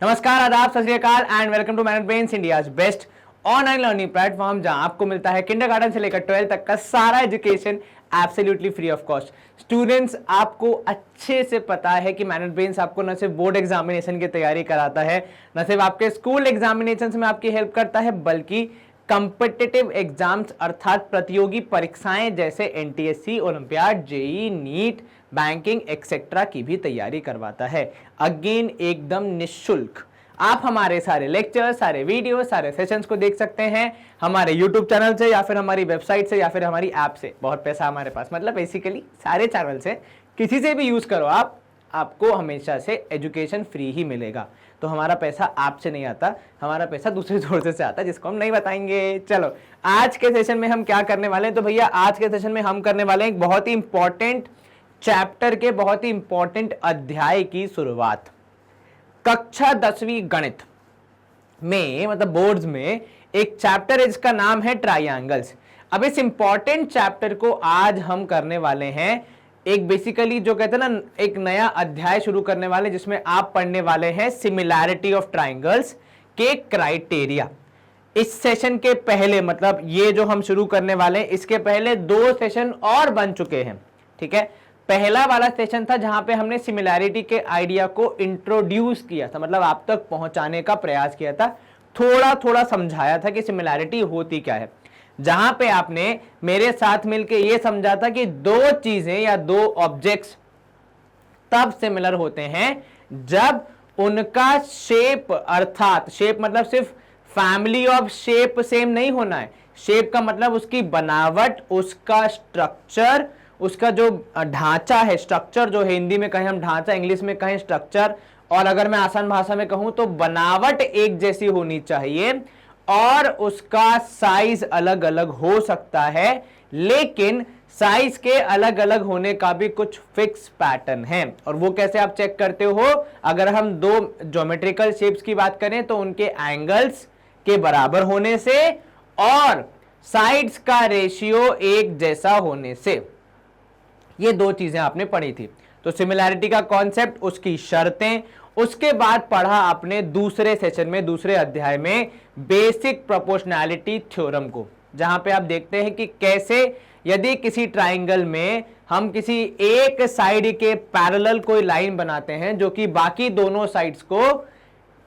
नमस्कार, आदाब, Sat Shri Akal and welcome to Manage Brains, India's best online learning platform, जहां आपको मिलता है किंडरगार्टन से लेकर 12th तक का सारा education absolutely free of cost. Students, आपको अच्छे से पता है कि मैनेज ब्रेन्स आपको न सिर्फ बोर्ड एग्जामिनेशन की तैयारी कराता है, न सिर्फ आपके स्कूल एग्जामिनेशन में आपकी हेल्प करता है, बल्कि कॉम्पिटिटिव एग्जाम्स अर्थात प्रतियोगी परीक्षाएं जैसे NTSC, Olympiad, JEE, NEET, banking etcetera की भी तैयारी करवाता है। अगेन एकदम निःशुल्क। आप हमारे सारे लेक्चर, सारे वीडियो, सारे सेशंस को देख सकते हैं हमारे यूट्यूब चैनल से या फिर हमारी वेबसाइट से या फिर हमारी ऐप से। बहुत पैसा हमारे पास, मतलब बेसिकली सारे चैनल से किसी से भी यूज करो आप, आपको हमेशा से एजुकेशन फ्री ही मिलेगा। तो हमारा पैसा आपसे नहीं आता, हमारा पैसा दूसरे सोर्सेस से आता है, जिसको हम नहीं बताएंगे। चलो, आज के सेशन में हम क्या करने वाले हैं? तो भैया आज के सेशन में हम करने वाले हैं एक बहुत ही इंपॉर्टेंट चैप्टर के, बहुत ही इंपॉर्टेंट अध्याय की शुरुआत। कक्षा 10वीं गणित में, मतलब बोर्ड्स में एक चैप्टर है जिसका नाम है ट्राइंगल्स। अब इस इंपॉर्टेंट चैप्टर को आज हम करने वाले हैं एक बेसिकली जो कहते हैं ना, एक नया अध्याय शुरू करने वाले, जिसमें आप पढ़ने वाले हैं सिमिलैरिटी ऑफ ट्राइंगल्स के क्राइटेरिया। इस सेशन के पहले, मतलब ये जो हम शुरू करने वाले हैं, इसके पहले 2 सेशन और बन चुके हैं। ठीक है, पहला वाला सेशन था जहां पे हमने सिमिलैरिटी के आइडिया को इंट्रोड्यूस किया था, मतलब आप तक पहुंचाने का प्रयास किया था, थोड़ा थोड़ा समझाया था कि सिमिलैरिटी होती क्या है, जहां पे आपने मेरे साथ मिलके ये समझा था कि 2 चीजें या 2 ऑब्जेक्ट्स तब सिमिलर होते हैं जब उनका शेप, अर्थात शेप मतलब सिर्फ फैमिली ऑफ शेप सेम नहीं होना है। शेप का मतलब उसकी बनावट, उसका स्ट्रक्चर, उसका जो ढांचा है, स्ट्रक्चर जो है, हिंदी में कहें हम ढांचा, इंग्लिश में कहें स्ट्रक्चर, और अगर मैं आसान भाषा में कहूं तो बनावट एक जैसी होनी चाहिए, और उसका साइज अलग अलग हो सकता है, लेकिन साइज के अलग अलग होने का भी कुछ फिक्स पैटर्न है। और वो कैसे आप चेक करते हो? अगर हम 2 ज्योमेट्रिकल शेप्स की बात करें तो उनके एंगल्स के बराबर होने से और साइड्स का रेशियो एक जैसा होने से। ये 2 चीजें आपने पढ़ी थी। तो सिमिलैरिटी का कॉन्सेप्ट, उसकी शर्तें, उसके बाद पढ़ा आपने दूसरे सेशन में, दूसरे अध्याय में बेसिक प्रोपोर्शनैलिटी थ्योरम को, जहां पे आप देखते हैं कि कैसे यदि किसी ट्राइंगल में हम किसी एक साइड के पैरेलल कोई लाइन बनाते हैं जो कि बाकी दोनों साइड्स को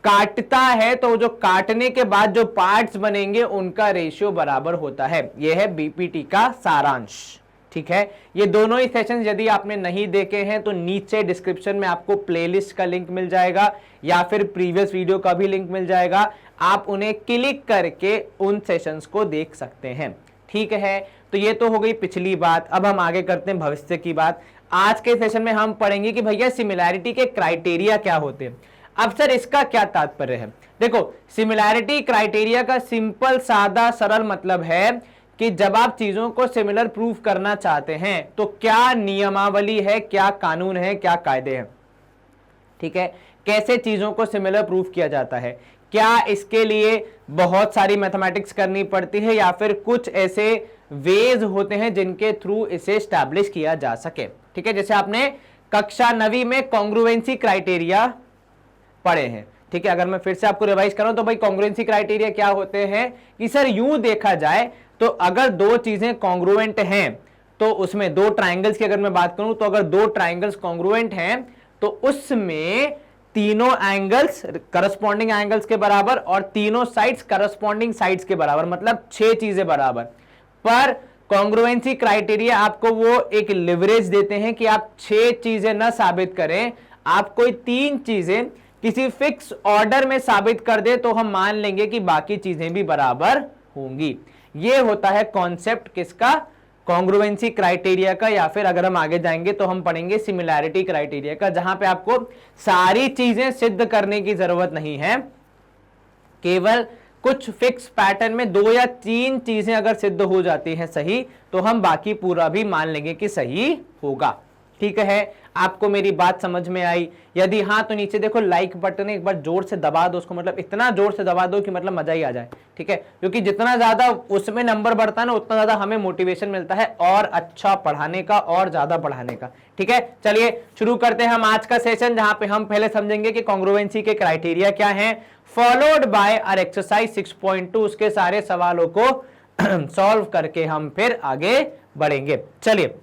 काटता है, तो जो काटने के बाद जो पार्ट्स बनेंगे उनका रेशियो बराबर होता है। यह है बीपीटी का सारांश। ठीक है, ये दोनों ही सेशन यदि आपने नहीं देखे हैं तो नीचे डिस्क्रिप्शन में आपको प्लेलिस्ट का लिंक मिल जाएगा या फिर प्रीवियस वीडियो का भी लिंक मिल जाएगा। आप उन्हें क्लिक करके उन सेशंस को देख सकते हैं। ठीक है, तो ये तो हो गई पिछली बात। अब हम आगे करते हैं भविष्य की बात। आज के सेशन में हम पढ़ेंगे कि भैया सिमिलैरिटी के क्राइटेरिया क्या होते हैं। अब सर इसका क्या तात्पर्य है? देखो, सिमिलैरिटी क्राइटेरिया का सिंपल, सादा, सरल मतलब है कि जब आप चीजों को सिमिलर प्रूफ करना चाहते हैं तो क्या नियमावली है, क्या कानून है, क्या कायदे हैं। ठीक है, कैसे चीजों को सिमिलर प्रूफ किया जाता है, क्या इसके लिए बहुत सारी मैथमेटिक्स करनी पड़ती है या फिर कुछ ऐसे वेज होते हैं जिनके थ्रू इसे स्टैब्लिश किया जा सके। ठीक है, जैसे आपने कक्षा 9वीं में कॉन्ग्रुएंसी क्राइटेरिया पढ़े हैं। ठीक है, अगर मैं फिर से आपको रिवाइज करूं तो भाई कॉन्ग्रुएंसी क्राइटेरिया क्या होते हैं कि सर यूं देखा जाए तो अगर 2 चीजें कॉन्ग्रुएंट हैं, तो उसमें 2 ट्राइंगल्स की अगर मैं बात करूं तो अगर 2 ट्राइंगल्स कॉन्ग्रुएंट हैं तो उसमें तीनों एंगल्स करस्पॉन्डिंग एंगल्स के बराबर और तीनों साइड्स करस्पॉन्डिंग साइड्स के बराबर, मतलब 6 चीजें बराबर। पर कॉन्ग्रुएंसी क्राइटेरिया आपको वो एक लिवरेज देते हैं कि आप 6 चीजें न साबित करें, आप कोई 3 चीजें किसी फिक्स ऑर्डर में साबित कर दे तो हम मान लेंगे कि बाकी चीजें भी बराबर होंगी। ये होता है कॉन्सेप्ट किसका? कॉन्ग्रुएंसी क्राइटेरिया का, या फिर अगर हम आगे जाएंगे तो हम पढ़ेंगे सिमिलैरिटी क्राइटेरिया का, जहां पे आपको सारी चीजें सिद्ध करने की जरूरत नहीं है, केवल कुछ फिक्स पैटर्न में 2 या 3 चीजें अगर सिद्ध हो जाती हैं सही, तो हम बाकी पूरा भी मान लेंगे कि सही होगा। ठीक है, आपको मेरी बात समझ में आई? यदि हाँ तो नीचे देखो लाइक बटन एक बार जोर से दबा दो उसको, मतलब इतना जोर से दबा दो कि मतलब मजा ही आ जाए, ठीक है? क्योंकि जितना ज्यादा उसमें नंबर बढ़ता है ना उतना ज्यादा हमें मोटिवेशन मिलता है और अच्छा पढ़ाने का और ज्यादा पढ़ाने का, ठीक है? चलिए शुरू करते हैं हम आज का सेशन, जहां पे हम पहले समझेंगे कि कॉन्ग्रुएंसी के क्राइटेरिया क्या हैं, फॉलोड बाय आवर एक्सरसाइज 6.2, उसके सारे सवालों को सॉल्व करके हम फिर आगे बढ़ेंगे। चलिए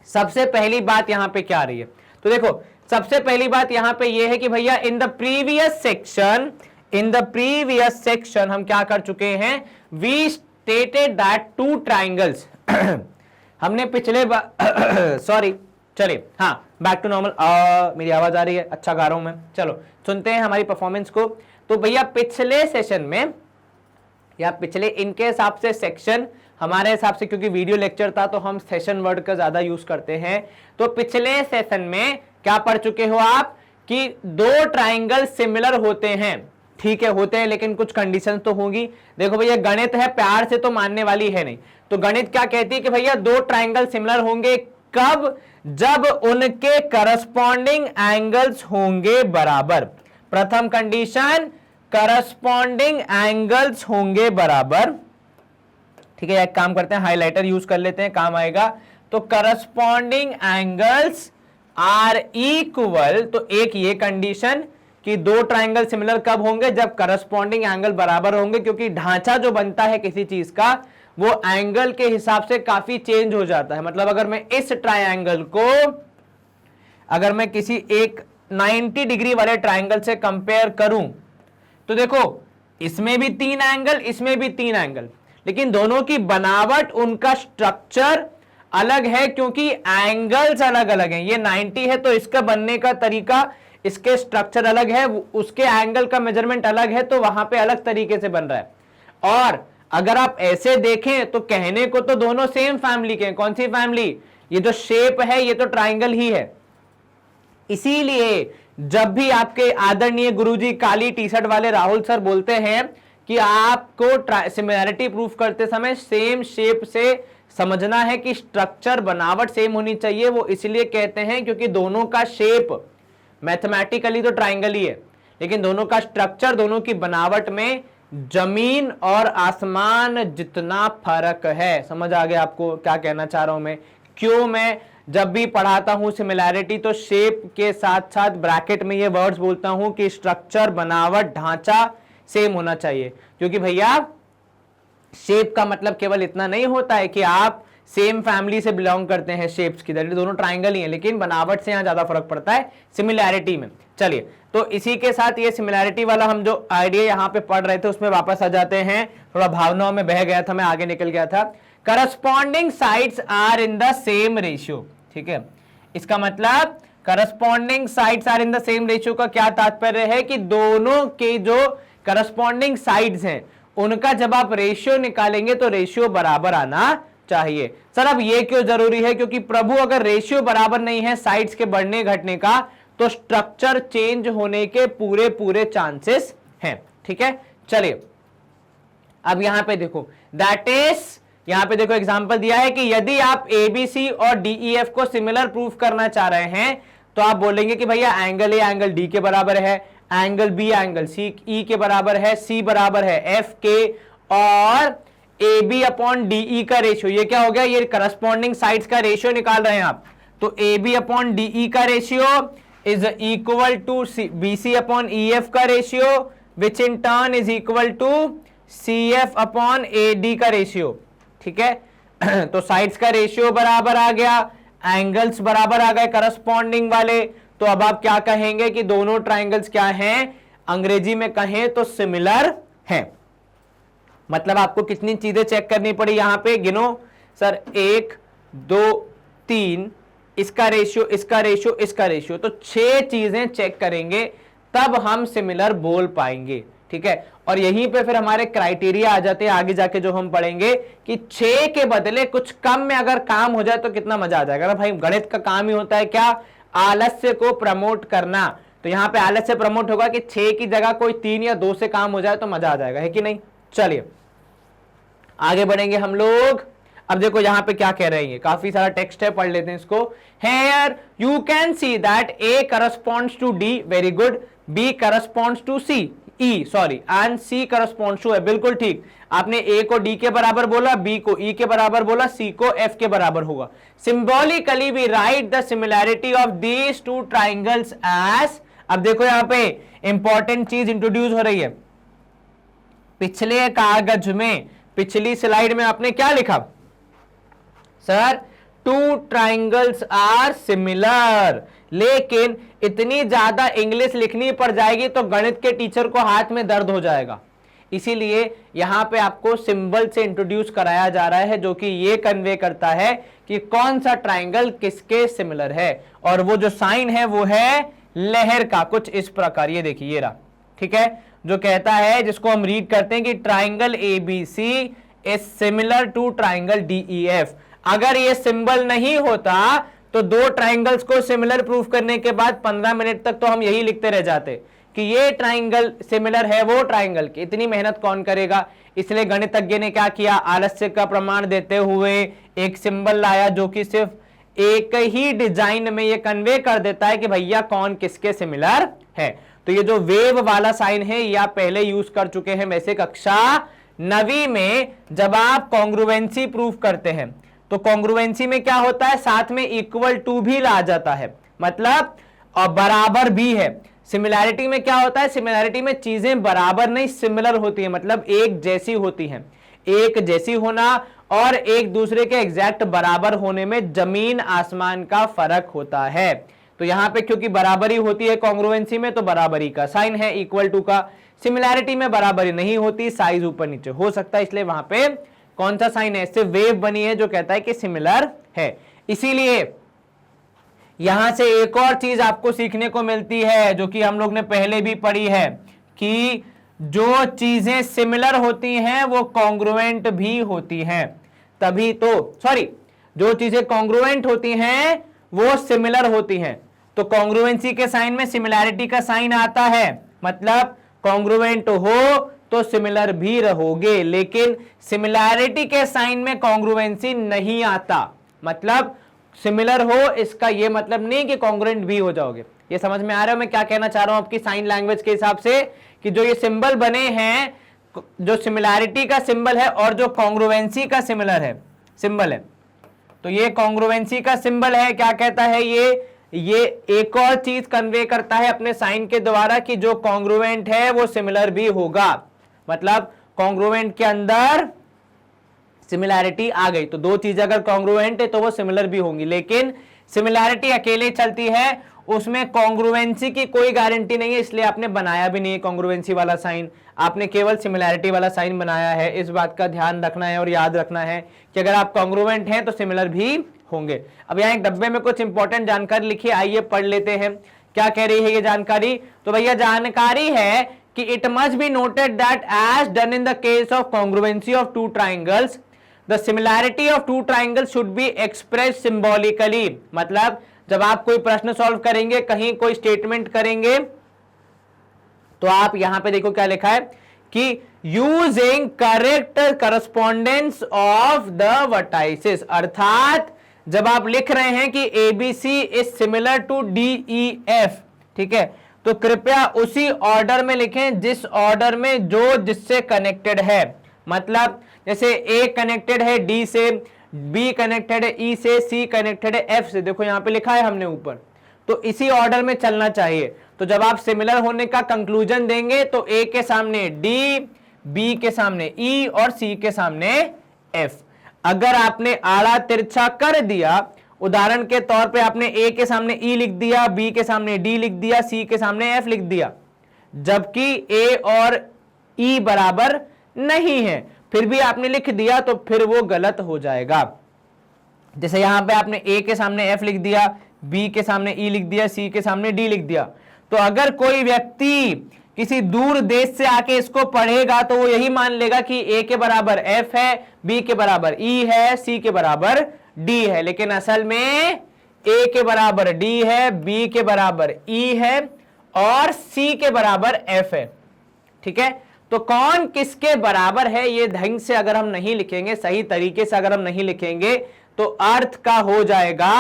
सबसे पहली बात यहां पे क्या आ रही है, तो देखो सबसे पहली बात यहां पे ये है कि भैया इन द प्रीवियस सेक्शन हम क्या कर चुके हैं, we stated that two triangles हमने पिछले सॉरी चलिए हाँ बैक टू नॉर्मल, मेरी आवाज आ रही है, अच्छा गा रहा हूं मैं, चलो सुनते हैं हमारी परफॉर्मेंस को। तो भैया पिछले सेशन में या पिछले इनके हिसाब से सेक्शन, हमारे हिसाब से क्योंकि वीडियो लेक्चर था तो हम सेशन वर्ड का ज्यादा यूज करते हैं, तो पिछले सेशन में क्या पढ़ चुके हो आप कि दो ट्राइंगल सिमिलर होते हैं, ठीक है? होते हैं लेकिन कुछ कंडीशन तो होंगी। देखो भैया गणित है, प्यार से तो मानने वाली है नहीं, तो गणित क्या कहती है कि भैया दो ट्राइंगल सिमिलर होंगे कब, जब उनके करस्पॉन्डिंग एंगल्स होंगे बराबर। प्रथम कंडीशन करस्पॉन्डिंग एंगल्स होंगे बराबर, ठीक है? एक काम करते हैं हाइलाइटर यूज कर लेते हैं, काम आएगा। तो करस्पॉन्डिंग एंगल्स आर इक्वल, तो एक ये कंडीशन कि दो ट्राइंगल सिमिलर कब होंगे, जब करस्पॉन्डिंग एंगल बराबर होंगे, क्योंकि ढांचा जो बनता है किसी चीज का वो एंगल के हिसाब से काफी चेंज हो जाता है। मतलब अगर मैं इस ट्राइंगल को अगर मैं किसी एक 90 डिग्री वाले ट्राइंगल से कंपेयर करूं तो देखो इसमें भी तीन एंगल, इसमें भी तीन एंगल, लेकिन दोनों की बनावट, उनका स्ट्रक्चर अलग है क्योंकि एंगल्स अलग अलग हैं। ये 90 है तो इसका बनने का तरीका, इसके स्ट्रक्चर अलग है, उसके एंगल का मेजरमेंट अलग है, तो वहां पे अलग तरीके से बन रहा है। और अगर आप ऐसे देखें तो कहने को तो दोनों सेम फैमिली के हैं। कौन सी फैमिली? ये जो शेप है ये तो ट्राइंगल ही है। इसीलिए जब भी आपके आदरणीय गुरुजी काली टी शर्ट वाले राहुल सर बोलते हैं कि आपको सिमिलैरिटी प्रूफ करते समय सेम शेप से समझना है कि स्ट्रक्चर बनावट सेम होनी चाहिए, वो इसलिए कहते हैं क्योंकि दोनों का शेप मैथमेटिकली तो ट्राइंगल ही है, लेकिन दोनों का स्ट्रक्चर, दोनों की बनावट में जमीन और आसमान जितना फर्क है। समझ आ गया आपको क्या कहना चाह रहा हूं मैं? क्यों मैं जब भी पढ़ाता हूं सिमिलैरिटी तो शेप के साथ साथ ब्रैकेट में ये वर्ड्स बोलता हूं कि स्ट्रक्चर, बनावट, ढांचा सेम होना चाहिए, क्योंकि भैया शेप का मतलब केवल इतना नहीं होता है कि आप सेम फैमिली से बिलोंग करते हैं शेप्स की, दोनों ट्राइंगल ही हैं, लेकिन बनावट से यहां ज्यादा फर्क पड़ता है सिमिलैरिटी में। चलिए तो इसी के साथ ये सिमिलैरिटी वाला हम जो आइडिया यहां पे पढ़ रहे थे उसमें वापस आ जाते हैं। थोड़ा भावनाओं में बह गया था मैं, आगे निकल गया था। Corresponding sides are in the same ratio, ठीक है? इसका मतलब corresponding sides are in the same ratio का क्या तात्पर्य है कि दोनों के जो करस्पॉन्डिंग साइड्स हैं उनका जब आप रेशियो निकालेंगे तो रेशियो बराबर आना चाहिए। सर अब ये क्यों जरूरी है? क्योंकि प्रभु अगर रेशियो बराबर नहीं है साइड्स के बढ़ने घटने का तो स्ट्रक्चर चेंज होने के पूरे पूरे चांसेस हैं, ठीक है? चलिए अब यहां पे देखो, दैट इज यहां पे देखो एग्जांपल दिया है कि यदि आप एबीसी और डीईएफ को सिमिलर प्रूफ करना चाह रहे हैं तो आप बोलेंगे कि भैया एंगल ए एंगल डी के बराबर है, एंगल बी एंगल सी ई के बराबर है, सी बराबर है एफ के, और ए बी अपॉन डीई का रेशियो, ये क्या हो गया? ये करस्पॉन्डिंग साइड्स का रेशियो निकाल रहे हैं आप, तो ए बी अपॉन डीई का ratio is equal to B C upon E F का ratio, which in turn is equal to C F upon A D का रेशियो, ठीक है? तो साइड्स का रेशियो बराबर आ गया, एंगल्स बराबर आ गए करस्पॉन्डिंग वाले, तो अब आप क्या कहेंगे कि दोनों ट्राइंगल्स क्या हैं? अंग्रेजी में कहें तो सिमिलर हैं। मतलब आपको कितनी चीजें चेक करनी पड़ी यहां पे, गिनो सर, 1 2 3, इसका रेशियो, इसका रेशियो, इसका रेशियो, तो 6 चीजें चेक करेंगे तब हम सिमिलर बोल पाएंगे, ठीक है? और यहीं पे फिर हमारे क्राइटेरिया आ जाते हैं आगे जाके जो हम पढ़ेंगे कि 6 के बदले कुछ कम में अगर काम हो जाए तो कितना मजा आ जाएगा ना भाई। गणित का काम ही होता है क्या? आलस्य को प्रमोट करना। तो यहां पे आलस्य प्रमोट होगा कि 6 की जगह कोई 3 या 2 से काम हो जाए तो मजा आ जाएगा, है कि नहीं? चलिए आगे बढ़ेंगे हम लोग। अब देखो यहां पे क्या कह रहे हैं, काफी सारा टेक्स्ट है, पढ़ लेते हैं इसको। Here you can see that A corresponds to D, very good, B corresponds to C, E sorry, and C corresponds to A, बिल्कुल ठीक। आपने ए को डी के बराबर बोला, बी को ई के बराबर बोला, सी को एफ के बराबर होगा। Symbolically we write the similarity of these two triangles as, अब देखो यहां पे इंपॉर्टेंट चीज इंट्रोड्यूस हो रही है। पिछले कागज में, पिछली स्लाइड में आपने क्या लिखा sir, two triangles are similar, लेकिन इतनी ज्यादा इंग्लिश लिखनी पड़ जाएगी तो गणित के टीचर को हाथ में दर्द हो जाएगा। इसीलिए यहां पे आपको सिंबल से इंट्रोड्यूस कराया जा रहा है, जो कि ये कन्वे करता है कि कौन सा ट्राइंगल किसके सिमिलर है। और वो जो साइन है वो है लहर का, कुछ इस प्रकार, ये देखिए ये रहा, ठीक है, जो कहता है, जिसको हम रीड करते हैं कि triangle ABC is similar to triangle DEF. अगर ये सिंबल नहीं होता तो दो ट्राइंगल्स को सिमिलर प्रूफ करने के बाद 15 मिनट तक तो हम यही लिखते रह जाते कि ये ट्राइंगल सिमिलर है वो ट्राइंगल की। इतनी मेहनत कौन करेगा। इसलिए गणितज्ञ ने क्या किया, आलस्य का प्रमाण देते हुए एक सिंबल लाया जो कि सिर्फ एक ही डिजाइन में ये कन्वे कर देता है कि भैया कौन किसके सिमिलर है। तो ये जो वेव वाला साइन है ये आप पहले यूज कर चुके हैं, वैसे कक्षा 9वीं में जब आप कॉन्ग्रुएंसी प्रूफ करते हैं तो कॉन्ग्रुएंसी में क्या होता है, साथ में इक्वल टू भी ला जाता है, मतलब और बराबर भी है। सिमिलैरिटी में क्या होता है, सिमिलैरिटी में चीजें बराबर नहीं सिमिलर होती है, मतलब एक जैसी होती हैं। एक जैसी होना और एक दूसरे के एग्जैक्ट बराबर होने में जमीन आसमान का फर्क होता है। तो यहां पे क्योंकि बराबरी होती है कॉन्ग्रुएंसी में, तो बराबरी का साइन है इक्वल टू का। सिमिलैरिटी में बराबरी नहीं होती, साइज ऊपर नीचे हो सकता है, इसलिए वहां पे कौन सा साइन है, इससे वेव बनी है जो कहता है कि सिमिलर है। इसीलिए यहां से एक और चीज आपको सीखने को मिलती है जो कि हम लोग ने पहले भी पढ़ी है कि जो चीजें सिमिलर होती हैं वो कॉन्ग्रुएंट भी होती हैं। तभी तो सॉरी, जो चीजें कॉन्ग्रुएंट होती हैं वो सिमिलर होती हैं। तो कॉन्ग्रुएंसी के साइन में सिमिलैरिटी का साइन आता है, मतलब कॉन्ग्रुएंट हो तो सिमिलर भी रहोगे, लेकिन सिमिलैरिटी के साइन में कॉन्ग्रुएंसी नहीं आता, मतलब सिमिलर हो इसका ये मतलब नहीं कि कॉन्ग्रुएंट भी हो जाओगे। ये समझ में आ रहा है मैं क्या कहना चाह रहा हूं आपकी साइन लैंग्वेज के हिसाब से, कि जो ये सिंबल बने हैं, जो सिमिलैरिटी का सिंबल है और जो कॉन्ग्रुएंसी का सिमिलर है सिंबल है, तो ये कॉन्ग्रुएंसी का सिंबल है, क्या कहता है ये एक और चीज कन्वे करता है अपने साइन के द्वारा कि जो कॉन्ग्रुएंट है वो सिमिलर भी होगा, मतलब कॉन्ग्रुएंट के अंदर सिमिलैरिटी आ गई। तो दो चीज अगर कॉन्ग्रुएंट है तो वो सिमिलर भी होंगी, लेकिन सिमिलैरिटी अकेले चलती है, उसमें कॉन्ग्रुएंसी की कोई गारंटी नहीं है, इसलिए आपने बनाया भी नहीं है कॉन्ग्रुएंसी वाला साइन, आपने केवल सिमिलैरिटी वाला साइन बनाया है। इस बात का ध्यान रखना है और याद रखना है कि अगर आप कॉन्ग्रुएंट हैं तो सिमिलर भी होंगे। अब यहाँ एक डब्बे में कुछ इंपॉर्टेंट जानकारी लिखी है, आइए पढ़ लेते हैं क्या कह रही है ये जानकारी। तो भैया जानकारी है कि it must be noted that as done in the case of congruency of two triangles the similarity of two triangles should be express symbolically. मतलब जब आप कोई प्रश्न सॉल्व करेंगे, कहीं कोई स्टेटमेंट करेंगे, तो आप यहां पे देखो क्या लिखा है कि using correct correspondence of the vertices, अर्थात जब आप लिख रहे हैं कि ABC is similar to DEF, ठीक है, तो कृपया उसी ऑर्डर में लिखें जिस ऑर्डर में जो जिससे कनेक्टेड है। मतलब जैसे ए कनेक्टेड है डी से, बी कनेक्टेड है ई से, सी कनेक्टेड है एफ से, देखो यहां पे लिखा है हमने ऊपर, तो इसी ऑर्डर में चलना चाहिए। तो जब आप सिमिलर होने का कंक्लूजन देंगे तो ए के सामने डी, बी के सामने ई और सी के सामने एफ। अगर आपने आड़ा तिरछा कर दिया, उदाहरण के तौर पे आपने ए के सामने ई लिख दिया, बी के सामने डी लिख दिया, सी के सामने एफ लिख दिया, जबकि ए और ई बराबर नहीं है, फिर भी आपने लिख दिया, तो फिर वो गलत हो जाएगा। जैसे यहां पे आपने ए के सामने एफ लिख दिया, बी के सामने ई लिख दिया, सी के सामने डी लिख दिया, तो अगर कोई व्यक्ति किसी दूर देश से आके इसको पढ़ेगा तो वो यही मान लेगा कि ए के बराबर एफ है, बी के बराबर ई है, सी के बराबर डी है, लेकिन असल में ए के बराबर डी है, बी के बराबर ई है और सी के बराबर एफ है। ठीक है, तो कौन किसके बराबर है ये ढंग से अगर हम नहीं लिखेंगे, सही तरीके से अगर हम नहीं लिखेंगे, तो अर्थ का हो जाएगा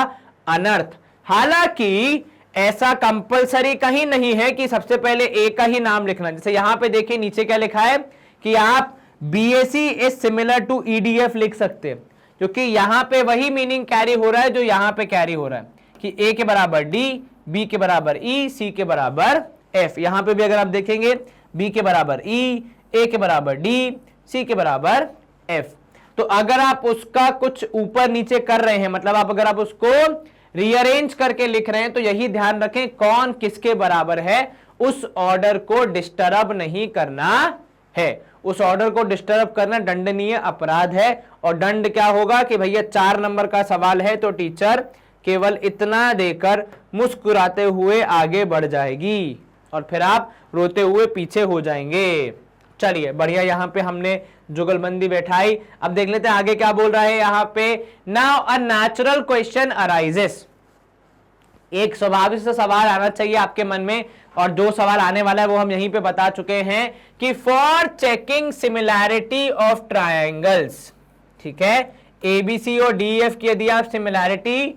अनर्थ। हालांकि ऐसा कंपलसरी कहीं नहीं है कि सबसे पहले ए का ही नाम लिखना। जैसे यहां पे देखिए नीचे क्या लिखा है कि आप BSC is similar to EDF लिख सकते हैं, क्योंकि यहां पे वही मीनिंग कैरी हो रहा है जो यहां पे कैरी हो रहा है कि ए के बराबर डी, बी के बराबर ई, सी के बराबर एफ। यहां पे भी अगर आप देखेंगे बी के बराबर ई, ए के बराबर डी, सी के बराबर एफ। तो अगर आप उसका कुछ ऊपर नीचे कर रहे हैं, मतलब अगर आप उसको रीअरेंज करके लिख रहे हैं, तो यही ध्यान रखें कौन किसके बराबर है, उस ऑर्डर को डिस्टर्ब नहीं करना है। उस ऑर्डर को डिस्टर्ब करना दंडनीय अपराध है। और दंड क्या होगा कि भैया 4 नंबर का सवाल है तो टीचर केवल इतना देकर मुस्कुराते हुए आगे बढ़ जाएगी और फिर आप रोते हुए पीछे हो जाएंगे। चलिए बढ़िया, यहां पे हमने जुगलबंदी बैठाई। अब देख लेते हैं आगे क्या बोल रहा है यहां पे। Now a natural question arises, एक स्वाभाविक से सवाल आना चाहिए आपके मन में, और जो सवाल आने वाला है वो हम यहीं पे बता चुके हैं कि for checking similarity of triangles, ठीक है, एबीसी और डीएफ की यदि आप सिमिलैरिटी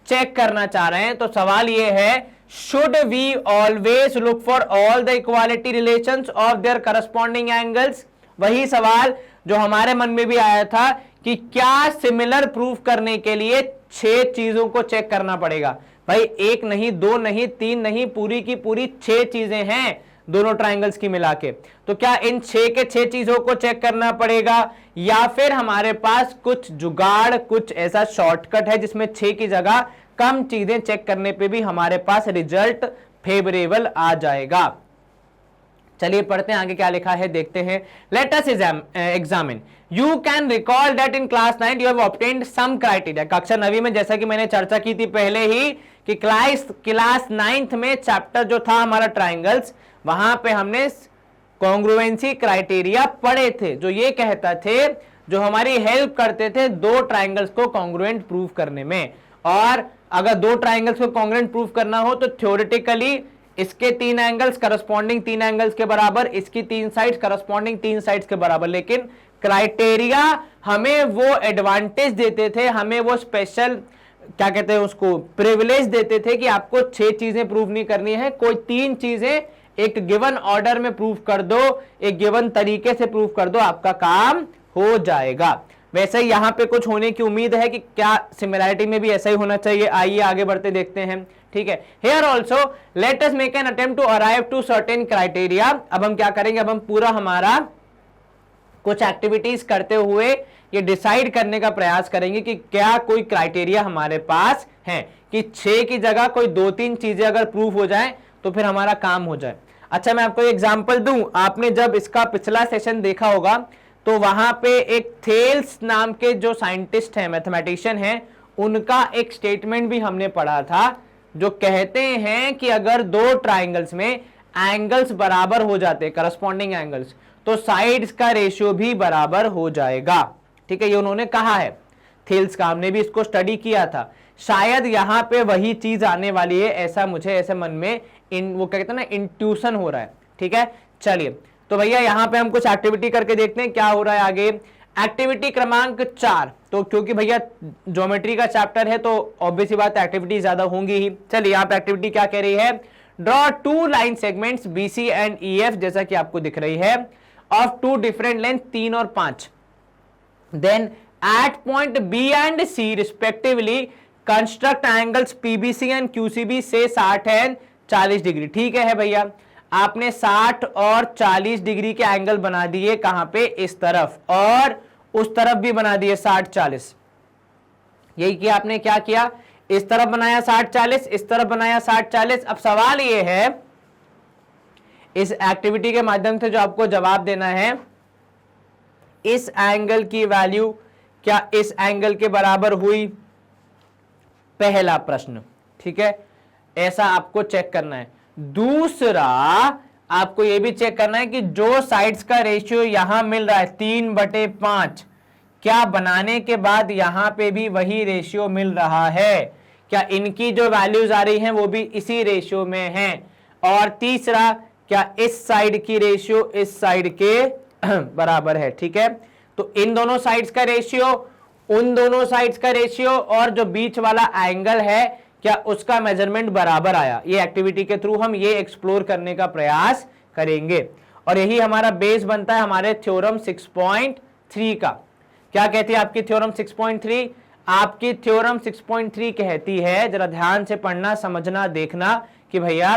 चेक करना चाह रहे हैं तो सवाल ये है, should we always look for all the equality relations of their corresponding angles। वही सवाल जो हमारे मन में भी आया था कि क्या सिमिलर प्रूफ करने के लिए 6 चीजों को चेक करना पड़ेगा। भाई 1 नहीं, 2 नहीं, 3 नहीं, पूरी की पूरी 6 चीजें हैं दोनों ट्राइंगल्स की मिला के। तो क्या इन 6 के 6 चीजों को चेक करना पड़ेगा, या फिर हमारे पास कुछ जुगाड़, कुछ ऐसा शॉर्टकट है जिसमें 6 की जगह कम चीजें चेक करने पे भी हमारे पास रिजल्ट फेवरेबल आ जाएगा। चलिए पढ़ते हैं आगे क्या लिखा है, देखते हैं। Let us examine, you can recall that in class 9 you have obtained some criteria. कक्षा 9वीं में जैसा कि मैंने चर्चा की थी पहले ही कि क्लास 9th में चैप्टर जो था हमारा ट्राइंगल्स, वहां पे हमने कॉन्ग्रुएंसी क्राइटेरिया पढ़े थे, जो ये कहता थे, जो हमारी हेल्प करते थे 2 ट्राइंगल्स को कॉन्ग्रुएंट प्रूव करने में। और अगर 2 ट्राइंगल्स को कॉन्ग्रुएंट प्रूव करना हो तो थ्योरेटिकली इसके 3 एंगल्स करस्पॉन्डिंग 3 एंगल्स के बराबर, इसकी 3 साइड्स करस्पॉन्डिंग 3 साइड्स के बराबर। लेकिन क्राइटेरिया हमें वो एडवांटेज देते थे, हमें वो स्पेशल क्या कहते हैं उसको, प्रिविलेज देते थे कि आपको 6 चीजें प्रूव नहीं करनी है, कोई 3 चीजें एक गिवन ऑर्डर में प्रूव कर दो, एक गिवन तरीके से प्रूव कर दो, आपका काम हो जाएगा। वैसे ही यहां पे कुछ होने की उम्मीद है कि क्या सिमिलैरिटी में भी ऐसा ही होना चाहिए। आइए आगे बढ़ते देखते हैं, ठीक है। Here also let us make an attempt to arrive to certain criteria. अब हम क्या करेंगे, अब हम पूरा हमारा कुछ एक्टिविटीज करते हुए ये डिसाइड करने का प्रयास करेंगे कि क्या कोई क्राइटेरिया हमारे पास है कि 6 की जगह कोई 2-3 चीजें अगर प्रूफ हो जाए तो फिर हमारा काम हो जाए। अच्छा मैं आपको एग्जांपल दूं, आपने जब इसका पिछला सेशन देखा होगा तो वहां पे एक थेल्स नाम के जो साइंटिस्ट हैं, मैथमेटिशियन हैं, उनका एक स्टेटमेंट भी हमने पढ़ा था, जो कहते हैं कि अगर 2 ट्राइंगल्स में एंगल्स बराबर हो जाते, करस्पॉन्डिंग एंगल्स, तो साइड्स का रेशियो भी बराबर हो जाएगा। ठीक है, ये उन्होंने कहा है थेल्स का, हमने भी इसको स्टडी किया था। शायद यहां पे वही चीज आने वाली है, ऐसा मुझे ऐसे मन में वो कहते हैं ना, इंट्यूशन हो रहा है। ठीक है, चलिए तो भैया यहां पे हम कुछ एक्टिविटी करके देखते हैं क्या हो रहा है आगे। एक्टिविटी क्रमांक 4, तो क्योंकि भैया ज्योमेट्री का चैप्टर है तो ऑब्वियस ही बात है एक्टिविटी ज्यादा होंगी ही। चलिए यहाँ पे एक्टिविटी क्या कह रही है, draw 2 line segments BC and EF, जैसा कि आपको दिख रही है, ऑफ 2 डिफरेंट लेंथ 3 और 5। Then at point B and C respectively construct angles PBC and QCB से 60 एंड 40 डिग्री। ठीक है भैया, आपने 60 और 40 डिग्री के एंगल बना दिए, कहां पे, इस तरफ, और उस तरफ भी बना दिए 60-40। यही किया आपने, क्या किया, इस तरफ बनाया 60-40, इस तरफ बनाया 60-40। अब सवाल ये है, इस एक्टिविटी के माध्यम से जो आपको जवाब देना है, इस एंगल की वैल्यू क्या इस एंगल के बराबर हुई, पहला प्रश्न। ठीक है, ऐसा आपको चेक करना है। दूसरा आपको यह भी चेक करना है कि जो साइड्स का रेशियो यहां मिल रहा है 3/5, क्या बनाने के बाद यहां पे भी वही रेशियो मिल रहा है, क्या इनकी जो वैल्यूज आ रही हैं वो भी इसी रेशियो में हैं। और तीसरा, क्या इस साइड की रेशियो इस साइड के बराबर है, ठीक है। तो इन दोनों साइड्स का रेशियो, उन दोनों साइड्स का रेशियो और जो बीच वाला एंगल है क्या उसका मेजरमेंट बराबर आया। ये एक्टिविटी के थ्रू हम ये एक्सप्लोर करने का प्रयास करेंगे और यही हमारा बेस बनता है हमारे थ्योरम 6.3 का। क्या कहती है आपकी थ्योरम 6.3? आपकी थ्योरम 6.3 कहती है, जरा ध्यान से पढ़ना, समझना, देखना कि भैया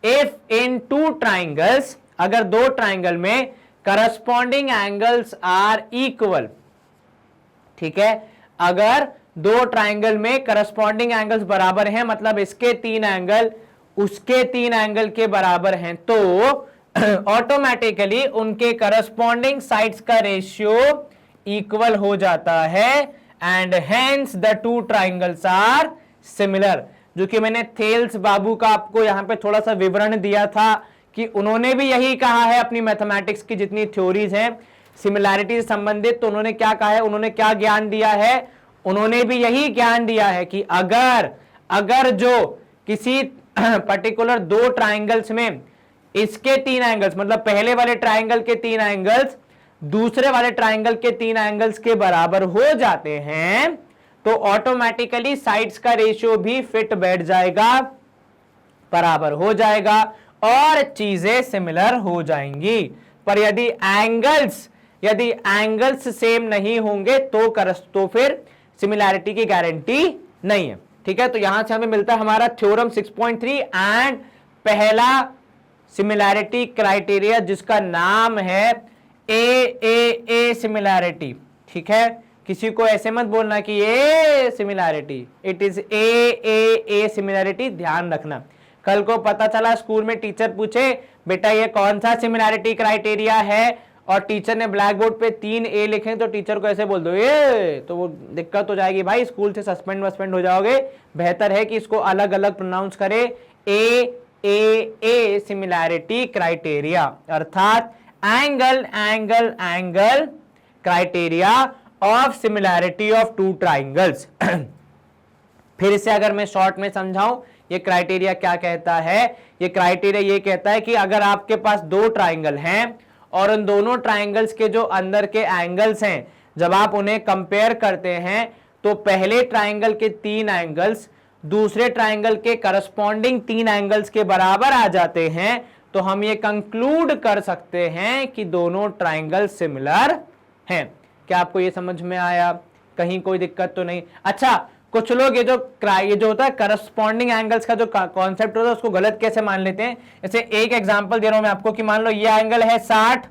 इफ इन टू ट्राइंगल्स, अगर दो ट्राइंगल में करस्पॉन्डिंग एंगल्स आर इक्वल, ठीक है, अगर दो ट्राइंगल में करस्पॉन्डिंग एंगल्स बराबर हैं, मतलब इसके 3 एंगल उसके 3 एंगल के बराबर हैं, तो ऑटोमेटिकली उनके करस्पॉन्डिंग साइड्स का रेशियो इक्वल हो जाता है and hence the two triangles are similar. जो कि मैंने थेल्स बाबू का आपको यहां पे थोड़ा सा विवरण दिया था कि उन्होंने भी यही कहा है अपनी मैथमेटिक्स की जितनी थ्योरीज हैं सिमिलैरिटी से संबंधित, तो उन्होंने क्या कहा है, उन्होंने क्या ज्ञान दिया है, उन्होंने भी यही ज्ञान दिया है कि अगर जो किसी पर्टिकुलर दो ट्राइंगल्स में इसके 3 एंगल्स, मतलब पहले वाले ट्राइंगल के 3 एंगल्स दूसरे वाले ट्राइंगल के 3 एंगल्स के बराबर हो जाते हैं, तो ऑटोमेटिकली साइड्स का रेशियो भी फिट बैठ जाएगा, बराबर हो जाएगा और चीजें सिमिलर हो जाएंगी। पर यदि एंगल्स सेम नहीं होंगे तो फिर सिमिलैरिटी की गारंटी नहीं है, ठीक है। तो यहां से हमें मिलता है हमारा थ्योरम 6.3 एंड पहला सिमिलैरिटी क्राइटेरिया जिसका नाम है ए सिमिलैरिटी, ठीक है। किसी को ऐसे मत बोलना कि A similarity, it is A similarity, ध्यान रखना। कल को पता चला स्कूल में टीचर पूछे बेटा ये कौन सा सिमिलैरिटी क्राइटेरिया है और टीचर ने ब्लैक बोर्ड पे 3 ए लिखे, तो टीचर को ऐसे बोल दो ये, तो वो दिक्कत हो जाएगी भाई, स्कूल से सस्पेंड हो जाओगे। बेहतर है कि इसको अलग अलग प्रोनाउंस करे, ए सिमिलैरिटी क्राइटेरिया, अर्थात angle criteria of similarity of two triangles. फिर से अगर मैं शॉर्ट में समझाऊं, ये क्राइटेरिया क्या कहता है, ये क्राइटेरिया ये कहता है कि अगर आपके पास दो ट्राइंगल हैं और उन दोनों ट्राइंगल्स के जो अंदर के एंगल्स हैं जब आप उन्हें कंपेयर करते हैं तो पहले ट्राइंगल के 3 एंगल्स दूसरे ट्राइंगल के करस्पॉन्डिंग 3 एंगल्स के बराबर आ जाते हैं, तो हम ये कंक्लूड कर सकते हैं कि दोनों ट्राइंगल सिमिलर हैं। क्या आपको ये समझ में आया? कहीं कोई दिक्कत तो नहीं? अच्छा, कुछ लोग ये जो होता है करस्पॉन्डिंग एंगल्स का जो कॉन्सेप्ट होता है उसको गलत कैसे मान लेते हैं। जैसे एक एग्जांपल दे रहा हूं मैं आपको कि मान लो ये एंगल है 60,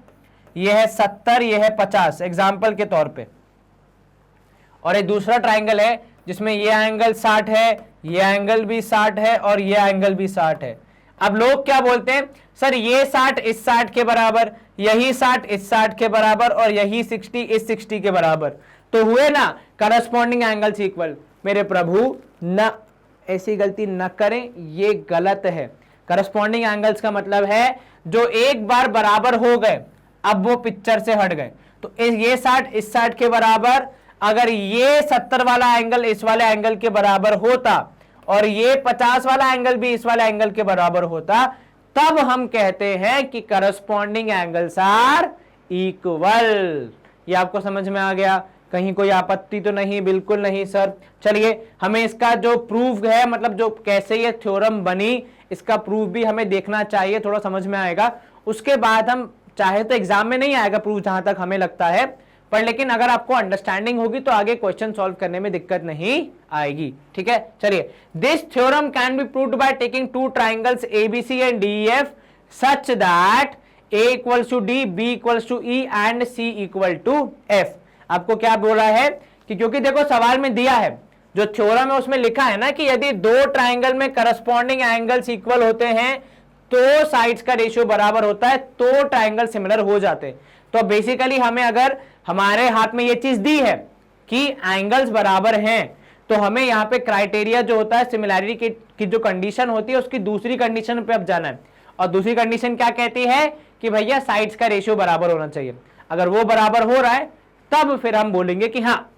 ये है 70, ये है 50, एग्जांपल के तौर पे, और एक दूसरा ट्राइंगल है जिसमें ये एंगल 60 है, ये एंगल भी 60 है और ये एंगल भी 60 है। अब लोग क्या बोलते हैं, सर ये 60 इस 60 के बराबर, यही 60 इस 60 के बराबर और यही 60 इस 60 के बराबर, तो हुए ना करस्पॉन्डिंग एंगल्स इक्वल। मेरे प्रभु न, ऐसी गलती न करें, ये गलत है। करस्पॉन्डिंग एंगल्स का मतलब है जो एक बार बराबर हो गए अब वो पिक्चर से हट गए। तो ये 60 इस 60 के बराबर, अगर ये 70 वाला एंगल इस वाले एंगल के बराबर होता और ये 50 वाला एंगल भी इस वाले एंगल के बराबर होता, तब हम कहते हैं कि करस्पॉन्डिंग एंगल्स आर इक्वल। ये आपको समझ में आ गया? कहीं कोई आपत्ति तो नहीं? बिल्कुल नहीं सर। चलिए, हमें इसका जो प्रूफ है, मतलब जो कैसे ये थ्योरम बनी, इसका प्रूफ भी हमें देखना चाहिए, थोड़ा समझ में आएगा। उसके बाद हम चाहे तो एग्जाम में नहीं आएगा प्रूफ जहां तक हमें लगता है, पर लेकिन अगर आपको अंडरस्टैंडिंग होगी तो आगे क्वेश्चन सॉल्व करने में दिक्कत नहीं आएगी। ठीक है, चलिए। This theorem can be proved by taking two triangles ABC and DEF such that A equals to D, B equals to E and C equal to F। आपको क्या बोला है कि क्योंकि देखो सवाल में दिया है, जो थ्योरम है उसमें लिखा है ना कि यदि दो ट्राइंगल में करस्पॉन्डिंग एंगल्स इक्वल होते हैं तो साइड्स का रेशियो बराबर होता है, तो ट्राइंगल सिमिलर हो जाते हैं। तो बेसिकली हमें अगर हमारे हाथ में ये चीज दी है कि एंगल्स बराबर हैं, तो हमें यहाँ पे क्राइटेरिया जो होता है सिमिलैरिटी की जो कंडीशन होती है उसकी दूसरी कंडीशन पे अब जाना है। और दूसरी कंडीशन क्या कहती है कि भैया साइड्स का रेशियो बराबर होना चाहिए। अगर वो बराबर हो रहा है तब फिर हम बोलेंगे कि हाँ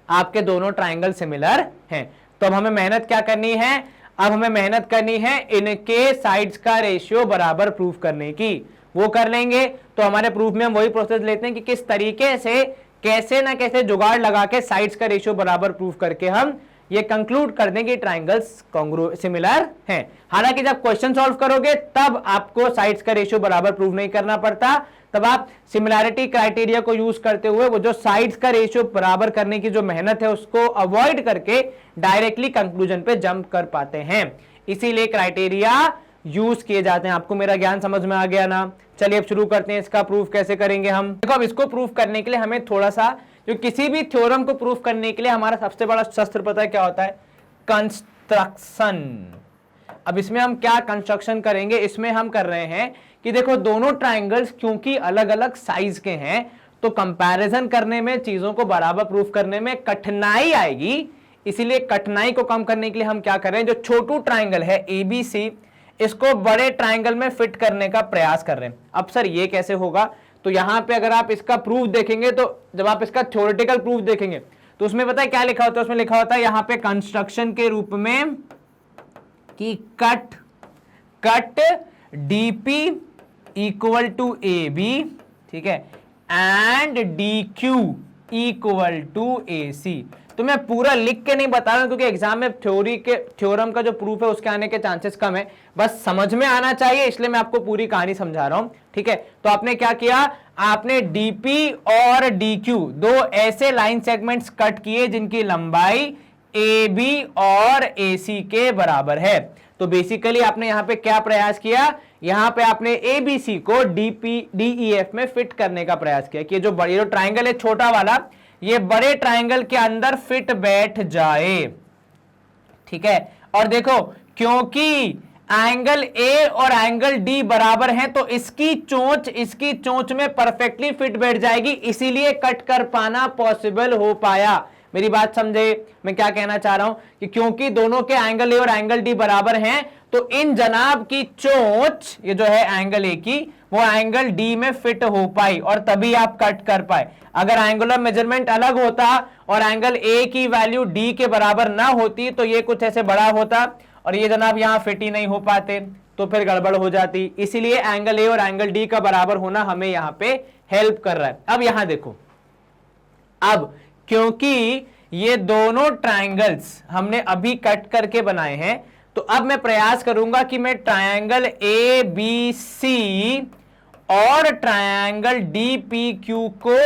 आपके दोनों ट्राइंगल सिमिलर हैं। तो अब हमें मेहनत क्या करनी है, अब हमें मेहनत करनी है इनके साइड्स का रेशियो बराबर प्रूफ करने की, वो कर लेंगे। तो हमारे प्रूफ में हम वही प्रोसेस लेते हैं कि किस तरीके से कैसे ना कैसे जुगाड़ लगा के साइड्स का रेशियो बराबर प्रूफ करके हम ये कंक्लूड कर दें कि ट्राइंगल्स सिमिलर हैं। हालांकि जब क्वेश्चन सॉल्व करोगे तब आपको साइड्स का रेशियो बराबर प्रूव नहीं करना पड़ता, तब आप सिमिलैरिटी क्राइटेरिया को यूज करते हुए वो जो साइड्स का रेशियो बराबर करने की जो मेहनत है उसको अवॉइड करके डायरेक्टली कंक्लूजन पे जंप कर पाते हैं। इसीलिए क्राइटेरिया यूज किए जाते हैं। आपको मेरा ज्ञान समझ में आ गया ना? चलिए अब शुरू करते हैं, इसका प्रूफ कैसे करेंगे हम। देखो अब इसको प्रूफ करने के लिए हमें थोड़ा सा, जो किसी भी थ्योरम को प्रूफ करने के लिए हमारा सबसे बड़ा शस्त्र पता है क्या होता है? कंस्ट्रक्शन। अब इसमें हम क्या कंस्ट्रक्शन करेंगे? इसमें हम कर रहे हैं कि देखो दोनों ट्राइंगल्स क्योंकि अलग अलग साइज के हैं तो कंपैरिजन करने में, चीजों को बराबर प्रूफ करने में कठिनाई आएगी। इसीलिए कठिनाई को कम करने के लिए हम क्या कर रहे हैं, जो छोटू ट्राइंगल है ABC, इसको बड़े ट्राइंगल में फिट करने का प्रयास कर रहे हैं। अब सर ये कैसे होगा? तो यहां पे अगर आप इसका प्रूफ देखेंगे, तो जब आप इसका थ्योरेटिकल प्रूफ देखेंगे तो उसमें पता है क्या लिखा होता है? उसमें लिखा होता है यहां पे कंस्ट्रक्शन के रूप में कि cut DP equal to AB, ठीक है, and DQ equal to AC। तो मैं पूरा लिख के नहीं बता रहा हूं क्योंकि एग्जाम में थ्योरम का जो प्रूफ है उसके आने के चांसेस कम है, बस समझ में आना चाहिए, इसलिए मैं आपको पूरी कहानी समझा रहा हूं, ठीक है। तो आपने क्या किया? आपने DP और DQ दो ऐसे लाइन सेगमेंट्स कट किए जिनकी लंबाई AB और AC के बराबर है। तो बेसिकली आपने यहां पे क्या प्रयास किया? यहां पे आपने ABC को DEF में फिट करने का प्रयास किया कि जो बड़ी, जो ट्राइंगल है छोटा वाला, ये बड़े ट्राइंगल के अंदर फिट बैठ जाए, ठीक है। और देखो क्योंकि एंगल A और एंगल D बराबर हैं तो इसकी चोंच में परफेक्टली फिट बैठ जाएगी, इसीलिए कट कर पाना पॉसिबल हो पाया। मेरी बात समझे मैं क्या कहना चाह रहा हूं कि क्योंकि दोनों के एंगल A और एंगल D बराबर हैं तो इन जनाब की चोंच, ये जो है एंगल A की, वो एंगल D में फिट हो पाई और तभी आप कट कर पाए। अगर एंगुलर मेजरमेंट अलग होता और एंगल A की वैल्यू D के बराबर ना होती तो ये कुछ ऐसे बड़ा होता और ये जनाब यहां फिट ही नहीं हो पाते, तो फिर गड़बड़ हो जाती। इसीलिए एंगल A और एंगल D का बराबर होना हमें यहां पे हेल्प कर रहा है। अब यहां देखो, अब क्योंकि ये दोनों ट्राइंगल्स हमने अभी कट करके बनाए हैं तो अब मैं प्रयास करूंगा कि मैं ट्राइंगल ABC और ट्राइंगल DPQ को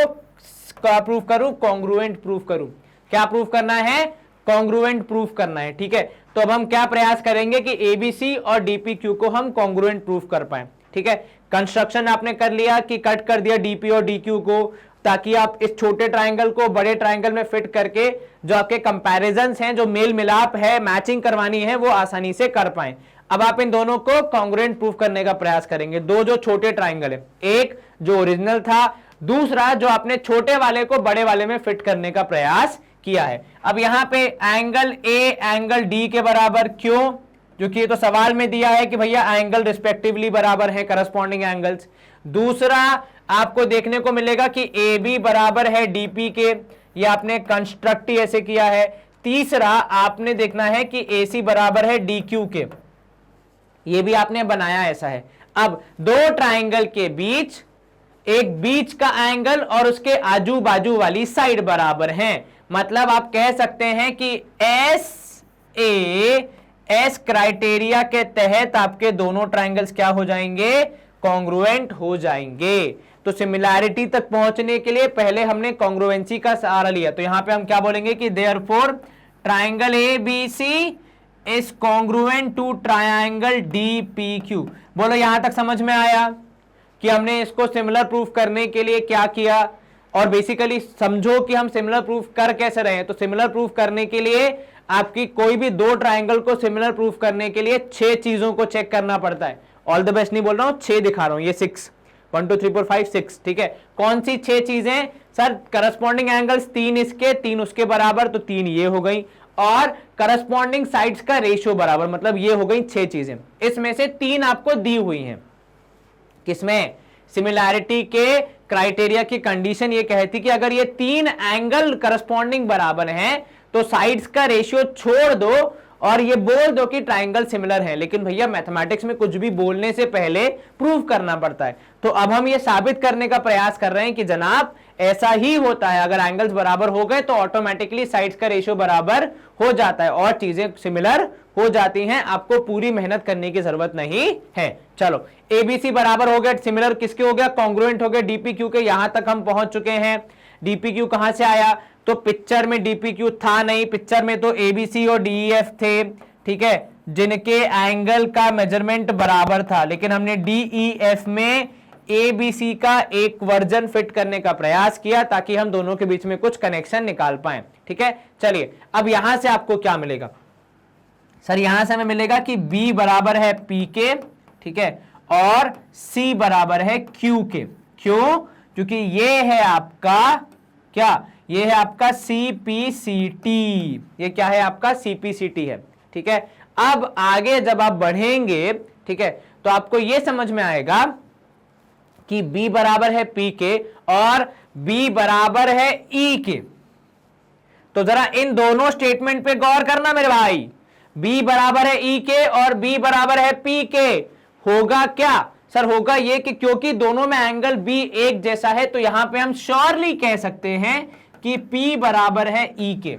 प्रूफ करूं, कॉन्ग्रुएंट प्रूफ करूं। क्या प्रूफ करना है? कॉन्ग्रुएंट प्रूफ करना है, ठीक है। तो अब हम क्या प्रयास करेंगे कि ABC और DPQ को हम कॉन्ग्रुएंट प्रूफ कर पाए, ठीक है। कंस्ट्रक्शन आपने कर लिया कि कट कर दिया DP और DQ को, ताकि आप इस छोटे ट्राइंगल को बड़े ट्राइंगल में फिट करके जो आपके कंपैरिजंस हैं, जो मेल मिलाप है, मैचिंग करवानी है, वो आसानी से कर पाएं। अब आप इन दोनों को कॉन्ग्रुएंट प्रूफ करने का प्रयास करेंगे। दो जो छोटे ट्राइंगल है, एक जो ओरिजिनल था, दूसरा जो आपने छोटे वाले को बड़े वाले में फिट करने का प्रयास किया है। अब यहां पे एंगल A एंगल D के बराबर क्यों? क्योंकि ये तो सवाल में दिया है कि भैया एंगल रिस्पेक्टिवली बराबर है, करस्पॉन्डिंग एंगल्स। दूसरा आपको देखने को मिलेगा कि AB बराबर है DP के, ये आपने कंस्ट्रक्ट ही ऐसे किया है। तीसरा आपने देखना है कि AC बराबर है DQ के, ये भी आपने बनाया ऐसा है। अब दो ट्राइंगल के बीच एक बीच का एंगल और उसके आजू बाजू वाली साइड बराबर हैं, मतलब आप कह सकते हैं कि एस क्राइटेरिया के तहत आपके दोनों ट्राइंगल्स क्या हो जाएंगे? कॉन्ग्रुएंट हो जाएंगे। तो सिमिलैरिटी तक पहुंचने के लिए पहले हमने कॉन्ग्रुएंसी का सहारा लिया, तो यहां पे हम क्या बोलेंगे कि therefore triangle ABC is congruent to triangle DPQ। बोलो यहां तक समझ में आया कि हमने इसको सिमिलर प्रूफ करने के लिए क्या किया? और बेसिकली समझो कि हम सिमिलर प्रूफ कर कैसे रहे हैं। तो सिमिलर प्रूफ करने के लिए आपकी कोई भी दो ट्राइंगल को सिमिलर प्रूफ करने के लिए 6 चीजों को चेक करना पड़ता है। ऑल द बेस्ट नहीं बोल रहा हूं, 6 दिखा रहा हूं, ये 6, 1 2 3 4 5 6, ठीक है। कौन सी 6 चीजें? सर करस्पॉन्डिंग एंगल्स 3 इसके 3 उसके बराबर, तो 3 ये हो गई, और करस्पॉन्डिंग साइड्स का रेशियो बराबर, मतलब ये हो गई 6 चीजें। इसमें से 3 आपको दी हुई हैं। किसमें? सिमिलैरिटी के क्राइटेरिया की कंडीशन ये कहती कि अगर ये 3 एंगल करस्पॉन्डिंग बराबर हैं तो साइड्स का रेशियो छोड़ दो और ये बोल दो कि ट्राइंगल सिमिलर है। लेकिन भैया मैथमेटिक्स में कुछ भी बोलने से पहले प्रूव करना पड़ता है। तो अब हम ये साबित करने का प्रयास कर रहे हैं कि जनाब ऐसा ही होता है, अगर एंगल्स बराबर हो गए तो ऑटोमेटिकली साइड्स का रेशियो बराबर हो जाता है और चीजें सिमिलर हो जाती हैं, आपको पूरी मेहनत करने की जरूरत नहीं है। चलो एबीसी बराबर हो गया, सिमिलर किसके हो गया, कॉन्ग्रुएंट हो गया डीपीक्यू के। यहां तक हम पहुंच चुके हैं। डीपीक्यू कहां से आया, तो पिक्चर में डीपीक्यू था नहीं, पिक्चर में तो एबीसी और डीईएफ थे, ठीक है, जिनके एंगल का मेजरमेंट बराबर था। लेकिन हमने डीईएफ में एबीसी का एक वर्जन फिट करने का प्रयास किया ताकि हम दोनों के बीच में कुछ कनेक्शन निकाल पाए, ठीक है। चलिए अब यहां से आपको क्या मिलेगा सर, यहां से हमें मिलेगा कि B बराबर है P के, ठीक है, और C बराबर है Q के। क्यों, क्योंकि ये है आपका क्या, ये है आपका CPCT, ये क्या है आपका CPCT है, ठीक है। अब आगे जब आप बढ़ेंगे, ठीक है, तो आपको ये समझ में आएगा कि B बराबर है P के और B बराबर है E के। तो जरा इन दोनों स्टेटमेंट पे गौर करना मेरे भाई, B बराबर है E के और B बराबर है P के। होगा क्या सर, होगा ये कि क्योंकि दोनों में एंगल B एक जैसा है तो यहां पे हम श्योरली कह सकते हैं कि P बराबर है E के।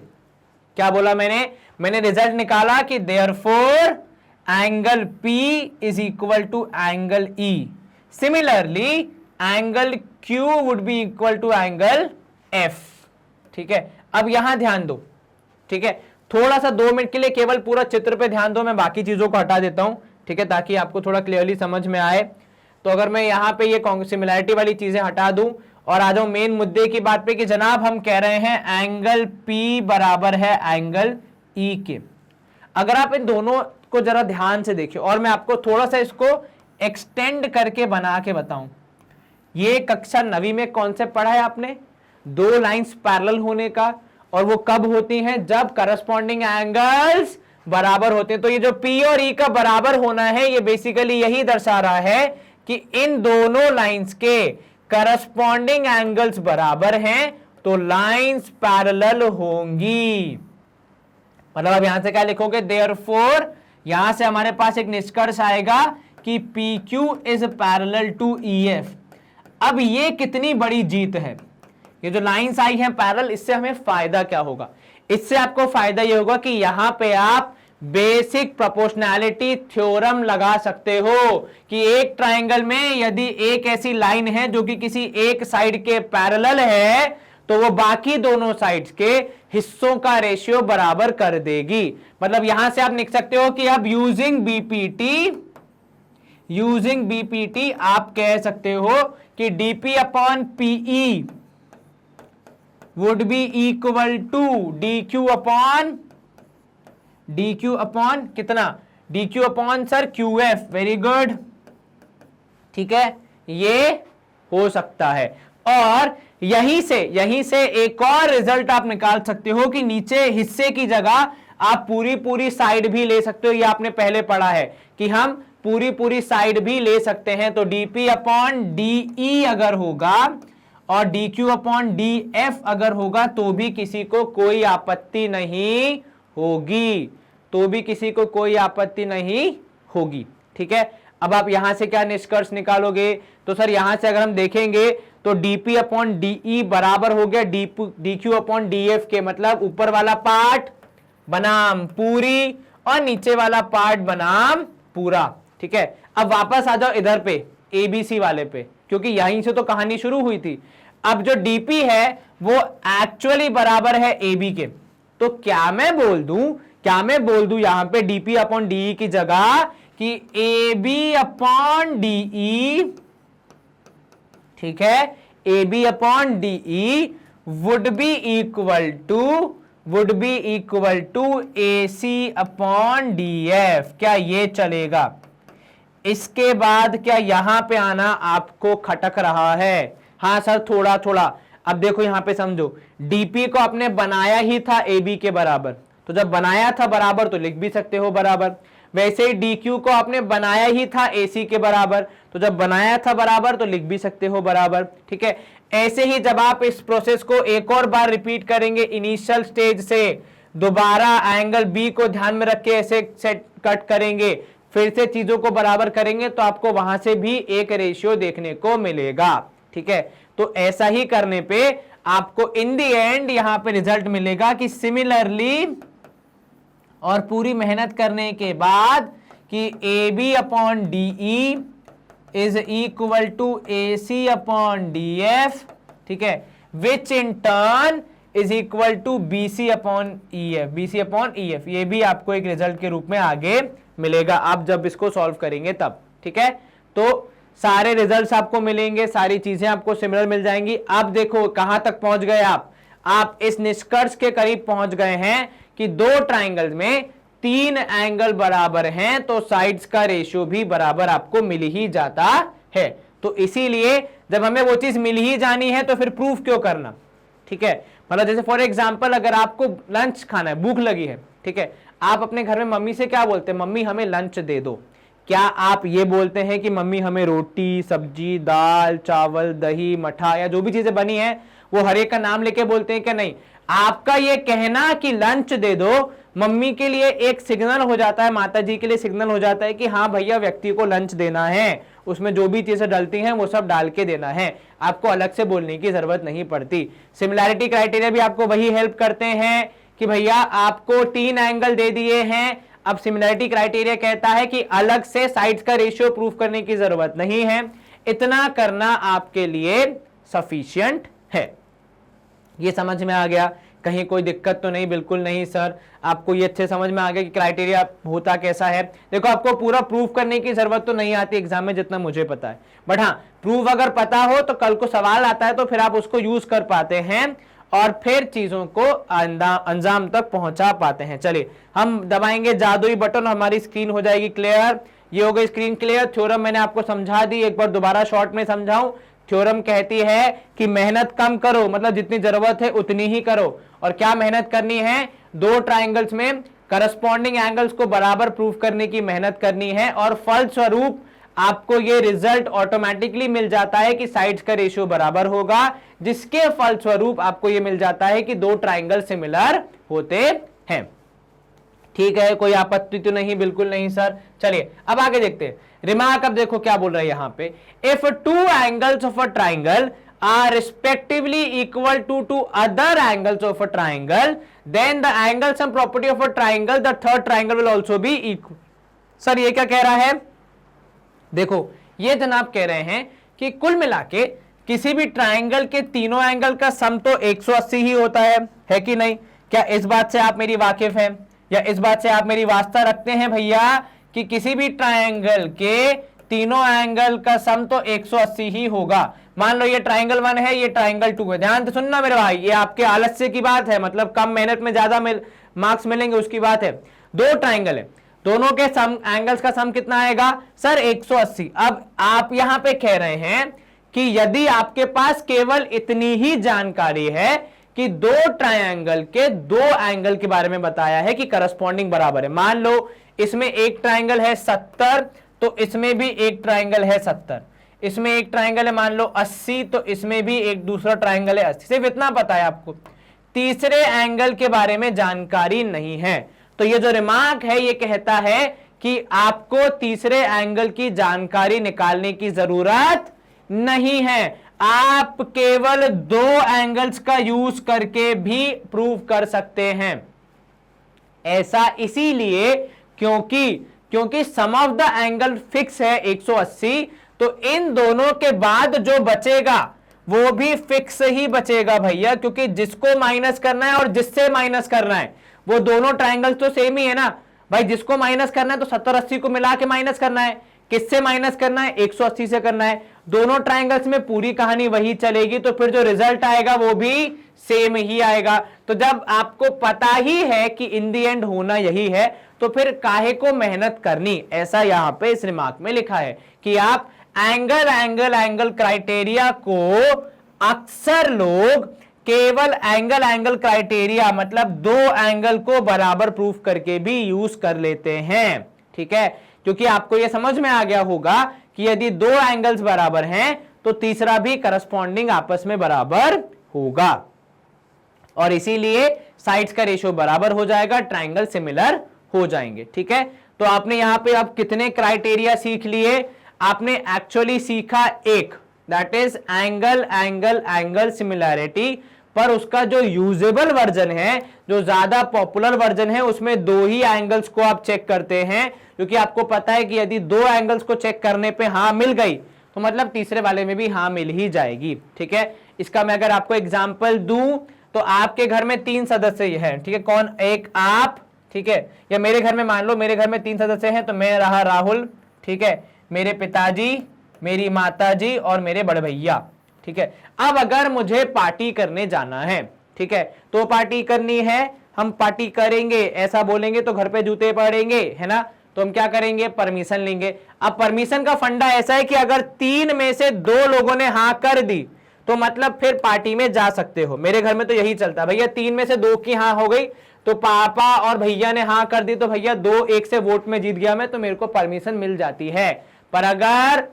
क्या बोला मैंने रिजल्ट निकाला कि therefore angle P is equal to angle E। Similarly angle Q would be equal to angle F, ठीक है। अब यहां ध्यान दो, ठीक है, थोड़ा सा 2 मिनट के लिए केवल पूरा चित्र पे ध्यान दो, मैं बाकी चीजों को हटा देता हूं, ठीक है, ताकि आपको थोड़ा क्लियरली समझ में आए। तो अगर मैं यहां पे ये सिमिलैरिटी वाली चीजें हटा दूं और आ जाऊं मेन मुद्दे की बात पे कि जनाब हम कह रहे हैं एंगल P बराबर है एंगल E के। अगर आप इन दोनों को जरा ध्यान से देखिए और मैं आपको थोड़ा सा इसको एक्सटेंड करके बना के बताऊं, ये कक्षा 9वीं में कॉन्सेप्ट पढ़ा है आपने, 2 लाइंस पैरेलल होने का, और वो कब होती हैं, जब करस्पॉन्डिंग एंगल्स बराबर होते हैं। तो ये जो P और E का बराबर होना है, ये बेसिकली यही दर्शा रहा है कि इन दोनों लाइंस के करस्पॉन्डिंग एंगल्स बराबर हैं तो लाइंस पैरेलल होंगी। मतलब अब यहां से क्या लिखोगे, देयरफॉर यहां से हमारे पास एक निष्कर्ष आएगा कि PQ is parallel to EF। अब ये कितनी बड़ी जीत है, ये जो लाइंस आई हैं पैरेलल, इससे हमें फायदा क्या होगा, इससे आपको फायदा ये होगा कि यहां पे आप बेसिक प्रोपोर्शनैलिटी थ्योरम लगा सकते हो कि एक ट्रायंगल में यदि एक ऐसी लाइन है जो कि किसी एक साइड के पैरेलल है तो वो बाकी दोनों साइड्स के हिस्सों का रेशियो बराबर कर देगी। मतलब यहां से आप लिख सकते हो कि अब यूजिंग बीपीटी आप कह सकते हो कि DP upon PE would be equal to DQ upon कितना, DQ upon sir QF. Very good, ठीक है, ये हो सकता है। और यहीं से एक और रिजल्ट आप निकाल सकते हो कि नीचे हिस्से की जगह आप पूरी साइड भी ले सकते हो। ये आपने पहले पढ़ा है कि हम पूरी साइड भी ले सकते हैं। तो डीपी अपॉन डीई अगर होगा और डीक्यू अपॉन डीएफ अगर होगा तो भी किसी को कोई आपत्ति नहीं होगी, होगी, ठीक है। अब आप यहां से क्या निष्कर्ष निकालोगे, तो सर यहां से अगर हम देखेंगे तो डीपी अपॉन डीई बराबर हो गया डीक्यू अपॉन डीएफ के। मतलब ऊपर वाला पार्ट बनाम पूरी और नीचे वाला पार्ट बनाम पूरा, ठीक है। अब वापस आ जाओ इधर पे एबीसी वाले पे, क्योंकि यहीं से तो कहानी शुरू हुई थी। अब जो डीपी है वो एक्चुअली बराबर है एबी के। तो क्या मैं बोल दूं यहां पे डीपी अपॉन डीई की जगह कि एबी अपॉन डीई, ठीक है, AB upon DE would be equal to AC upon DF. क्या ये चलेगा? इसके बाद क्या यहां पे आना आपको खटक रहा है? हाँ सर थोड़ा थोड़ा। अब देखो यहां पे समझो, डीपी को आपने बनाया ही था एबी के बराबर, तो जब बनाया था बराबर तो लिख भी सकते हो बराबर। वैसे ही डीक्यू को आपने बनाया ही था एसी के बराबर, तो जब बनाया था बराबर तो लिख भी सकते हो बराबर, ठीक है। ऐसे ही जब आप इस प्रोसेस को एक और बार रिपीट करेंगे इनिशियल स्टेज से दोबारा एंगल बी को ध्यान में रख के ऐसे सेट कट करेंगे, फिर से चीजों को बराबर करेंगे तो आपको वहां से भी एक रेशियो देखने को मिलेगा। ठीक है, तो ऐसा ही करने पे आपको इन दी एंड यहां पे रिजल्ट मिलेगा कि सिमिलरली, और पूरी मेहनत करने के बाद कि A B upon D E is equal to A C upon D F, ठीक है, which in turn is equal to B C upon E F, B C upon E F. ये भी आपको एक रिजल्ट के रूप में आगे मिलेगा आप जब इसको सॉल्व करेंगे तब। ठीक है, तो सारे रिजल्ट्स आपको मिलेंगे, सारी चीजें आपको सिमिलर मिल जाएंगी। अब देखो कहां तक पहुंच गए आप इस निष्कर्ष के करीब पहुंच गए हैं कि दो ट्राइंगल में 3 एंगल बराबर हैं तो साइड्स का रेशियो भी बराबर आपको मिल ही जाता है। तो इसीलिए जब हमें वो चीज मिल ही जानी है तो फिर प्रूफ क्यों करना। ठीक है, मतलब जैसे फॉर एग्जांपल अगर आपको लंच खाना है, भूख लगी है, ठीक है, आप अपने घर में मम्मी से क्या बोलते हैं, मम्मी हमें लंच दे दो। क्या आप ये बोलते हैं कि मम्मी हमें रोटी, सब्जी, दाल, चावल, दही, मठा या जो भी चीजें बनी है वो हर एक का नाम लेके बोलते हैं क्या? नहीं। आपका ये कहना कि लंच दे दो मम्मी के लिए एक सिग्नल हो जाता है, माता जी के लिए सिग्नल हो जाता है कि हाँ भैया व्यक्ति को लंच देना है, उसमें जो भी चीजें डलती हैं वो सब डाल के देना है। आपको अलग से बोलने की जरूरत नहीं पड़ती। सिमिलैरिटी क्राइटेरिया भी आपको वही हेल्प करते हैं कि भैया आपको 3 एंगल दे दिए हैं, अब सिमिलैरिटी क्राइटेरिया कहता है कि अलग से साइड्स का रेशियो प्रूफ करने की जरूरत नहीं है, इतना करना आपके लिए सफिशिएंट है। ये समझ में आ गया? कहीं कोई दिक्कत तो नहीं? बिल्कुल नहीं सर, आपको ये अच्छे समझ में आ गया कि क्राइटेरिया होता कैसा है। देखो आपको पूरा प्रूफ करने की जरूरत तो नहीं आती एग्जाम में जितना मुझे पता है, बट हाँ प्रूफ अगर पता हो तो कल को सवाल आता है तो फिर आप उसको यूज कर पाते हैं और फिर चीजों को अंजाम तक पहुंचा पाते हैं। चलिए हम दबाएंगे जादुई बटन, हमारी स्क्रीन हो जाएगी क्लियर। ये हो गई स्क्रीन क्लियर। थ्योरम मैंने आपको समझा दी, एक बार दोबारा शॉर्ट में समझाऊं। थ्योरम कहती है कि मेहनत कम करो, मतलब जितनी जरूरत है उतनी ही करो। और क्या मेहनत करनी है? दो ट्राइंगल्स में करस्पॉन्डिंग एंगल्स को बराबर प्रूफ करने की मेहनत करनी है और फलस्वरूप आपको ये रिजल्ट ऑटोमेटिकली मिल जाता है कि साइड्स का रेशियो बराबर होगा, जिसके फलस्वरूप आपको ये मिल जाता है कि दो ट्राइंगल सिमिलर होते हैं। ठीक है, कोई आपत्ति तो नहीं? बिल्कुल नहीं सर। चलिए अब आगे देखते हैं रिमार्क। अब देखो क्या बोल रहा है यहां पे, if 2 angles of a triangle are respectively equal to other angles of a triangle, then the angle sum property of a triangle, the third triangle will also be equal। Sir ये क्या कह रहा है? देखो ये जनाब कह रहे हैं कि कुल मिला के किसी भी ट्राइंगल के तीनों एंगल का सम तो 180 ही होता है कि नहीं? क्या इस बात से आप मेरी वाकिफ हैं या इस बात से आप मेरी वास्ता रखते हैं भैया कि किसी भी ट्राइंगल के तीनों एंगल का सम तो 180 ही होगा? मान लो ये ट्राइंगल 1 है, ये ट्राइंगल 2 है। ध्यान से सुनना मेरे भाई, ये आपके आलस्य की बात है, मतलब कम मेहनत में ज्यादा मार्क्स मिलेंगे उसकी बात है। दो ट्राइंगल है, दोनों के सम एंगल्स का सम कितना आएगा सर? 180। अब आप यहां पे कह रहे हैं कि यदि आपके पास केवल इतनी ही जानकारी है कि दो ट्राइंगल के दो एंगल के बारे में बताया है कि करस्पॉन्डिंग बराबर है। मान लो इसमें एक ट्राइंगल है 70 तो इसमें भी एक ट्राइंगल है 70, इसमें एक ट्राइंगल है मान लो 80 तो इसमें भी एक दूसरा ट्राइंगल है 80। सिर्फ इतना पता है आपको, तीसरे एंगल के बारे में जानकारी नहीं है। तो ये जो रिमार्क है ये कहता है कि आपको तीसरे एंगल की जानकारी निकालने की जरूरत नहीं है, आप केवल दो एंगल्स का यूज करके भी प्रूव कर सकते हैं। ऐसा इसीलिए क्योंकि सम ऑफ द एंगल फिक्स है 180, तो इन दोनों के बाद जो बचेगा वो भी फिक्स ही बचेगा भैया, क्योंकि जिसको माइनस करना है और जिससे माइनस करना है वो दोनों ट्राइंगल्स तो सेम ही है ना भाई। जिसको माइनस करना है तो 70-80 को मिला के माइनस करना है, किससे माइनस करना है? 180 से करना है। दोनों ट्राइंगल्स में पूरी कहानी वही चलेगी, तो फिर जो रिजल्ट आएगा वो भी सेम ही आएगा। तो जब आपको पता ही है कि इन दी एंड होना यही है तो फिर काहे को मेहनत करनी, ऐसा यहां पे इस रिमार्क में लिखा है कि आप एंगल क्राइटेरिया को अक्सर लोग केवल एंगल क्राइटेरिया मतलब दो एंगल को बराबर प्रूफ करके भी यूज कर लेते हैं। ठीक है, क्योंकि आपको यह समझ में आ गया होगा कि यदि दो एंगल्स बराबर हैं तो तीसरा भी करस्पॉन्डिंग आपस में बराबर होगा। और इसीलिए साइड्स का रेशियो बराबर हो जाएगा, ट्राइंगल सिमिलर हो जाएंगे। ठीक है, तो आपने यहां पे अब कितने क्राइटेरिया सीख लिए? आपने एक्चुअली सीखा एक, that is angle angle angle similarity, पर उसका जो यूजेबल वर्जन है, जो ज्यादा पॉपुलर वर्जन है, उसमें दो ही एंगल्स को आप चेक करते हैं, क्योंकि आपको पता है कि यदि दो एंगल्स को चेक करने पे हां मिल गई तो मतलब तीसरे वाले में भी हां मिल ही जाएगी। ठीक है, इसका मैं अगर आपको एग्जांपल दूं तो आपके घर में 3 सदस्य हैं, ठीक है, कौन? एक आप, ठीक है, या मेरे घर में मान लो मेरे घर में 3 सदस्य हैं, तो मैं रहा राहुल, ठीक है, मेरे पिताजी, मेरी माताजी और मेरे बड़े भैया। ठीक है, अब अगर मुझे पार्टी करने जाना है, ठीक है, तो पार्टी करनी है, हम पार्टी करेंगे ऐसा बोलेंगे तो घर पे जूते पड़ेंगे, है ना, तो हम क्या करेंगे? परमिशन लेंगे। अब परमिशन का फंडा ऐसा है कि अगर 3 में से 2 लोगों ने हां कर दी तो मतलब फिर पार्टी में जा सकते हो। मेरे घर में तो यही चलता है, भैया 3 में से 2 की हां हो गई तो पापा और भैया ने हां कर दी तो भैया 2-1 से वोट में जीत गया मैं, तो मेरे को परमिशन मिल जाती है। पर अगर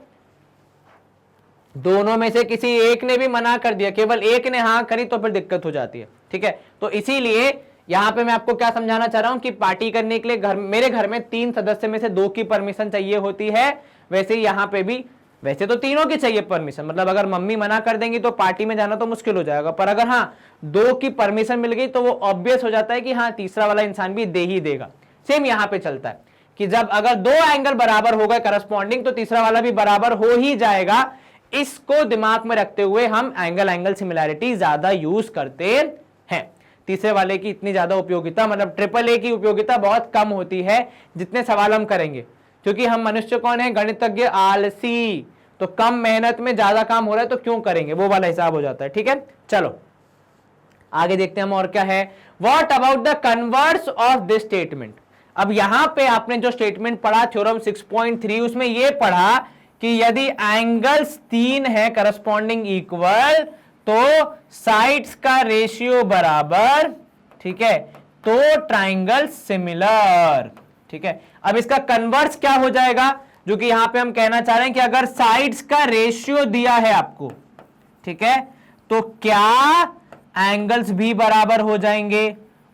दोनों में से किसी एक ने भी मना कर दिया, केवल एक ने हां करी, तो फिर दिक्कत हो जाती है। ठीक है, तो इसीलिए यहां पे मैं आपको क्या समझाना चाह रहा हूं कि पार्टी करने के लिए मेरे घर में 3 सदस्य में से 2 की परमिशन चाहिए होती है, वैसे ही यहां पे भी, वैसे तो तीनों की चाहिए परमिशन, मतलब अगर मम्मी मना कर देंगी तो पार्टी में जाना तो मुश्किल हो जाएगा, पर अगर हाँ 2 की परमिशन मिल गई तो वो ऑब्वियस हो जाता है कि हाँ तीसरा वाला इंसान भी दे ही देगा। सेम यहां पे चलता है कि जब अगर 2 एंगल बराबर हो गए करस्पॉन्डिंग तो तीसरा वाला भी बराबर हो ही जाएगा। इसको दिमाग में रखते हुए हम एंगल एंगल सिमिलैरिटी ज्यादा यूज करते हैं। तीसरे वाले की इतनी ज्यादा उपयोगिता, मतलब ट्रिपल ए की उपयोगिता बहुत कम होती है जितने सवाल हम करेंगे, क्योंकि हम मनुष्य कौन है? गणितज्ञ, आलसी, तो कम मेहनत में ज्यादा काम हो रहा है तो क्यों करेंगे, वो वाला हिसाब हो जाता है। ठीक है, चलो आगे देखते हैं हम और क्या है। What about the converse of this statement? अब यहां पे आपने जो स्टेटमेंट पढ़ा थ्योरम 6.3, उसमें यह पढ़ा कि यदि एंगल्स 3 है करस्पॉन्डिंग इक्वल तो साइड्स का रेशियो बराबर, ठीक है, तो ट्राइंगल सिमिलर। ठीक है, अब इसका कन्वर्स क्या हो जाएगा, जो कि यहां पे हम कहना चाह रहे हैं कि अगर साइड्स का रेशियो दिया है आपको, ठीक है, तो क्या एंगल्स भी बराबर हो जाएंगे,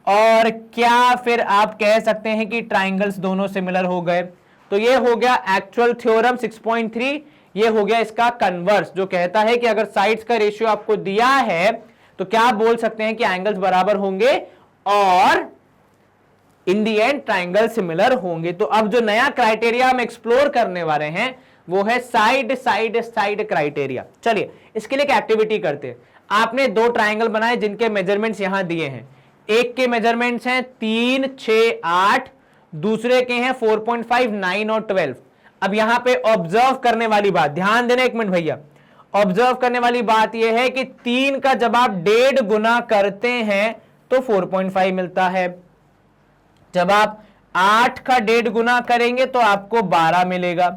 और क्या फिर आप कह सकते हैं कि ट्राइंगल्स दोनों सिमिलर हो गए। तो ये हो गया एक्चुअल थ्योरम 6.3, ये हो गया इसका कन्वर्स, जो कहता है कि अगर साइड्स का रेशियो आपको दिया है तो क्या आप बोल सकते हैं कि एंगल्स बराबर होंगे और इन दी एंड ट्राइंगल सिमिलर होंगे। तो अब जो नया क्राइटेरिया हम एक्सप्लोर करने वाले हैं वो है साइड साइड साइड क्राइटेरिया। चलिए इसके लिए एक एक्टिविटी करते हैं। आपने 2 ट्राइंगल बनाए जिनके मेजरमेंट्स यहां दिए हैं, एक के मेजरमेंट्स हैं 3, 6, 8, दूसरे के हैं 4.5, 9 और 12। अब यहां पे ऑब्जर्व करने वाली बात, ध्यान देना 1 मिनट भैया, ऑब्जर्व करने वाली बात यह है कि 3 का जब आप 1.5 गुना करते हैं तो 4.5 मिलता है, जब आप 8 का 1.5 गुना करेंगे तो आपको 12 मिलेगा,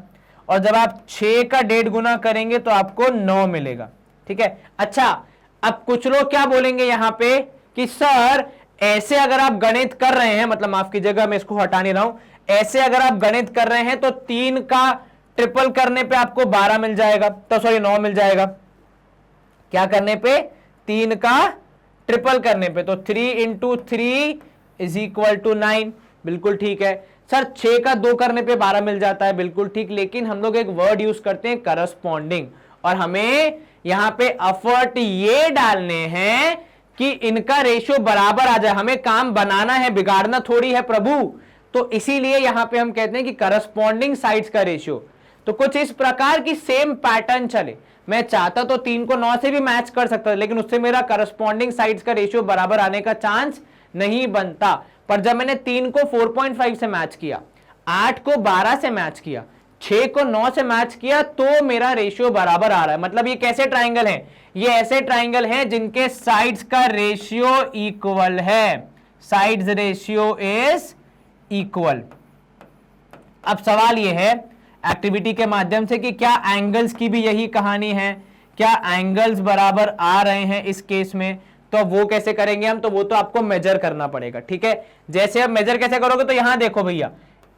और जब आप 6 का 1.5 गुना करेंगे तो आपको 9 मिलेगा। ठीक है, अच्छा अब कुछ लोग क्या बोलेंगे यहां पे कि सर ऐसे अगर आप गणित कर रहे हैं, मतलब माफ कीजिएगा मैं इसको हटा नहीं रहा हूं, ऐसे अगर आप गणित कर रहे हैं तो 3 का ट्रिपल करने पे आपको 12 मिल जाएगा, तो सॉरी 9 मिल जाएगा। क्या करने पे? 3 का ट्रिपल करने पे, तो 3 इंटू 3 इज इक्वल टू 9। बिल्कुल ठीक है सर, 6 का 2 करने पे 12 मिल जाता है, बिल्कुल ठीक, लेकिन हम लोग एक वर्ड यूज करते हैं करस्पॉन्डिंग, और हमें यहां पे एफर्ट ये डालने हैं कि इनका रेशियो बराबर आ जाए। हमें काम बनाना है, बिगाड़ना थोड़ी है प्रभु। तो इसीलिए यहां पे हम कहते हैं कि करस्पॉन्डिंग साइड्स का रेशियो, तो कुछ इस प्रकार की सेम पैटर्न चले। मैं चाहता तो 3 को 9 से भी मैच कर सकता था, लेकिन उससे मेरा करस्पॉन्डिंग साइड्स का रेशियो बराबर आने का चांस नहीं बनता। पर जब मैंने 3 को 4.5 से मैच किया, 8 को 12 से मैच किया, 6 को 9 से मैच किया, तो मेरा रेशियो बराबर आ रहा है। मतलब ये कैसे ट्राइंगल हैं? ये ऐसे ट्राइंगल हैं जिनके साइड्स का रेशियो इक्वल है, साइड्स रेशियो इज इक्वल। अब सवाल ये है एक्टिविटी के माध्यम से कि क्या एंगल्स की भी यही कहानी है, क्या एंगल्स बराबर आ रहे हैं इस केस में? तो वो कैसे करेंगे हम? तो वो तो आपको मेजर करना पड़ेगा। ठीक है, जैसे आप मेजर कैसे करोगे, तो यहां देखो भैया,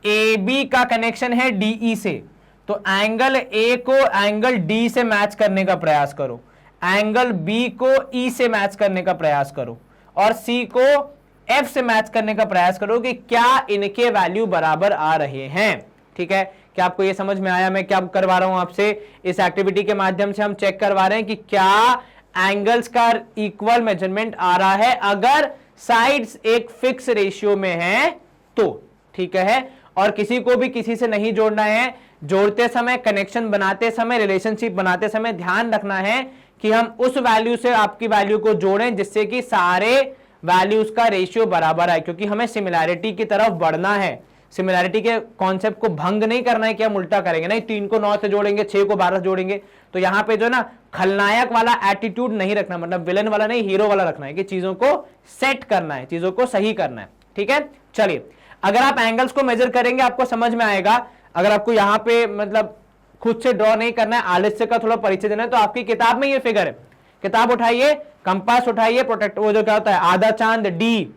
ए बी का कनेक्शन है डीई से, तो एंगल ए को एंगल डी से मैच करने का प्रयास करो, एंगल बी को ई से मैच करने का प्रयास करो, और सी को एफ से मैच करने का प्रयास करो कि क्या इनके वैल्यू बराबर आ रहे हैं। ठीक है, क्या आपको ये समझ में आया मैं क्या करवा रहा हूं आपसे? इस एक्टिविटी के माध्यम से हम चेक करवा रहे हैं कि क्या एंगल्स का इक्वल मेजरमेंट आ रहा है अगर साइड्स एक फिक्स रेशियो में है तो। ठीक है, और किसी को भी किसी से नहीं जोड़ना है। जोड़ते समय, कनेक्शन बनाते समय, रिलेशनशिप बनाते समय ध्यान रखना है कि हम उस वैल्यू से आपकी वैल्यू को जोड़ें जिससे कि सारे वैल्यूज का रेशियो बराबर आए, क्योंकि हमें सिमिलैरिटी की तरफ बढ़ना है। सिमिलैरिटी के कॉन्सेप्ट को भंग नहीं करना है कि हम उल्टा करेंगे, नहीं 3 को 9 से जोड़ेंगे, 6 को 12 से जोड़ेंगे। तो यहां पे जो ना खलनायक वाला एटीट्यूड नहीं रखना, मतलब विलन वाला नहीं, हीरो वाला रखना है कि चीजों को सेट करना है, चीजों को सही करना है। ठीक है, चलिए अगर आप एंगल्स को मेजर करेंगे आपको समझ में आएगा। अगर आपको यहां पे मतलब खुद से ड्रॉ नहीं करना है, आलस्य का थोड़ा परिचय देना है, तो आपकी किताब में ये फिगर है। किताब उठाइए, कंपास उठाइए, प्रोटेक्ट वो जो क्या होता है आधा चांद डी,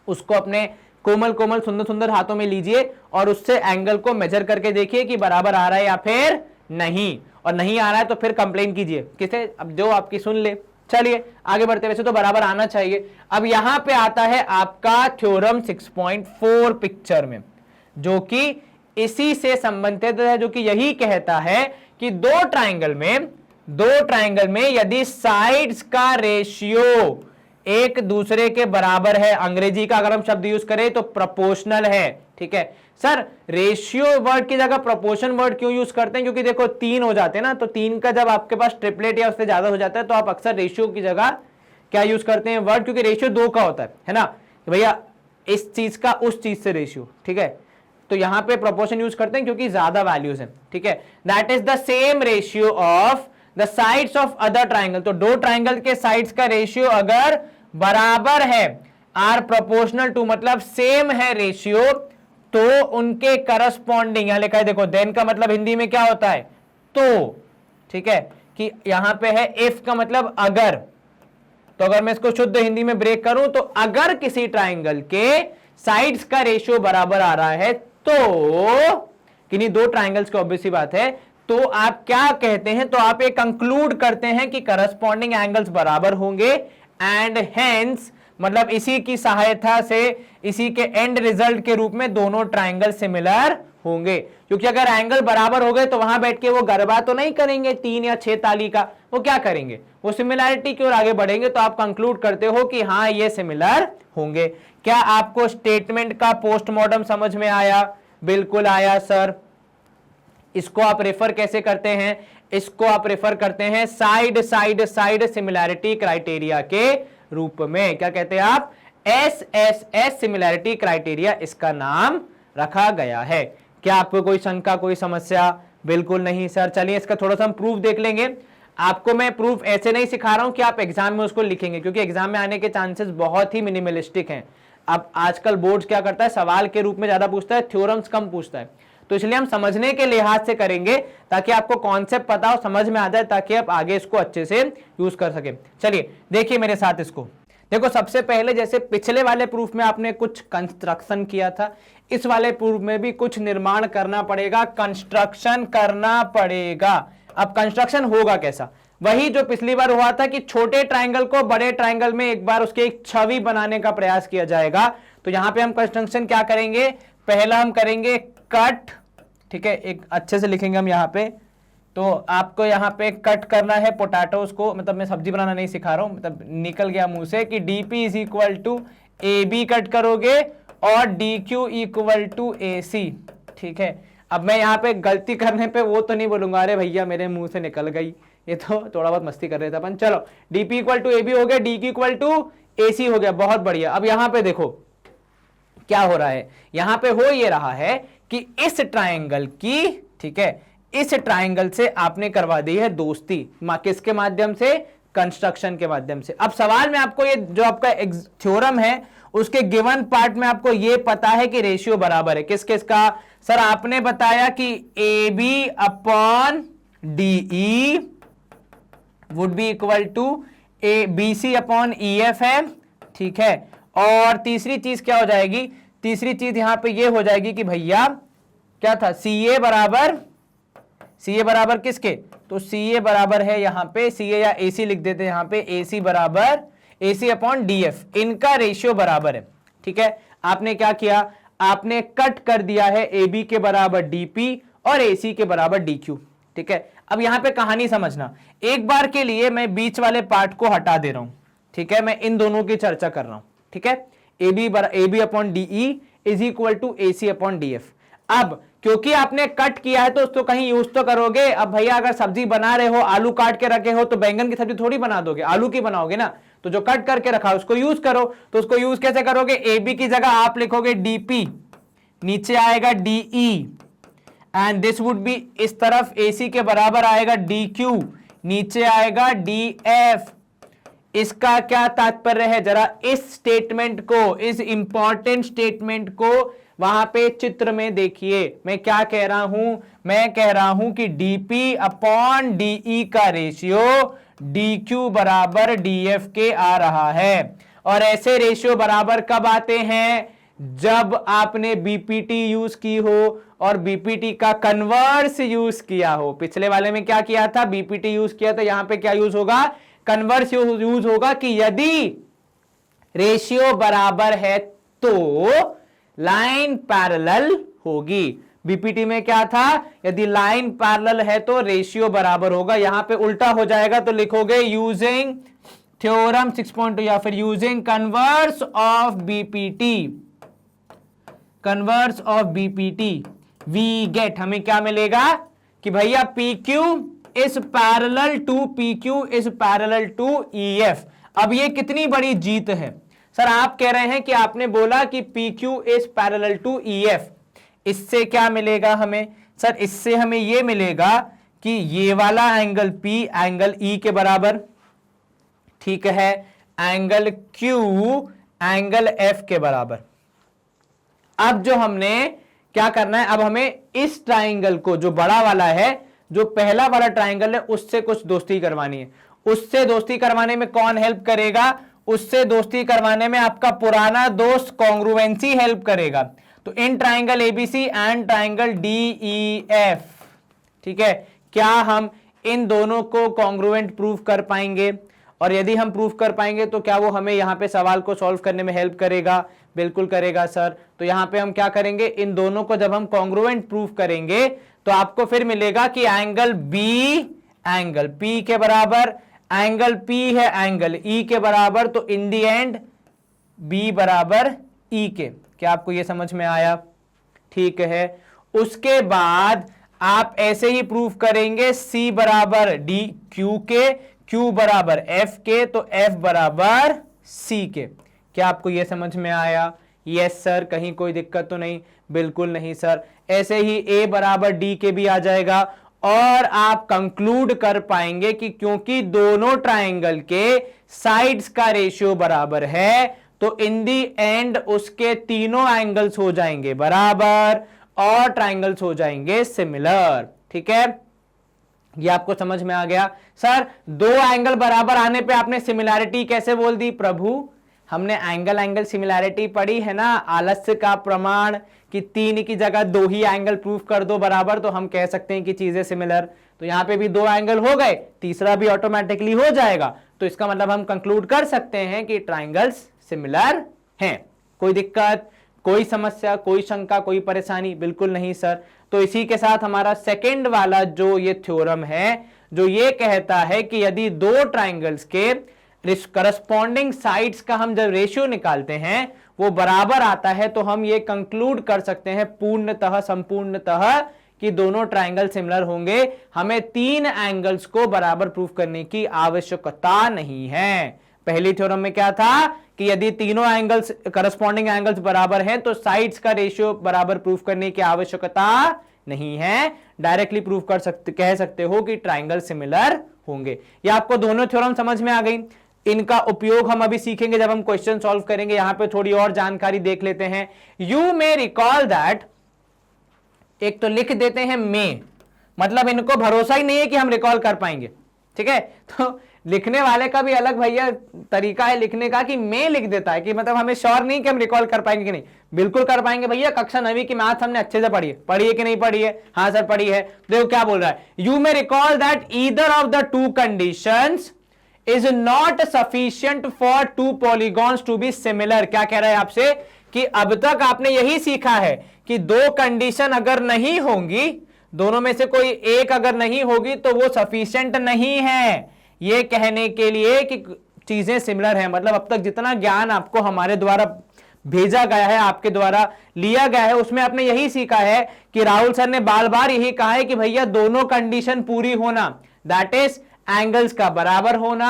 उसको अपने कोमल कोमल सुंदर सुंदर हाथों में लीजिए और उससे एंगल को मेजर करके देखिए कि बराबर आ रहा है या फिर नहीं। और नहीं आ रहा है तो फिर कंप्लेन कीजिए किसे, अब जो आपकी सुन ले। चलिए आगे बढ़ते, वैसे तो बराबर आना चाहिए। अब यहां पे आता है आपका थ्योरम 6.4 पिक्चर में, जो कि इसी से संबंधित है, जो कि यही कहता है कि दो ट्राइंगल में यदि साइड्स का रेशियो एक दूसरे के बराबर है, अंग्रेजी का अगर हम शब्द यूज करें तो प्रोपोर्शनल है। ठीक है सर, रेशियो वर्ड की जगह प्रोपोर्शन वर्ड क्यों यूज करते हैं? क्योंकि देखो 3 हो जाते हैं ना, तो 3 का जब आपके पास ट्रिपलेट या उससे ज्यादा हो जाता है तो आप अक्सर रेशियो की जगह क्या यूज करते हैं वर्ड, क्योंकि रेशियो 2 का होता है ना, कि भैया इस चीज का उस चीज से रेशियो। ठीक है, तो यहां पे प्रोपोर्शन यूज करते हैं क्योंकि ज्यादा वैल्यूज हैं। ठीक है, that is the same ratio of the sides of other triangle. तो दो ट्राइंगल के साइड्स का रेशियो अगर बराबर है, आर प्रोपोर्शनल टू मतलब सेम है रेशियो, तो उनके करस्पॉन्डिंग, यहां लिखा है देखो, देन का मतलब हिंदी में क्या होता है तो। ठीक है, कि यहां पे है इफ का मतलब अगर, तो अगर मैं इसको शुद्ध हिंदी में ब्रेक करूं तो अगर किसी ट्राइंगल के साइड्स का रेशियो बराबर आ रहा है तो, किन्हीं दो ट्राइंगल्स की ऑब्वियस सी बात है, तो आप क्या कहते हैं, तो आप ये कंक्लूड करते हैं कि करस्पॉन्डिंग एंगल्स बराबर होंगे एंड हेंस मतलब इसी की सहायता से, इसी के एंड रिजल्ट के रूप में दोनों ट्राइंगल सिमिलर होंगे। क्योंकि अगर एंगल बराबर हो गए तो वहां बैठ के वो गरबा तो नहीं करेंगे 3 या 6 ताली का, वो क्या करेंगे, वो सिमिलैरिटी की ओर आगे बढ़ेंगे। तो आप कंक्लूड करते हो कि हाँ ये सिमिलर होंगे। क्या आपको स्टेटमेंट का पोस्टमार्टम समझ में आया? बिल्कुल आया सर। इसको आप रेफर कैसे करते हैं? इसको आप रेफर करते हैं side side side similarity criteria के रूप में। क्या कहते हैं आप? SSS सिमिलैरिटी क्राइटेरिया इसका नाम रखा गया है। क्या आपको कोई शंका, कोई समस्या? बिल्कुल नहीं सर। चलिए इसका थोड़ा सा हम प्रूफ देख लेंगे। आपको मैं प्रूफ ऐसे नहीं सिखा रहा हूं कि आप एग्जाम में उसको लिखेंगे, क्योंकि एग्जाम में आने के चांसेस बहुत ही मिनिमलिस्टिक हैं। अब आजकल बोर्ड क्या करता है, सवाल के रूप में ज्यादा पूछता है, थ्योरम्स कम पूछता है। तो इसलिए हम समझने के लिहाज से करेंगे ताकि आपको कॉन्सेप्ट पता हो, समझ में आ जाए, ताकि आप आगे इसको अच्छे से यूज कर सके। चलिए देखिए मेरे साथ इसको। देखो सबसे पहले जैसे पिछले वाले प्रूफ में आपने कुछ कंस्ट्रक्शन किया था, इस वाले प्रूफ में भी कुछ निर्माण करना पड़ेगा, कंस्ट्रक्शन करना पड़ेगा। अब कंस्ट्रक्शन होगा कैसा? वही जो पिछली बार हुआ था कि छोटे ट्राइंगल को बड़े ट्राइंगल में एक बार उसके एक छवि बनाने का प्रयास किया जाएगा। तो यहां पे हम कंस्ट्रक्शन क्या करेंगे? पहला हम करेंगे कट। ठीक है, एक अच्छे से लिखेंगे हम यहाँ पे। तो आपको यहाँ पे कट करना है पोटैटोज को, मतलब मैं सब्जी बनाना नहीं सिखा रहा हूं, मतलब निकल गया मुंह से कि DP is equal to AB cut करोगे और DQ इक्वल टू AC। ठीक है, अब मैं यहाँ पे गलती करने पे वो तो नहीं बोलूंगा अरे भैया मेरे मुंह से निकल गई, ये तो थोड़ा बहुत मस्ती कर रहे थे अपन। चलो DP इक्वल टू AB हो गया, DQ इक्वल टू AC हो गया, बहुत बढ़िया। अब यहाँ पे देखो क्या हो रहा है, यहां पे हो ये रहा है कि इस ट्राइंगल की, ठीक है, इस ट्राइंगल से आपने करवा दी है दोस्ती, किसके माध्यम से? कंस्ट्रक्शन के माध्यम से। अब सवाल में आपको ये जो आपका थ्योरम है उसके गिवन पार्ट में आपको ये पता है कि रेशियो बराबर है किस किस का? सर आपने बताया कि AB upon DE would be equal to BC upon EF है। ठीक है, और तीसरी चीज क्या हो जाएगी? तीसरी चीज यहां पे ये हो जाएगी कि भैया क्या था, CA बराबर किसके? तो CA बराबर है यहां पे, CA या AC लिख देते हैं यहां पे, AC बराबर AC अपॉन DF, इनका रेशियो बराबर है। ठीक है, आपने क्या किया, आपने कट कर दिया है AB के बराबर DP और AC के बराबर DQ। ठीक है, अब यहां पे कहानी समझना, एक बार के लिए मैं बीच वाले पार्ट को हटा दे रहा हूं। ठीक है, मैं इन दोनों की चर्चा कर रहा हूं। ठीक है, AB upon DE is equal to AC upon DF। अब क्योंकि आपने कट किया है तो उसको कहीं यूज तो करोगे। अब भैया अगर सब्जी बना रहे हो, आलू काट के रखे हो, तो बैंगन की सब्जी थोड़ी बना दोगे, आलू की बनाओगे ना। तो जो कट करके रखा है उसको यूज करो। तो उसको यूज कैसे करोगे, AB की जगह आप लिखोगे DP, नीचे आएगा DE and this would be इस तरफ AC के बराबर आएगा DQ, नीचे आएगा DF। इसका क्या तात्पर्य है, जरा इस स्टेटमेंट को, इस इंपॉर्टेंट स्टेटमेंट को वहां पे चित्र में देखिए। मैं क्या कह रहा हूं, मैं कह रहा हूं कि DP अपॉन DE का रेशियो DQ बराबर DF के आ रहा है। और ऐसे रेशियो बराबर कब आते हैं, जब आपने BPT यूज की हो और BPT का कन्वर्स यूज किया हो। पिछले वाले में क्या किया था, BPT यूज किया, तो यहां पे क्या यूज होगा, कन्वर्स यूज होगा कि यदि रेशियो बराबर है तो लाइन पैरेलल होगी। बीपीटी में क्या था, यदि लाइन पैरेलल है तो रेशियो बराबर होगा। यहां पे उल्टा हो जाएगा तो लिखोगे यूजिंग थ्योरम 6.2 या फिर using converse of BPT, converse of BPT we get, हमें क्या मिलेगा कि भैया PQ is parallel to PQ is parallel to EF। अब ये कितनी बड़ी जीत है सर, आप कह रहे हैं कि आपने बोला कि PQ is parallel to EF, इससे क्या मिलेगा हमें सर, इससे हमें ये मिलेगा कि ये वाला एंगल P एंगल E के बराबर, ठीक है, एंगल Q एंगल F के बराबर। अब जो हमने क्या करना है, अब हमें इस ट्राइंगल को, जो बड़ा वाला है, जो पहला वाला ट्राइंगल है, उससे कुछ दोस्ती करवानी है। उससे दोस्ती करवाने में कौन हेल्प करेगा, उससे दोस्ती करवाने में आपका पुराना दोस्त कॉन्ग्रुएंसी हेल्प करेगा। तो in triangle ABC and triangle DEF, ठीक है, क्या हम इन दोनों को कॉन्ग्रुएंट प्रूव कर पाएंगे, और यदि हम प्रूव कर पाएंगे तो क्या वो हमें यहां पे सवाल को सॉल्व करने में हेल्प करेगा, बिल्कुल करेगा सर। तो यहां पे हम क्या करेंगे, इन दोनों को जब हम कॉन्ग्रुएंट प्रूव करेंगे तो आपको फिर मिलेगा कि एंगल B एंगल P के बराबर, एंगल P है एंगल E के बराबर, तो इन दी एंड B बराबर E के। क्या आपको ये समझ में आया, ठीक है। उसके बाद आप ऐसे ही प्रूव करेंगे C बराबर D Q के, Q बराबर F के, तो F बराबर C के। क्या आपको यह समझ में आया, यस सर, कहीं कोई दिक्कत तो नहीं, बिल्कुल नहीं सर। ऐसे ही A बराबर D के भी आ जाएगा, और आप कंक्लूड कर पाएंगे कि क्योंकि दोनों ट्राइंगल के साइड्स का रेशियो बराबर है तो इन दी एंड उसके तीनों एंगल्स हो जाएंगे बराबर और ट्राइंगल्स हो जाएंगे सिमिलर। ठीक है, ये आपको समझ में आ गया। सर दो एंगल बराबर आने पे आपने सिमिलैरिटी कैसे बोल दी, प्रभु हमने एंगल एंगल सिमिलैरिटी पढ़ी है ना, आलस्य का प्रमाण, कि 3 की जगह 2 ही एंगल प्रूफ कर दो बराबर तो हम कह सकते हैं कि चीजें सिमिलर। तो यहां पे भी 2 एंगल हो गए, तीसरा भी ऑटोमेटिकली हो जाएगा, तो इसका मतलब हम कंक्लूड कर सकते हैं कि ट्राइंगल्स सिमिलर हैं। कोई दिक्कत, कोई समस्या, कोई शंका, कोई परेशानी? बिल्कुल नहीं सर। तो इसी के साथ हमारा सेकेंड वाला जो ये थ्योरम है, जो ये कहता है कि यदि दो ट्राइंगल्स के करस्पॉन्डिंग साइड्स का हम जब रेशियो निकालते हैं वो बराबर आता है, तो हम ये कंक्लूड कर सकते हैं पूर्णतः, संपूर्णतः, कि दोनों ट्राइंगल सिमिलर होंगे। हमें 3 एंगल्स को बराबर प्रूफ करने की आवश्यकता नहीं है। पहली थ्योरम में क्या था कि यदि तीनों एंगल्स, करस्पॉन्डिंग एंगल्स बराबर हैं तो साइड्स का रेशियो बराबर प्रूफ करने की आवश्यकता नहीं है, डायरेक्टली प्रूफ कर सकते, कह सकते हो कि ट्राइंगल सिमिलर होंगे। ये आपको दोनों थ्योरम समझ में आ गई। इनका उपयोग हम अभी सीखेंगे जब हम क्वेश्चन सॉल्व करेंगे। यहां पे थोड़ी और जानकारी देख लेते हैं। यू मे रिकॉल दैट, एक तो लिख देते हैं मे, मतलब इनको भरोसा ही नहीं है कि हम रिकॉल कर पाएंगे। ठीक है, तो लिखने वाले का भी अलग भैया तरीका है लिखने का, कि मे लिख देता है कि मतलब हमें श्योर नहीं कि हम रिकॉल कर पाएंगे कि नहीं। बिल्कुल कर पाएंगे भैया, कक्षा 9वीं की मैथ्स हमने अच्छे से पढ़ी है कि नहीं पढ़ी है? हाँ सर पढ़ी है। देखो क्या बोल रहा है, you may recall that either of the two conditions is not sufficient for two polygons to be similar. क्या कह रहा है आपसे कि अब तक आपने यही सीखा है कि दो कंडीशन अगर नहीं होंगी, दोनों में से कोई एक अगर नहीं होगी तो वो सफिशिएंट नहीं है ये कहने के लिए कि चीजें सिमिलर हैं। मतलब अब तक जितना ज्ञान आपको हमारे द्वारा भेजा गया है, आपके द्वारा लिया गया है, उसमें आपने यही सीखा है कि राहुल सर ने बार बार यही कहा है कि भैया दोनों कंडीशन पूरी होना, दैट इज एंगल्स का बराबर होना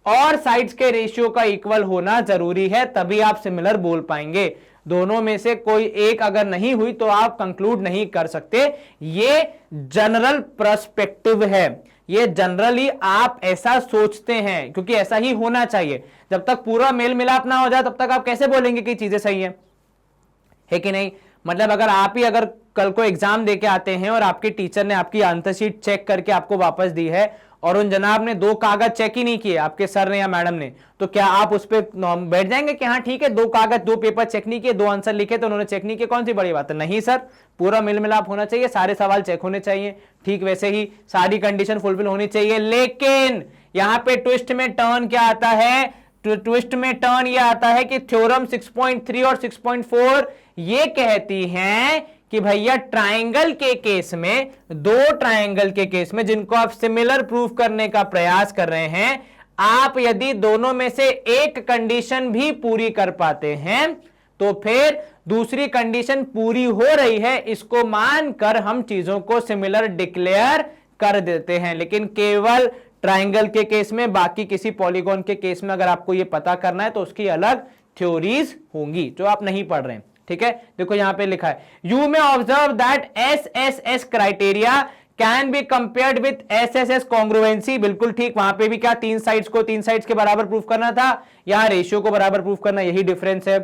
और साइड्स के रेशियो का इक्वल होना जरूरी है, तभी आप सिमिलर बोल पाएंगे। दोनों में से कोई एक अगर नहीं हुई तो आप कंक्लूड नहीं कर सकते। ये जनरल पर्सपेक्टिव है, ये जनरली आप ऐसा सोचते हैं क्योंकि ऐसा ही होना चाहिए। जब तक पूरा मेल मिलाप ना हो जाए तब तक आप कैसे बोलेंगे कि चीजें सही है कि नहीं। मतलब अगर आप ही अगर कल को एग्जाम देके आते हैं और आपके टीचर ने आपकी आंसर शीट चेक करके आपको वापस दी है और उन जनाब ने दो कागज चेक ही नहीं किए, आपके सर ने या मैडम ने, तो क्या आप उस पर बैठ जाएंगे कि हाँ ठीक है, दो कागज दो पेपर चेक नहीं किए, दो आंसर लिखे तो उन्होंने चेक नहीं किए, कौन सी बड़ी बात है। नहीं सर, पूरा मिल मिलाप होना चाहिए, सारे सवाल चेक होने चाहिए, ठीक वैसे ही सारी कंडीशन फुलफिल होनी चाहिए। लेकिन यहां पे ट्विस्ट में टर्न क्या आता है, ट्विस्ट में टर्न ये आता है कि थ्योरम 6.3 और 6.4 ये कहती हैं कि भैया ट्राइंगल के केस में, दो ट्राइंगल के केस में जिनको आप सिमिलर प्रूफ करने का प्रयास कर रहे हैं, आप यदि दोनों में से एक कंडीशन भी पूरी कर पाते हैं तो फिर दूसरी कंडीशन पूरी हो रही है, इसको मानकर हम चीजों को सिमिलर डिक्लेयर कर देते हैं। लेकिन केवल ट्राइंगल के केस में, बाकी किसी पॉलीगॉन के केस में अगर आपको यह पता करना है तो उसकी अलग थ्योरीज होंगी जो आप नहीं पढ़ रहे हैं। ठीक है, देखो यहां पे लिखा है, you may observe that SSS criteria can be compared with SSS congruency. बिल्कुल ठीक, वहां पे भी क्या तीन साइड्स को तीन साइड्स के बराबर प्रूफ करना था, यहां रेशियो को बराबर प्रूफ करना, यही डिफरेंस है।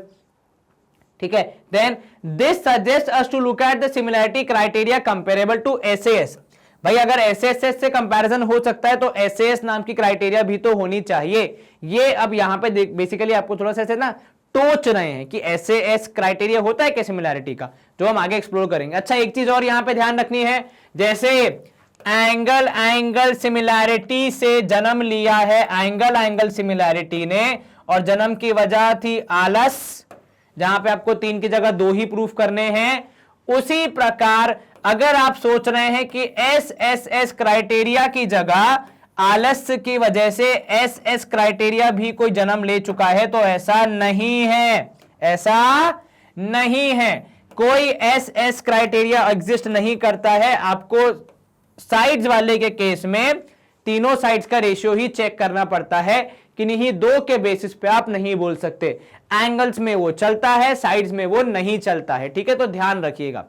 ठीक है, then this suggest us to look at the similarity criteria comparable to SAS। भाई अगर SSS से कंपैरिजन हो सकता है तो SAS नाम की क्राइटेरिया भी तो होनी चाहिए। ये अब यहां पे बेसिकली आपको थोड़ा सा ऐसे ना टोच रहे हैं कि SAS क्राइटेरिया होता है क्या सिमिलैरिटी का, जो हम आगे एक्सप्लोर करेंगे। अच्छा, एक चीज और यहां पे ध्यान रखनी है, जैसे एंगल सिमिलैरिटी से जन्म लिया है एंगल सिमिलैरिटी ने, और जन्म की वजह थी आलस, जहां पे आपको तीन की जगह दो ही प्रूफ करने हैं। उसी प्रकार अगर आप सोच रहे हैं कि SSS क्राइटेरिया की जगह आलस्य की वजह से SS क्राइटेरिया भी कोई जन्म ले चुका है, तो ऐसा नहीं है, ऐसा नहीं है। कोई SS क्राइटेरिया एग्जिस्ट नहीं करता है। आपको साइड्स वाले के केस में तीनों साइड्स का रेशियो ही चेक करना पड़ता है, किन्हीं दो के बेसिस पे आप नहीं बोल सकते। एंगल्स में वो चलता है, साइड्स में वो नहीं चलता है। ठीक है, तो ध्यान रखिएगा।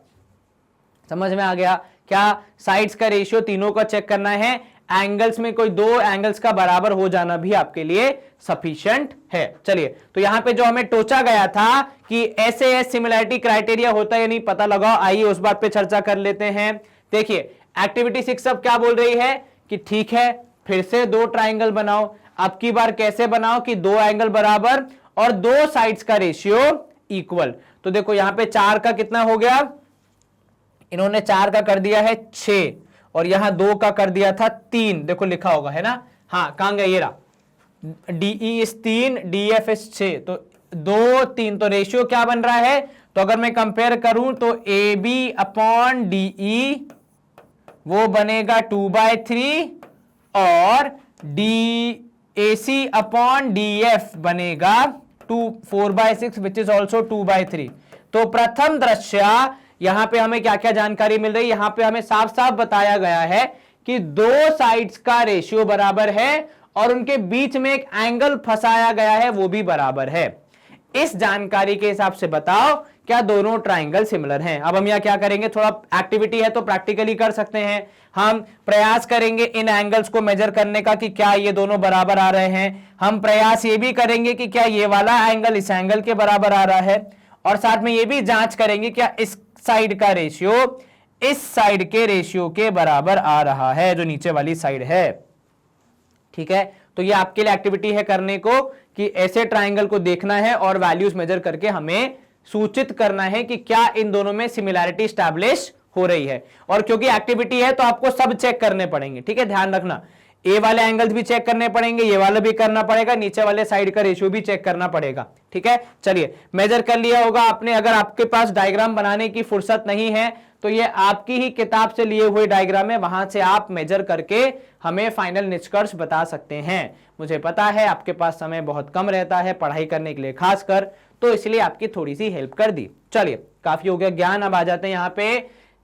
समझ में आ गया क्या? साइड्स का रेशियो तीनों का चेक करना है, एंगल्स में कोई दो एंगल्स का बराबर हो जाना भी आपके लिए सफिशिएंट है। चलिए, तो यहां पे जो हमें टोचा गया था कि SAS सिमिलैरिटी क्राइटेरिया होता है या नहीं पता लगाओ, आइए उस बात पे चर्चा कर लेते हैं। देखिए, एक्टिविटी 6 अब क्या बोल रही है कि ठीक है, फिर से दो ट्राइंगल बनाओ। अब की बार कैसे बनाओ कि दो एंगल बराबर और दो साइड्स का रेशियो इक्वल। तो देखो यहां पे 4 का कितना हो गया, इन्होंने 4 का कर दिया है 6 और यहां 2 का कर दिया था 3। देखो लिखा होगा, है ना? हाँ, कहां गया, ये रहा, DE इस 3, DF इस 6, तो 2 3, तो रेशियो क्या बन रहा है? तो अगर मैं कंपेयर करूं तो AB अपॉन DE वो बनेगा 2/3 और DAC अपॉन DF बनेगा 4/6 विच इज ऑल्सो 2/3। तो प्रथम दृश्या यहां पे हमें क्या क्या जानकारी मिल रही है? यहां पे हमें साफ साफ बताया गया है कि दो साइड्स का रेशियो बराबर है और उनके बीच में एक एंगल फंसाया गया है, वो भी बराबर है। इस जानकारी के हिसाब से बताओ क्या दोनों ट्राइंगल सिमिलर हैं? अब हम यहां क्या करेंगे, थोड़ा एक्टिविटी है तो प्रैक्टिकली कर सकते हैं। हम प्रयास करेंगे इन एंगल्स को मेजर करने का कि क्या ये दोनों बराबर आ रहे हैं। हम प्रयास ये भी करेंगे कि क्या ये वाला एंगल इस एंगल के बराबर आ रहा है, और साथ में ये भी जांच करेंगे क्या इस साइड का रेशियो इस साइड के रेशियो के बराबर आ रहा है, जो नीचे वाली साइड है। ठीक है, तो ये आपके लिए एक्टिविटी है करने को कि ऐसे ट्राइंगल को देखना है और वैल्यूज मेजर करके हमें सूचित करना है कि क्या इन दोनों में सिमिलैरिटी स्टैब्लिश हो रही है। और क्योंकि एक्टिविटी है तो आपको सब चेक करने पड़ेंगे। ठीक है, ध्यान रखना, ए वाले एंगल्स भी चेक करने पड़ेंगे, ये वाला भी करना पड़ेगा, नीचे वाले साइड का रेशियो भी चेक करना पड़ेगा। ठीक है, चलिए मेजर कर लिया होगा आपने। अगर आपके पास डायग्राम बनाने की फुर्सत नहीं है तो ये आपकी ही किताब से लिए हुए डायग्राम है, वहां से आप मेजर करके हमें फाइनल निष्कर्ष बता सकते हैं। मुझे पता है आपके पास समय बहुत कम रहता है पढ़ाई करने के लिए खासकर, तो इसलिए आपकी थोड़ी सी हेल्प कर दी। चलिए काफी हो गया ज्ञान, अब आ जाते हैं यहां पे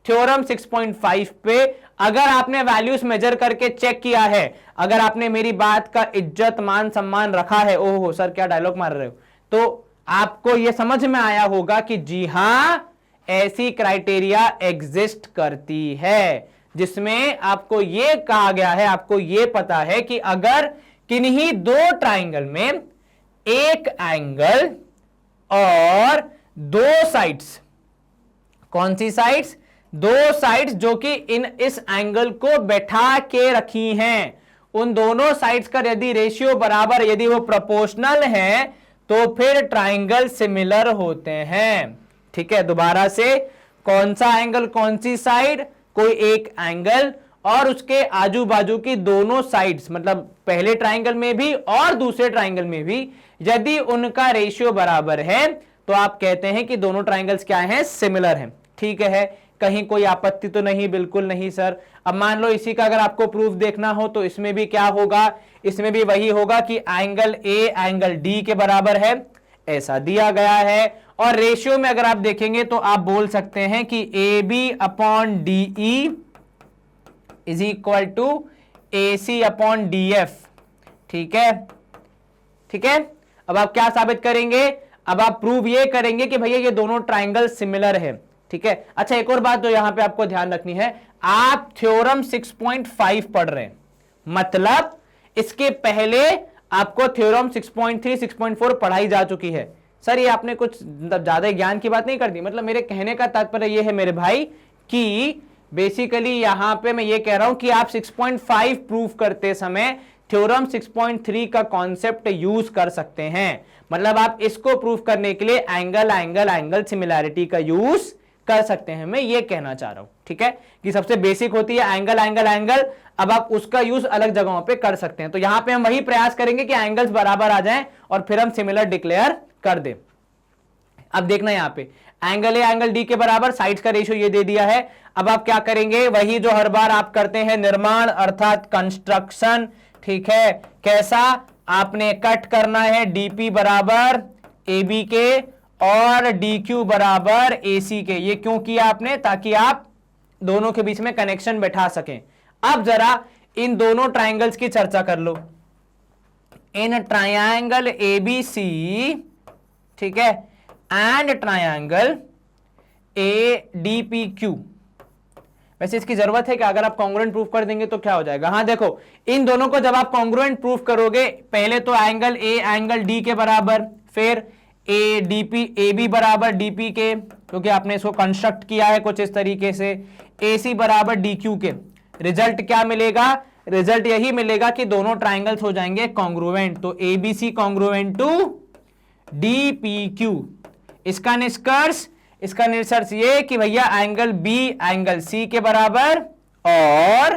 थ्योरम 6.5 पे। अगर आपने वैल्यूज मेजर करके चेक किया है, अगर आपने मेरी बात का इज्जत मान सम्मान रखा है, ओहो सर क्या डायलॉग मार रहे हो, तो आपको यह समझ में आया होगा कि जी हां ऐसी क्राइटेरिया एग्जिस्ट करती है, जिसमें आपको यह कहा गया है, आपको यह पता है कि अगर किन्हीं दो ट्राइंगल में एक एंगल और दो साइड्स, कौन सी साइड्स, दो साइड्स जो कि इस एंगल को बैठा के रखी हैं, उन दोनों साइड्स का यदि रेशियो बराबर, यदि वो प्रोपोर्शनल है, तो फिर ट्राइंगल सिमिलर होते हैं। ठीक है, दोबारा से, कौन सा एंगल कौन सी साइड, कोई एक एंगल और उसके आजू बाजू की दोनों साइड्स, मतलब पहले ट्राइंगल में भी और दूसरे ट्राइंगल में भी, यदि उनका रेशियो बराबर है तो आप कहते हैं कि दोनों ट्राइंगल्स क्या हैं, सिमिलर हैं। ठीक है, कहीं कोई आपत्ति तो नहीं, बिल्कुल नहीं सर। अब मान लो इसी का अगर आपको प्रूफ देखना हो तो इसमें भी क्या होगा, इसमें भी वही होगा कि एंगल ए एंगल डी के बराबर है, ऐसा दिया गया है। और रेशियो में अगर आप देखेंगे तो आप बोल सकते हैं कि A B upon D E is equal to A C upon D F. ठीक है, ठीक है। अब आप क्या साबित करेंगे, अब आप प्रूव ये करेंगे कि भैया ये दोनों ट्राइंगल सिमिलर है। ठीक है, अच्छा एक और बात जो यहां पे आपको ध्यान रखनी है, आप थ्योरम 6.5 पढ़ रहे हैं, मतलब इसके पहले आपको थ्योरम 6.3 6.4 पढ़ाई जा चुकी है। सर ये आपने कुछ ज्यादा ज्ञान की बात नहीं कर दी, मतलब मेरे कहने का तात्पर्य ये है मेरे भाई कि बेसिकली यहां पे मैं ये कह रहा हूं कि आप 6.5 प्रूफ करते समय थ्योरम 6.3 का कॉन्सेप्ट यूज कर सकते हैं। मतलब आप इसको प्रूफ करने के लिए एंगल एंगल एंगल सिमिलैरिटी का यूज कर सकते हैं, मैं ये कहना चाह रहा हूं। ठीक है, कि सबसे बेसिक होती है एंगल एंगल एंगल, अब आप उसका यूज अलग जगहों पे कर सकते हैं। तो यहां पे हम वही प्रयास करेंगे कि एंगल्स बराबर आ जाएं और फिर हम सिमिलर डिक्लेयर कर दें। अब देखना यहां पे एंगल ए एंगल डी के बराबर, साइड्स का रेशियो ये दे दिया है। अब आप क्या करेंगे, वही जो हर बार आप करते हैं, निर्माण अर्थात कंस्ट्रक्शन। ठीक है, कैसा, आपने कट करना है डीपी बराबर ए बी के और डी क्यू बराबर ए सी के। ये क्यों किया आपने, ताकि आप दोनों के बीच में कनेक्शन बैठा सकें। अब जरा इन दोनों ट्राइंगल्स की चर्चा कर लो। इन ट्राइंगल ए बी सी, ठीक है, and triangle A D P Q, वैसे इसकी जरूरत है कि अगर आप कॉन्ग्रुएंट प्रूफ कर देंगे तो क्या हो जाएगा। हाँ देखो, इन दोनों को जब आप कॉन्ग्रुएंट प्रूफ करोगे, पहले तो एंगल ए एंगल डी के बराबर, फिर A D P A B बराबर डी पी के, क्योंकि आपने इसको कंस्ट्रक्ट किया है कुछ इस तरीके से, ए सी बराबर डी क्यू के। रिजल्ट क्या मिलेगा, रिजल्ट यही मिलेगा कि दोनों ट्राइंगल्स हो जाएंगे कॉन्ग्रुएंट। तो A B C congruent to D P Q. इसका निष्कर्ष ये कि भैया एंगल बी एंगल सी के बराबर और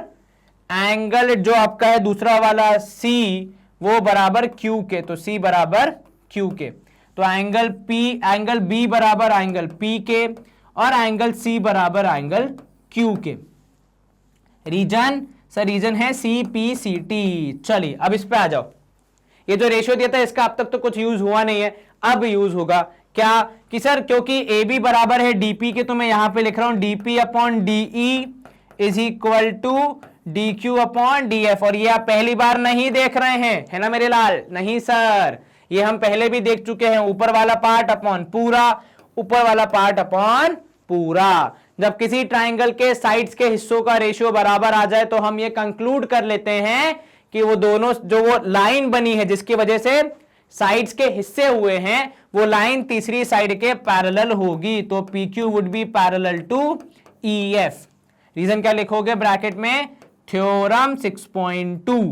एंगल जो आपका है दूसरा वाला सी, वो बराबर क्यू के। तो सी बराबर क्यू के, तो एंगल बी बराबर एंगल पी के और एंगल सी बराबर एंगल क्यू के। रीजन, सर रीजन है सी पी सी टी। चलिए अब इस पे आ जाओ। ये जो रेशियो दिया था इसका अब तक तो कुछ यूज हुआ नहीं है, अब यूज होगा। क्या कि सर क्योंकि ए बी बराबर है डीपी के, तो मैं यहां पे लिख रहा हूं DP upon DE is equal to D Q upon D F. और ये आप पहली बार नहीं देख रहे हैं, है ना मेरे लाल, नहीं सर, ये हम पहले भी देख चुके हैं। ऊपर वाला पार्ट अपॉन पूरा, ऊपर वाला पार्ट अपॉन पूरा। जब किसी ट्राइंगल के साइड्स के हिस्सों का रेशियो बराबर आ जाए तो हम ये कंक्लूड कर लेते हैं कि वो दोनों, जो वो लाइन बनी है जिसकी वजह से साइड्स के हिस्से हुए हैं, वो लाइन तीसरी साइड के पैरेलल होगी। तो P Q would be parallel to E F. Reason क्या लिखोगे ब्रैकेट में, थ्योरम 6.2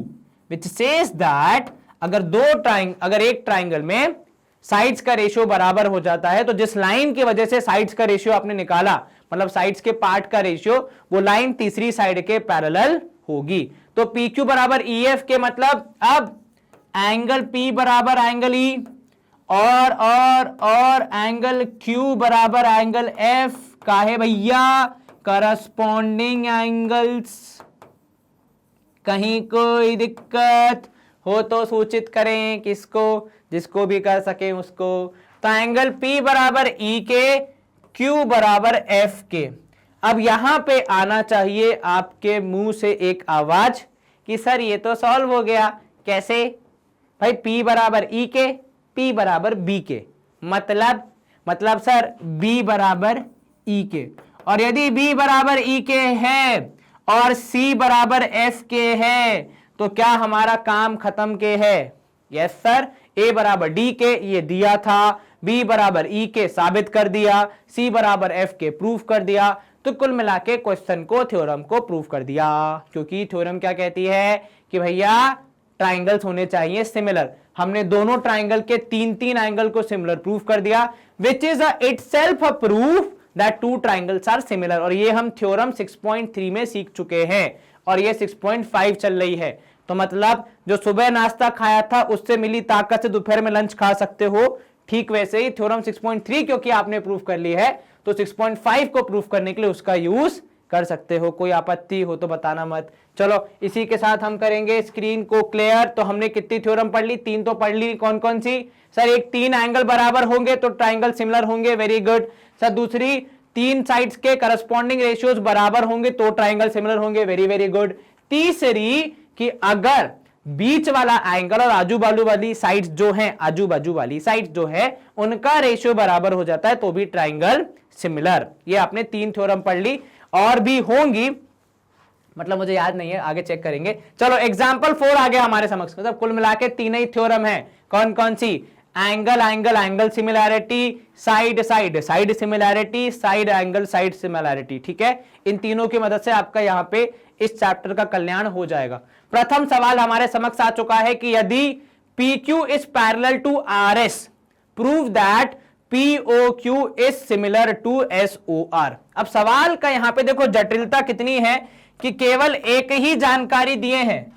विच सेज दैट अगर एक ट्राइंगल में साइड्स का रेशियो बराबर हो जाता है, तो जिस लाइन की वजह से साइड्स का रेशियो आपने निकाला, मतलब साइड्स के पार्ट का रेशियो, वो लाइन तीसरी साइड के पैरेलल होगी। तो पी क्यू बराबर ई एफ के मतलब अब एंगल पी बराबर एंगल ई और एंगल क्यू बराबर एंगल एफ का है भैया करस्पॉन्डिंग एंगल्स। कहीं कोई दिक्कत हो तो सूचित करें किसको, जिसको भी कर सके उसको। तो एंगल P बराबर E के, Q बराबर F के। अब यहां पे आना चाहिए आपके मुंह से एक आवाज कि सर ये तो सॉल्व हो गया। कैसे भाई? P बराबर E के, P बराबर B के, मतलब सर B बराबर E के। और यदि B बराबर E के है और C बराबर F के है तो क्या हमारा काम खत्म के है? Yes sir. A बराबर D के ये दिया था, B बराबर E के साबित कर दिया, C बराबर F के प्रूफ कर दिया। तो कुल मिला के क्वेश्चन को, थ्योरम को प्रूफ कर दिया। क्योंकि थ्योरम क्या कहती है कि भैया ट्राइंगल्स होने चाहिए सिमिलर। हमने दोनों ट्राइंगल के तीन तीन एंगल को सिमिलर प्रूफ कर दिया, which is itself a proof that two triangles are similar. और ये हम थ्योरम 6.3 में सीख चुके हैं और ये 6.5 चल रही है। तो मतलब जो सुबह नाश्ता खाया था उससे मिली ताकत से दोपहर में लंच खा सकते हो, ठीक वैसे ही थ्योरम 6.3 क्योंकि आपने प्रूफ कर ली है तो 6.5 को प्रूफ करने के लिए उसका यूज कर सकते हो। कोई आपत्ति हो तो बताना मत। चलो इसी के साथ हम करेंगे स्क्रीन को क्लियर। तो हमने कितनी थ्योरम पढ़ ली? 3 तो पढ़ ली। कौन कौन सी? सर एक 3 एंगल बराबर होंगे तो ट्राइंगल सिमिलर होंगे, वेरी गुड। सर दूसरी 3 साइड्स के करस्पॉन्डिंग रेशियोज बराबर होंगे तो ट्राइंगल सिमिलर होंगे, वेरी वेरी गुड। तीसरी कि अगर बीच वाला एंगल और आजू बाजू वाली साइड्स जो हैं, आजू बाजू वाली साइड्स जो है उनका रेशियो बराबर हो जाता है तो भी ट्राइंगल सिमिलर। ये आपने 3 थ्योरम पढ़ ली, और भी होंगी, मतलब मुझे याद नहीं है, आगे चेक करेंगे। चलो एग्जांपल 4 आ गया हमारे समक्ष। मतलब कुल मिला के 3 ही थ्योरम है। कौन कौन सी? Angle angle angle similarity, side side side similarity, side angle side similarity. ठीक है, इन तीनों की मदद से आपका यहां पे इस चैप्टर का कल्याण हो जाएगा। प्रथम सवाल हमारे समक्ष आ चुका है कि यदि PQ is parallel to RS, prove that POQ is similar to SOR। अब सवाल का यहां पे देखो जटिलता कितनी है कि केवल एक ही जानकारी दिए हैं।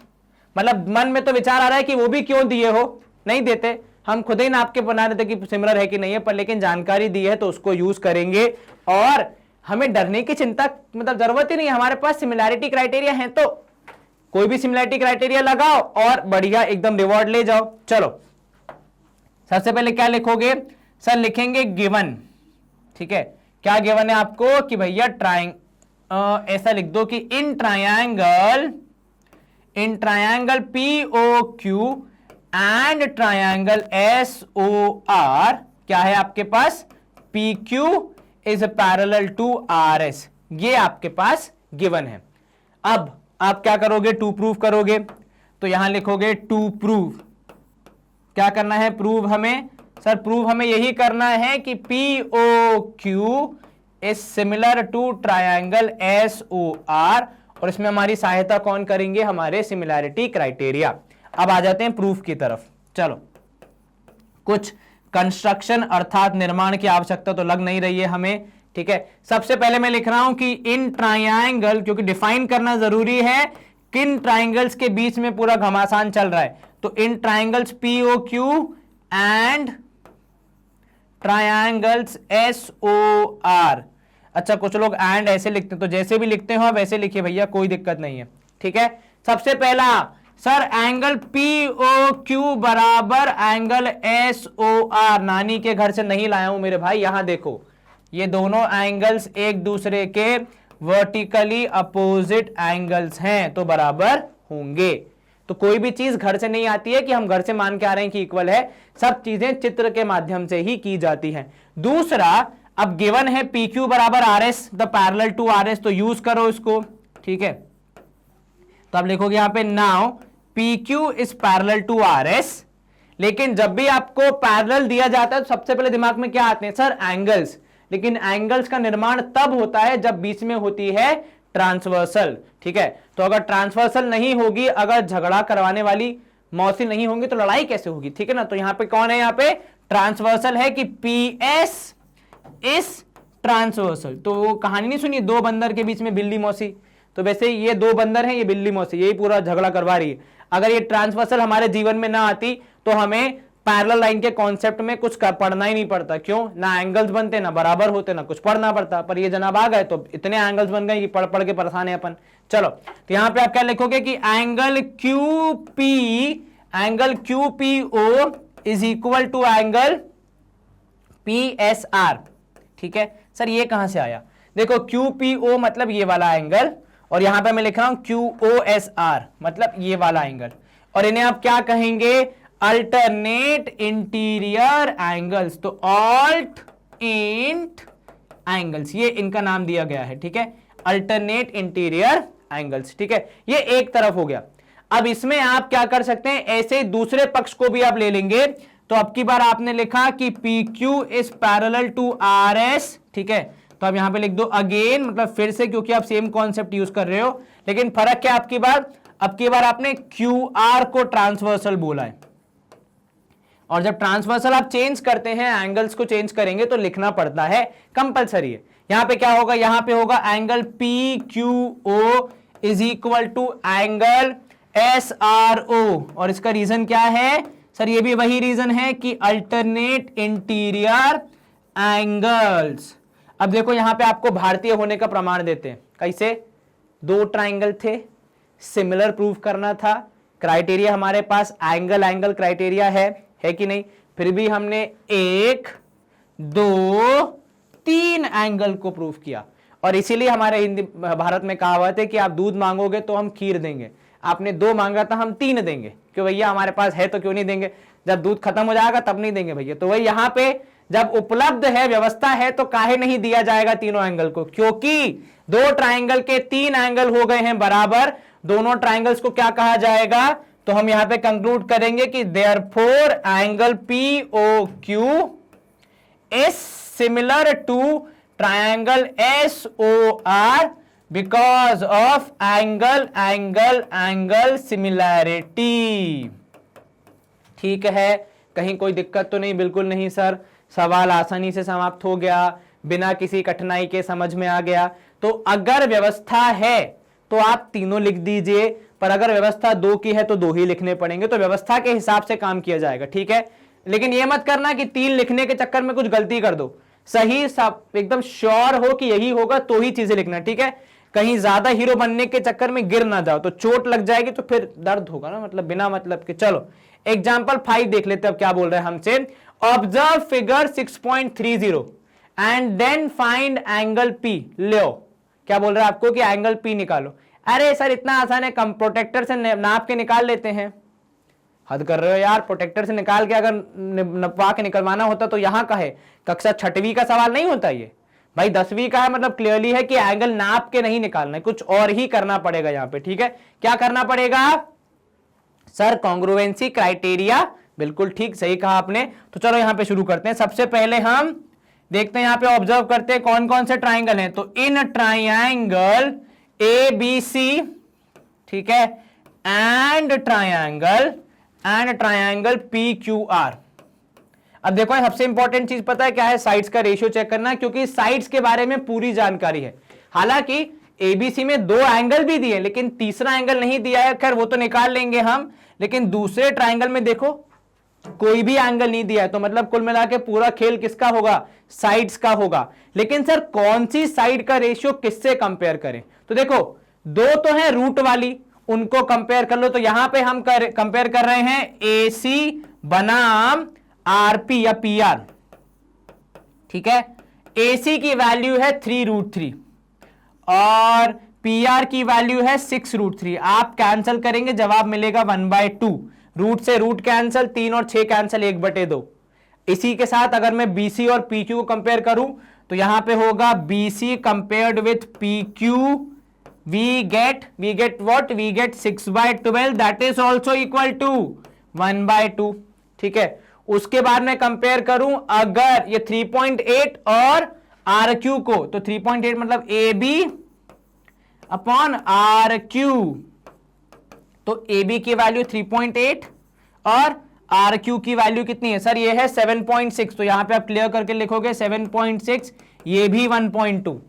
मतलब मन में तो विचार आ रहा है कि वो भी क्यों दिए हो, नहीं देते, हम खुद ही नाप के बना देते कि सिमिलर है कि नहीं है, पर लेकिन जानकारी दी है तो उसको यूज करेंगे और हमें डरने की चिंता मतलब जरूरत ही नहीं है। हमारे पास सिमिलैरिटी क्राइटेरिया है तो कोई भी सिमिलैरिटी क्राइटेरिया लगाओ और बढ़िया एकदम रिवॉर्ड ले जाओ। चलो सबसे पहले क्या लिखोगे? सर लिखेंगे गिवन। ठीक है, क्या गिवन है आपको कि भैया ऐसा लिख दो कि in triangle POQ and triangle SOR क्या है आपके पास? PQ is parallel to RS। ये आपके पास गिवन है। अब आप क्या करोगे? टू प्रूव करोगे, तो यहां लिखोगे टू प्रूव। क्या करना है? प्रूव हमें, सर प्रूव हमें यही करना है कि POQ is similar to triangle SOR, और इसमें हमारी सहायता कौन करेंगे? हमारे सिमिलैरिटी क्राइटेरिया। अब आ जाते हैं प्रूफ की तरफ। चलो कुछ कंस्ट्रक्शन अर्थात निर्माण की आवश्यकता तो लग नहीं रही है हमें। ठीक है, सबसे पहले मैं लिख रहा हूं कि इन ट्रायंगल, क्योंकि डिफाइन करना जरूरी है किन ट्रायंगल्स के बीच में पूरा घमासान चल रहा है। तो इन triangles POQ and triangles SOR। अच्छा कुछ लोग एंड ऐसे लिखते हैं, तो जैसे भी लिखते हो वैसे लिखिए भैया, कोई दिक्कत नहीं है। ठीक है, सबसे पहला सर एंगल POQ बराबर एंगल SOR नानी के घर से नहीं लाया हूं मेरे भाई। यहां देखो ये दोनों एंगल्स एक दूसरे के वर्टिकली अपोजिट एंगल्स हैं तो बराबर होंगे। तो कोई भी चीज घर से नहीं आती है कि हम घर से मान के आ रहे हैं कि इक्वल है, सब चीजें चित्र के माध्यम से ही की जाती हैं। दूसरा, अब गिवन है PQ बराबर RS the parallel to RS, तो यूज करो इसको। ठीक है, तो आप लिखोगे यहां पे now PQ is parallel to RS। लेकिन जब भी आपको पैरेलल दिया जाता है तो सबसे पहले दिमाग में क्या आते हैं? Sir angles. लेकिन एंगल्स का निर्माण तब होता है जब बीच में होती है ट्रांसवर्सल। ठीक है, तो अगर ट्रांसवर्सल नहीं होगी, अगर झगड़ा करवाने वाली मौसी नहीं होंगी तो लड़ाई कैसे होगी? ठीक है ना, तो यहां पे कौन है? यहां पे ट्रांसवर्सल है कि PS इज ट्रांसवर्सल। तो वो कहानी नहीं सुनी, 2 बंदर के बीच में बिल्ली मौसी? तो वैसे ये दो बंदर हैं, ये बिल्ली मौसी, यही पूरा झगड़ा करवा रही है। अगर ये ट्रांसवर्सल हमारे जीवन में ना आती तो हमें पैरेलल लाइन के कॉन्सेप्ट में कुछ पढ़ना ही नहीं पड़ता। क्यों? ना एंगल्स बनते, ना बराबर होते, ना कुछ पढ़ना पड़ता। पर ये जनाब आ गए तो इतने एंगल्स बन गए कि पढ़ पढ़ के परेशान है अपन। चलो, तो यहां पे आप क्या लिखोगे कि angle Q P O is equal to angle PSR। ठीक है सर, ये कहां से आया? देखो QPO मतलब ये वाला एंगल, और यहां पे मैं लिख रहा हूं QOSR मतलब ये वाला एंगल, और इन्हें आप क्या कहेंगे? Alternate interior angles. तो ऑल्ट इंट एंगल्स, ये इनका नाम दिया गया है। ठीक है, अल्टरनेट इंटीरियर एंगल्स। ठीक है, ये एक तरफ हो गया। अब इसमें आप क्या कर सकते हैं, ऐसे दूसरे पक्ष को भी आप ले लेंगे। तो अब की बार आपने लिखा कि PQ is parallel to RS। ठीक है, तो आप यहां पे लिख दो अगेन, मतलब फिर से, क्योंकि आप सेम कॉन्सेप्ट यूज कर रहे हो, लेकिन फर्क क्या आपकी बार? अब की बार आपने QR को ट्रांसवर्सल बोला है, और जब ट्रांसवर्सल आप चेंज करते हैं, एंगल्स को चेंज करेंगे तो लिखना पड़ता है, कंपलसरी है। यहां पे क्या होगा? यहां पे होगा angle PQO is equal to angle SRO, और इसका रीजन क्या है सर? ये भी वही रीजन है कि अल्टरनेट इंटीरियर एंगल्स। अब देखो यहां पे आपको भारतीय होने का प्रमाण देते हैं। कैसे? दो ट्राइंगल थे, सिमिलर प्रूव करना था, क्राइटेरिया हमारे पास एंगल क्राइटेरिया है कि नहीं? फिर भी हमने 1 2 3 एंगल को प्रूव किया, और इसीलिए हमारे हिंदी भारत में कहावत है कि आप दूध मांगोगे तो हम खीर देंगे, आपने 2 मांगा था हम 3 देंगे, क्यों भैया हमारे पास है तो क्यों नहीं देंगे, जब दूध खत्म हो जाएगा तब नहीं देंगे भैया। तो वही यहां पे जब उपलब्ध है, व्यवस्था है, तो काहे नहीं दिया जाएगा तीनों एंगल को? क्योंकि दो ट्राइंगल के 3 एंगल हो गए हैं बराबर, दोनों ट्राइंगल्स को क्या कहा जाएगा? तो हम यहां पे कंक्लूड करेंगे कि therefore angle POQ is similar to triangle SOR because of angle similarity. ठीक है, कहीं कोई दिक्कत तो नहीं? बिल्कुल नहीं सर, सवाल आसानी से समाप्त हो गया, बिना किसी कठिनाई के समझ में आ गया। तो अगर व्यवस्था है तो आप तीनों लिख दीजिए, पर अगर व्यवस्था 2 की है तो 2 ही लिखने पड़ेंगे, तो व्यवस्था के हिसाब से काम किया जाएगा। ठीक है, लेकिन यह मत करना कि 3 लिखने के चक्कर में कुछ गलती कर दो, सही सब एकदम श्योर हो कि यही होगा तो ही चीजें लिखना। ठीक है, कहीं ज्यादा हीरो बनने के चक्कर में गिर ना जाओ, तो चोट लग जाएगी तो फिर दर्द होगा ना, मतलब बिना मतलब के। चलो एग्जाम्पल 5 देख लेते हैं। अब क्या बोल रहे हैं हमसे? Observe figure 6.30 and then find angle P। लो, क्या बोल रहा है आपको कि एंगल P निकालो। अरे सर इतना आसान है, कम प्रोटेक्टर से नाप के निकाल लेते हैं। हद कर रहे हो यार, प्रोटेक्टर से निकाल के अगर नपवा के निकलवाना होता तो यहां का है, कक्षा 6वीं का सवाल नहीं होता ये भाई, 10वीं का है। मतलब क्लियरली है कि एंगल नाप के नहीं निकालना है, कुछ और ही करना पड़ेगा यहां पे। ठीक है, क्या करना पड़ेगा सर? Congruency criteria. बिल्कुल ठीक, सही कहा आपने। तो चलो यहां पे शुरू करते हैं। सबसे पहले हम देखते हैं, यहां पे ऑब्जर्व करते हैं कौन कौन से ट्राइंगल हैं। तो इन ट्राइंगल ABC, ठीक है, एंड ट्राइंगल PQR। अब देखो सबसे इंपॉर्टेंट चीज पता है क्या है? साइड्स का रेशियो चेक करना, क्योंकि साइड्स के बारे में पूरी जानकारी है। हालांकि ABC में 2 एंगल भी दिए, लेकिन तीसरा एंगल नहीं दिया है, खैर वो तो निकाल लेंगे हम। लेकिन दूसरे ट्राइंगल में देखो कोई भी एंगल नहीं दिया है, तो मतलब कुल मिला के पूरा खेल किसका होगा? साइड्स का होगा। लेकिन सर कौन सी साइड का रेशियो किससे कंपेयर करें? तो देखो 2 तो है रूट वाली, उनको कंपेयर कर लो। तो यहां पे हम कंपेयर कर रहे हैं AC बनाम RP या PR। ठीक है, AC की वैल्यू है 3√3 और PR की वैल्यू है 6√3। आप कैंसिल करेंगे, जवाब मिलेगा 1/2। रूट से रूट कैंसिल, 3 और 6 कैंसिल, 1/2। इसी के साथ अगर मैं BC और PQ को कंपेयर करूं तो यहां पे होगा BC compared with PQ, we get what? We get 6/12, that is also equal to 1/2। ठीक है, उसके बाद मैं कंपेयर करूं अगर ये 3.8 और RQ को, तो 3.8 मतलब AB अपॉन RQ, तो AB की वैल्यू 3.8 और RQ की वैल्यू कितनी है सर? ये है 7.6। तो यहां पे आप क्लियर करके लिखोगे 7.6, ये भी 1.2।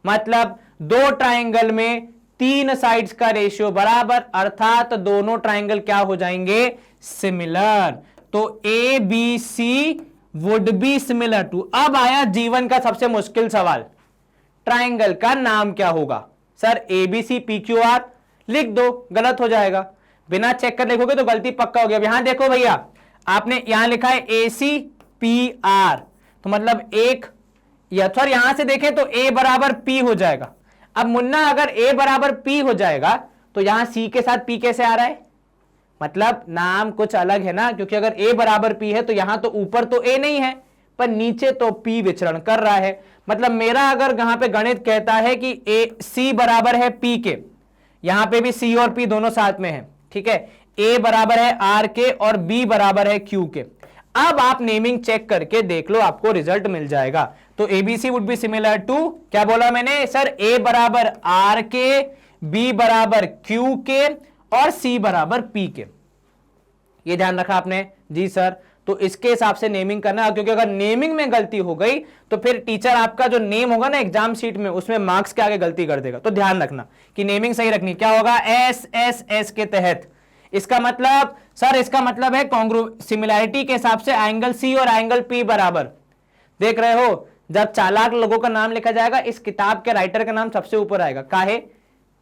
मतलब 2 ट्राइंगल में तीन साइड्स का रेशियो बराबर, अर्थात दोनों ट्राइंगल क्या हो जाएंगे, सिमिलर। तो A B C would be similar to. अब आया जीवन का सबसे मुश्किल सवाल, ट्राइंगल का नाम क्या होगा। Sir A B C P Q R लिख दो, गलत हो जाएगा, बिना चेक कर लिखोगे तो गलती पक्का हो गया। यहां देखो भैया, आपने यहां लिखा है ए सी पी आर, तो मतलब एक, या सर यहां से देखें तो ए बराबर पी हो जाएगा। अब मुन्ना अगर ए बराबर पी हो जाएगा तो यहां सी के साथ पी कैसे आ रहा है, मतलब नाम कुछ अलग है ना, क्योंकि अगर ए बराबर पी है तो यहां तो ऊपर तो ए नहीं है पर नीचे तो पी विचरण कर रहा है। मतलब मेरा अगर यहां पे गणित कहता है कि ए सी बराबर है पी के, यहां पे भी सी और पी दोनों साथ में है, ठीक है, ए बराबर है आर के और बी बराबर है क्यू के। अब आप नेमिंग चेक करके देख लो, आपको रिजल्ट मिल जाएगा। तो ABC would be similar to, क्या बोला मैंने सर, ए बराबर आर के, बी बराबर क्यू के और सी बराबर पी के। ये ध्यान रखा आपने जी सर। तो इसके हिसाब से नेमिंग करना, क्योंकि अगर नेमिंग में गलती हो गई तो फिर टीचर आपका जो नेम होगा ना एग्जाम शीट में, उसमें मार्क्स के आगे गलती कर देगा। तो ध्यान रखना कि नेमिंग सही रखनी। क्या होगा, एस एस एस के तहत। इसका मतलब सर, इसका मतलब है सिमिलैरिटी के हिसाब से एंगल सी और एंगल पी बराबर। देख रहे हो, जब चालाक लोगों का नाम लिखा जाएगा, इस किताब के राइटर का नाम सबसे ऊपर आएगा। काहे,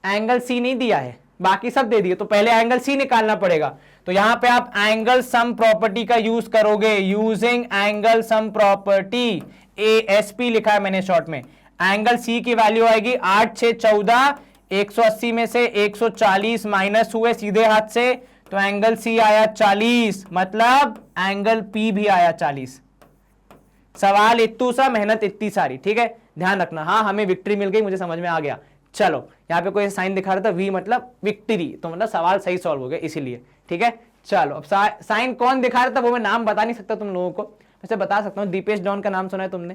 एंगल सी नहीं दिया है, बाकी सब दे दिए, तो पहले एंगल सी निकालना पड़ेगा। तो यहां पे आप एंगल सम प्रॉपर्टी का यूज करोगे, using angle sum property, ASP लिखा है मैंने शॉर्ट में। एंगल सी की वैल्यू आएगी 8 6 14, 180 में से 140 माइनस हुए सीधे हाथ से, तो एंगल सी आया 40, मतलब एंगल पी भी आया 40। सवाल इतू सा, मेहनत इतनी सारी, ठीक है, ध्यान रखना। हाँ, हमें विक्ट्री मिल गई, मुझे समझ में आ गया। चलो, यहाँ पे कोई साइन दिखा रहा था, वी मतलब विक्ट्री, तो मतलब सवाल सही सॉल्व हो गया इसीलिए, ठीक है। चलो, अब साइन कौन दिखा रहा था वो मैं नाम बता नहीं सकता तुम लोगों को, वैसे बता सकता हूँ, दीपेश डॉन का नाम सुना है तुमने,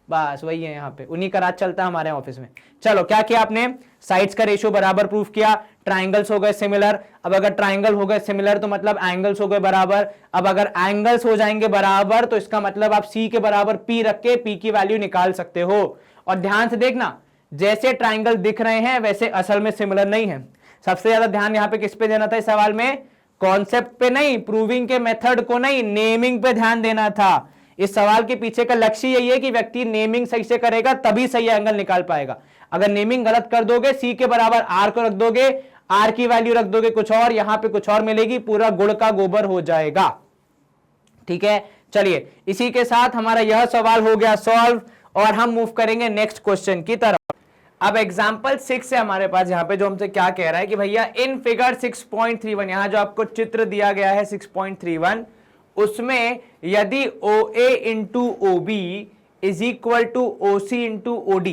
बस वही है, यहाँ पे उन्हीं का राज चलता है हमारे ऑफिस में। चलो, क्या किया आपने, साइड्स का रेशियो बराबर प्रूफ किया, ट्राइंगल्स हो गए सिमिलर। अब अगर ट्राइंगल हो गए सिमिलर तो मतलब एंगल्स हो गए बराबर। अब अगर एंगल्स हो जाएंगे बराबर तो इसका मतलब आप सी के बराबर पी रख के पी की वैल्यू निकाल सकते हो। और ध्यान से देखना, जैसे ट्राइंगल दिख रहे हैं वैसे असल में सिमिलर नहीं है। सबसे ज्यादा ध्यान यहाँ पे किस पे देना था इस सवाल में, कॉन्सेप्ट पे नहीं, प्रूविंग के मेथड को नहीं, नेमिंग पे ध्यान देना था। इस सवाल के पीछे का लक्ष्य यही है कि व्यक्ति नेमिंग सही से करेगा तभी सही एंगल निकाल पाएगा। अगर नेमिंग गलत कर दोगे, सी के बराबर आर को रख दोगे, आर की वैल्यू रख दोगे कुछ और, यहां पे कुछ और मिलेगी, पूरा गुड़ का गोबर हो जाएगा, ठीक है। चलिए, इसी के साथ हमारा यह सवाल हो गया सॉल्व और हम मूव करेंगे नेक्स्ट क्वेश्चन की तरफ। अब एग्जाम्पल 6 है हमारे पास, यहाँ पे जो हमसे क्या कह रहा है कि भैया इन फिगर 6.31, यहां जो आपको चित्र दिया गया है 6.31, उसमें यदि OA into OB is equal to OC into OD,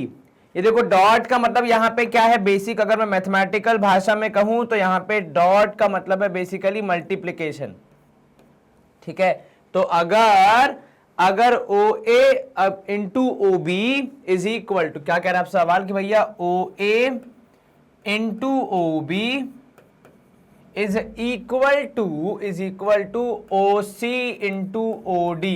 ये देखो डॉट का मतलब यहाँ पे क्या है, बेसिक अगर मैं मैथमेटिकल भाषा में कहूं तो यहाँ पे डॉट का मतलब है बेसिकली मल्टीप्लिकेशन, ठीक है। तो अगर OA into OB is equal to, क्या कह रहा है आप सवाल कि भैया OA into OB is equal to OC into OD,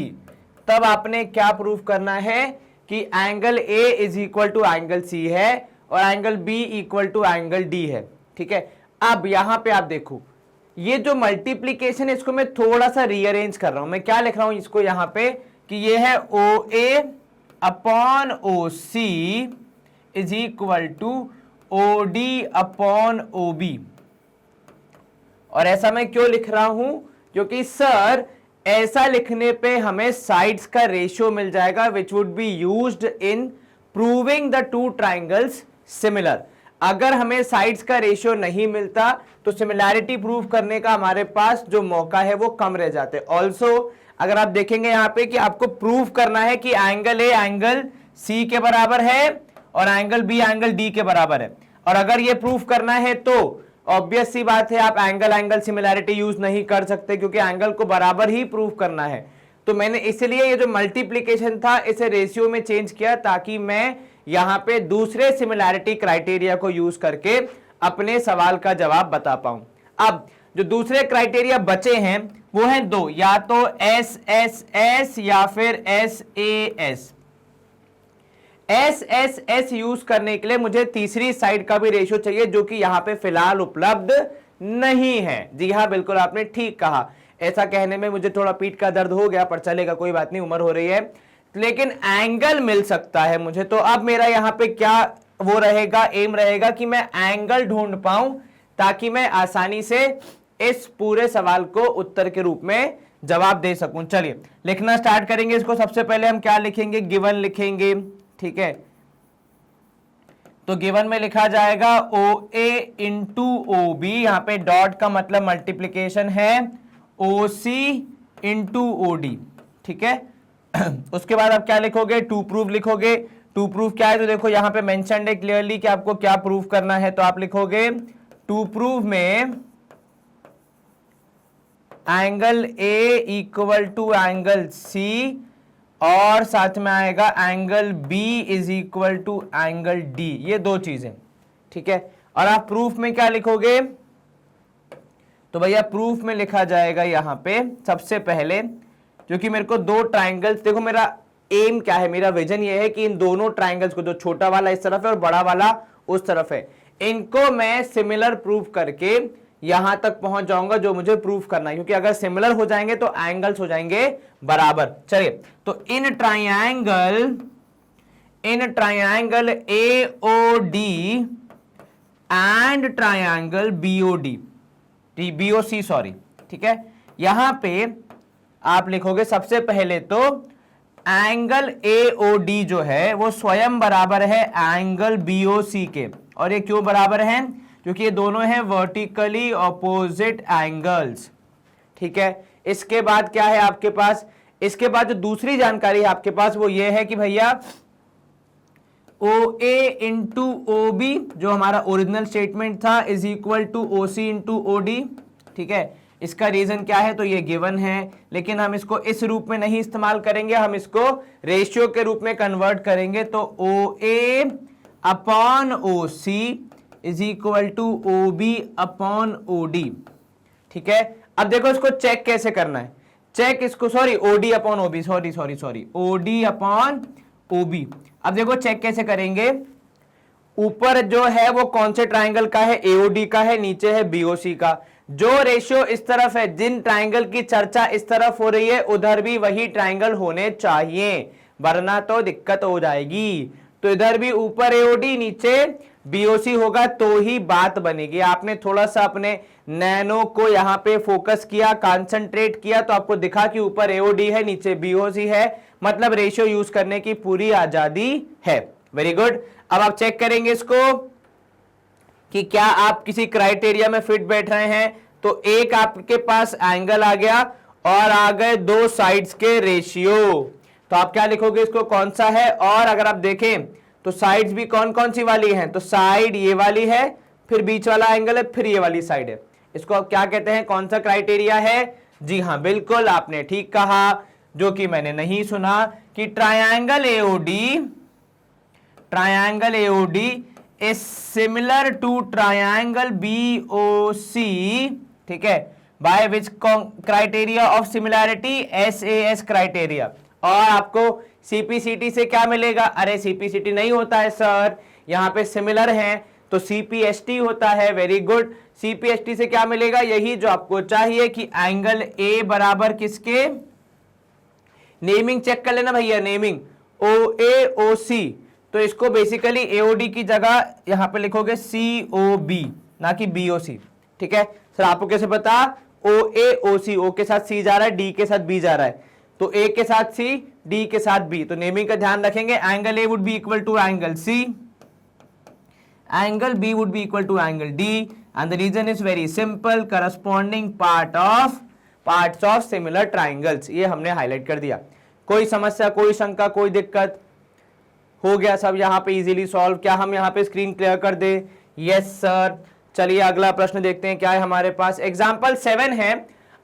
तब आपने क्या प्रूफ करना है कि angle A is equal to angle C है और angle B equal to angle D है, ठीक है। अब यहां पे आप देखो, ये जो मल्टीप्लीकेशन है इसको मैं थोड़ा सा रीअरेंज कर रहा हूं। मैं क्या लिख रहा हूं इसको यहां पे कि ये है OA upon OC is equal to OD upon OB। और ऐसा मैं क्यों लिख रहा हूं, क्योंकि सर ऐसा लिखने पे हमें साइड्स का रेशियो मिल जाएगा which would be used in proving the two triangles similar. अगर हमें साइड्स का रेशियो नहीं मिलता तो सिमिलैरिटी प्रूव करने का हमारे पास जो मौका है वो कम रह जाते। ऑल्सो अगर आप देखेंगे यहां पे कि आपको प्रूव करना है कि एंगल ए एंगल सी के बराबर है और एंगल बी एंगल डी के बराबर है, और अगर ये प्रूव करना है तो ऑब्वियस सी बात है आप एंगल सिमिलैरिटी यूज नहीं कर सकते, क्योंकि एंगल को बराबर ही प्रूव करना है। तो मैंने इसलिए ये जो मल्टीप्लिकेशन था इसे रेशियो में चेंज किया ताकि मैं यहां पे दूसरे सिमिलैरिटी क्राइटेरिया को यूज करके अपने सवाल का जवाब बता पाऊं। अब जो दूसरे क्राइटेरिया बचे हैं वो हैं दो, या तो SSS या फिर SAS। S S S use करने के लिए मुझे तीसरी साइड का भी रेशियो चाहिए, जो कि यहां पे फिलहाल उपलब्ध नहीं है। जी हाँ, बिल्कुल आपने ठीक कहा। ऐसा कहने में मुझे थोड़ा पीठ का दर्द हो गया, पर चलेगा, कोई बात नहीं, उम्र हो रही है। लेकिन एंगल मिल सकता है मुझे। तो अब मेरा यहां पे क्या वो रहेगा, एम रहेगा कि मैं एंगल ढूंढ पाऊं, ताकि मैं आसानी से इस पूरे सवाल को उत्तर के रूप में जवाब दे सकूं। चलिए लिखना स्टार्ट करेंगे इसको। सबसे पहले हम क्या लिखेंगे, गिवन लिखेंगे। ठीक है, तो गिवन में लिखा जाएगा ओ ए इंटू ओ बी, यहां पे डॉट का मतलब मल्टीप्लीकेशन है, ओ सी इंटू ओ डी। ठीक है, उसके बाद आप क्या लिखोगे, टू प्रूव लिखोगे। टू प्रूव क्या है, तो देखो यहां पे मेंशन्ड है क्लियरली कि आपको क्या प्रूव करना है। तो आप लिखोगे टू प्रूव में angle A equal to angle C, और साथ में आएगा angle B is equal to angle D, ये दो चीजें। ठीक है, और आप प्रूफ में क्या लिखोगे, तो भैया प्रूफ में लिखा जाएगा यहां पे सबसे पहले, क्योंकि मेरे को दो ट्राइंगल्स, देखो मेरा एम क्या है, मेरा विजन ये है कि इन दोनों ट्राइंगल्स को, जो छोटा वाला इस तरफ है और बड़ा वाला उस तरफ है, इनको मैं सिमिलर प्रूफ करके यहां तक पहुंच जाऊंगा जो मुझे प्रूफ करना है। क्योंकि अगर सिमिलर हो जाएंगे तो एंगल्स हो जाएंगे बराबर। चलिए, तो in triangle AOD and triangle BOC, sorry. ठीक है, यहां पे आप लिखोगे सबसे पहले तो एंगल AOD जो है वो स्वयं बराबर है एंगल BOC के। और ये क्यों बराबर है, क्योंकि ये दोनों हैं वर्टिकली ऑपोजिट एंगल्स। ठीक है, इसके बाद क्या है आपके पास, इसके बाद जो दूसरी जानकारी है आपके पास वो ये है कि भैया OA इंटू OB जो हमारा ओरिजिनल स्टेटमेंट था is equal to OC into OD। ठीक है, इसका रीजन क्या है, तो ये गिवन है, लेकिन हम इसको इस रूप में नहीं इस्तेमाल करेंगे, हम इसको रेशियो के रूप में कन्वर्ट करेंगे। तो OA upon OC is equal to OB upon OD। ठीक है, अब देखो इसको चेक कैसे करना है, चेक इसको, sorry OD upon OB, sorry OD upon OB। अब देखो चेक कैसे करेंगे, ऊपर जो है वो कौन से ट्राइंगल का है, AOD का है, नीचे है BOC का। जो रेशियो इस तरफ है, जिन ट्राइंगल की चर्चा इस तरफ हो रही है उधर भी वही ट्राइंगल होने चाहिए, वरना तो दिक्कत हो जाएगी। तो इधर भी ऊपर AOD नीचे BOC होगा तो ही बात बनेगी। आपने थोड़ा सा अपने नैनो को यहां पे फोकस किया, कंसंट्रेट किया, तो आपको दिखा कि ऊपर AOD है नीचे BOC है, मतलब रेशियो यूज करने की पूरी आजादी है। Very good. अब आप चेक करेंगे इसको कि क्या आप किसी क्राइटेरिया में फिट बैठ रहे हैं। तो एक आपके पास एंगल आ गया और आ गए दो साइड्स के रेशियो। तो आप क्या लिखोगे, इसको कौन सा है, और अगर आप देखें तो साइड्स भी कौन कौन सी वाली हैं, तो साइड ये वाली है, फिर बीच वाला एंगल है, फिर ये वाली साइड है। इसको आप क्या कहते हैं, कौन सा क्राइटेरिया है, जी हाँ बिल्कुल आपने ठीक कहा, जो कि मैंने नहीं सुना, कि triangle AOD is similar to triangle BOC, ठीक है, by which criteria of similarity, SAS criteria। और आपको CPCT से क्या मिलेगा, अरे CPCT नहीं होता है सर, यहाँ पे सिमिलर हैं तो CPST होता है। वेरी गुड, CPST से क्या मिलेगा, यही जो आपको चाहिए कि एंगल A बराबर किसके, नेमिंग चेक कर लेना भैया, नेमिंग OAOC, तो इसको बेसिकली AOD की जगह यहां पे लिखोगे COB ना कि BOC। ठीक है सर, आपको कैसे पता, OAOC, O के साथ C जा रहा है, D के साथ B जा रहा है, तो A के साथ C, D के साथ B, तो नेमिंग का ध्यान रखेंगे। Angle A would be equal to angle C, angle B would be equal to angle D, and the reason is very simple, corresponding parts of similar triangles. ये हमने highlight कर दिया। कोई समस्या, कोई शंका, कोई दिक्कत, हो गया सब यहाँ पे इजीली सॉल्व। क्या हम यहाँ पे स्क्रीन क्लियर कर दे, यस सर। चलिए अगला प्रश्न देखते हैं क्या है हमारे पास। एग्जाम्पल 7 है,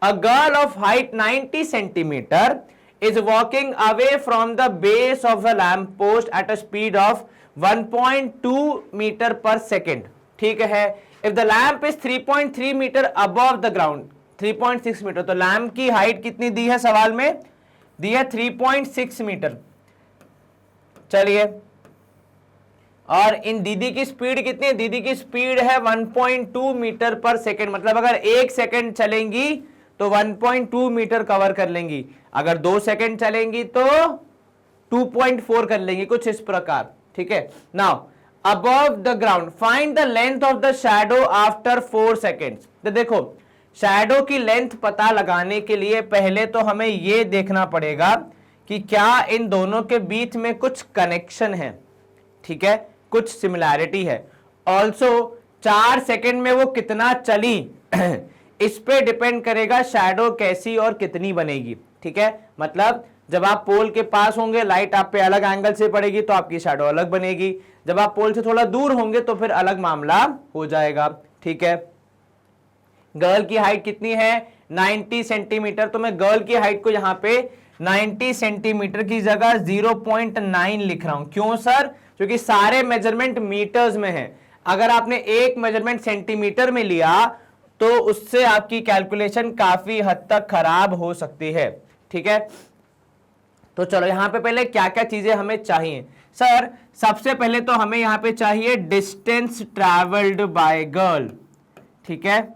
a girl of height 90 centimetre is walking away from the base of the lamp post at a speed of 1.2 metre per second. ठीक है, if the lamp is 3.3 metre above the ground, 3.6 metre, तो lamp की height कितनी दी है, सवाल में दी है 3.6 मीटर। चलिए और इन दीदी की स्पीड कितनी है? दीदी की स्पीड है 1.2 मीटर पर सेकेंड, मतलब अगर 1 सेकेंड चलेंगी तो 1.2 मीटर कवर कर लेंगी, अगर 2 सेकेंड चलेंगी तो 2.4 कर लेंगी, कुछ इस प्रकार। ठीक है, now above the ground find the length of the shadow after 4 seconds. तो देखो शैडो की लेंथ पता लगाने के लिए पहले तो हमें यह देखना पड़ेगा कि क्या इन दोनों के बीच में कुछ कनेक्शन है, ठीक है, कुछ सिमिलैरिटी है। ऑल्सो 4 सेकेंड में वो कितना चली इस पे डिपेंड करेगा शैडो कैसी और कितनी बनेगी। ठीक है, मतलब जब आप पोल के पास होंगे लाइट आप पे अलग एंगल से पड़ेगी तो आपकी शैडो अलग बनेगी, जब आप पोल से थोड़ा दूर होंगे तो फिर अलग मामला हो जाएगा। ठीक है, गर्ल की हाइट कितनी है? 90 सेंटीमीटर, तो मैं गर्ल की हाइट को यहां पे 90 सेंटीमीटर की जगह 0.9 लिख रहा हूं। क्यों सर? क्योंकि सारे मेजरमेंट मीटर्स में है, अगर आपने एक मेजरमेंट सेंटीमीटर में लिया तो उससे आपकी कैलकुलेशन काफी हद तक खराब हो सकती है। ठीक है, तो चलो यहां पे पहले क्या क्या चीजें हमें चाहिए। सर सबसे पहले तो हमें यहां पे चाहिए डिस्टेंस ट्रैवल्ड बाय गर्ल। ठीक है,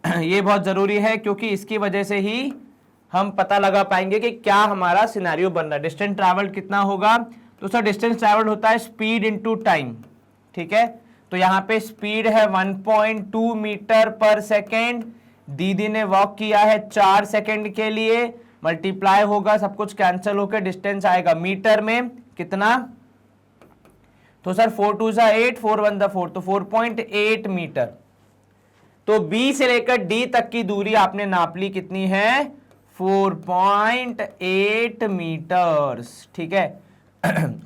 ये बहुत जरूरी है क्योंकि इसकी वजह से ही हम पता लगा पाएंगे कि क्या हमारा सिनेरियो बन रहा है। डिस्टेंस ट्रैवल्ड कितना होगा? तो सर डिस्टेंस ट्रैवल्ड होता है स्पीड इनटू टाइम। ठीक है, तो यहां पे स्पीड है 1.2 मीटर पर सेकेंड, दीदी ने वॉक किया है 4 सेकेंड के लिए, मल्टीप्लाई होगा, सब कुछ कैंसिल होकर डिस्टेंस आएगा मीटर में कितना? तो सर 4 2 8, 4 1 4, तो 4.8 मीटर। तो बी से लेकर डी तक की दूरी आपने नाप ली, कितनी है? 4.8 मीटर्स। ठीक है,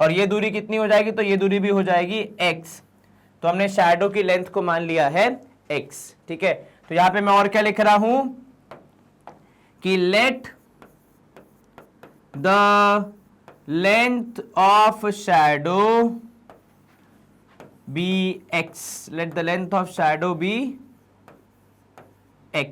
और ये दूरी कितनी हो जाएगी? तो ये दूरी भी हो जाएगी x। तो हमने शैडो की लेंथ को मान लिया है x। ठीक है, तो यहां पे मैं और क्या लिख रहा हूं कि let the length of shadow be x, let the length of shadow be x।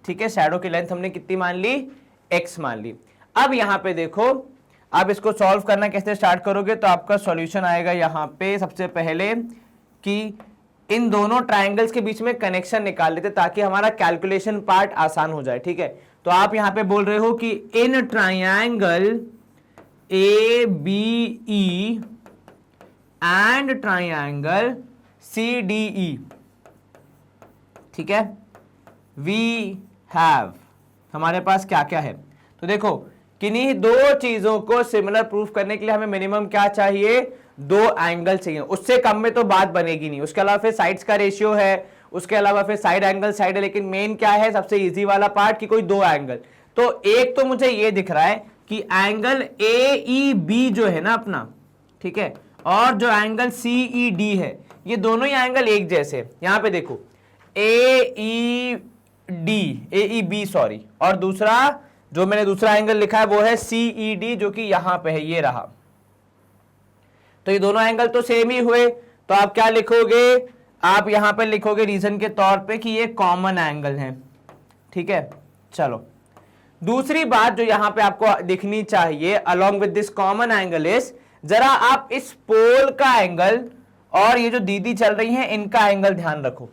ठीक है, शैडो की लेंथ हमने कितनी मान ली? x मान ली। अब यहां पे देखो, आप इसको सॉल्व करना कैसे स्टार्ट करोगे? तो आपका सॉल्यूशन आएगा यहां पे सबसे पहले कि इन दोनों ट्रायंगल्स के बीच में कनेक्शन निकाल लेते ताकि हमारा कैलकुलेशन पार्ट आसान हो जाए। ठीक है, तो आप यहां पे बोल रहे हो कि in triangle A B E and triangle C D E, ठीक है, वी हैव, हमारे पास क्या क्या है? तो देखो किन्हीं दो चीजों को सिमिलर प्रूफ करने के लिए हमें मिनिमम क्या चाहिए? 2 एंगल चाहिए, उससे कम में तो बात बनेगी नहीं। उसके अलावा फिर साइड्स का रेशियो है, उसके अलावा फिर साइड एंगल साइड है, लेकिन मेन क्या है सबसे इजी वाला पार्ट कि कोई 2 एंगल। तो एक तो मुझे ये दिख रहा है कि एंगल ए ई बी जो है ना अपना, ठीक है, और जो एंगल सी ई डी है, ये दोनों ही एंगल एक जैसे। यहां पे देखो ए ई बी सॉरी, और दूसरा जो मैंने दूसरा एंगल लिखा है वो है सी ई डी, जो कि यहां पे है, ये रहा। तो ये दोनों एंगल तो सेम ही हुए, तो आप क्या लिखोगे? आप यहां पर लिखोगे रीजन के तौर पे कि ये कॉमन एंगल है। ठीक है, चलो दूसरी बात जो यहां पे आपको दिखनी चाहिए along with this common angle is, जरा आप इस पोल का एंगल और ये जो दीदी चल रही हैं इनका एंगल ध्यान रखो।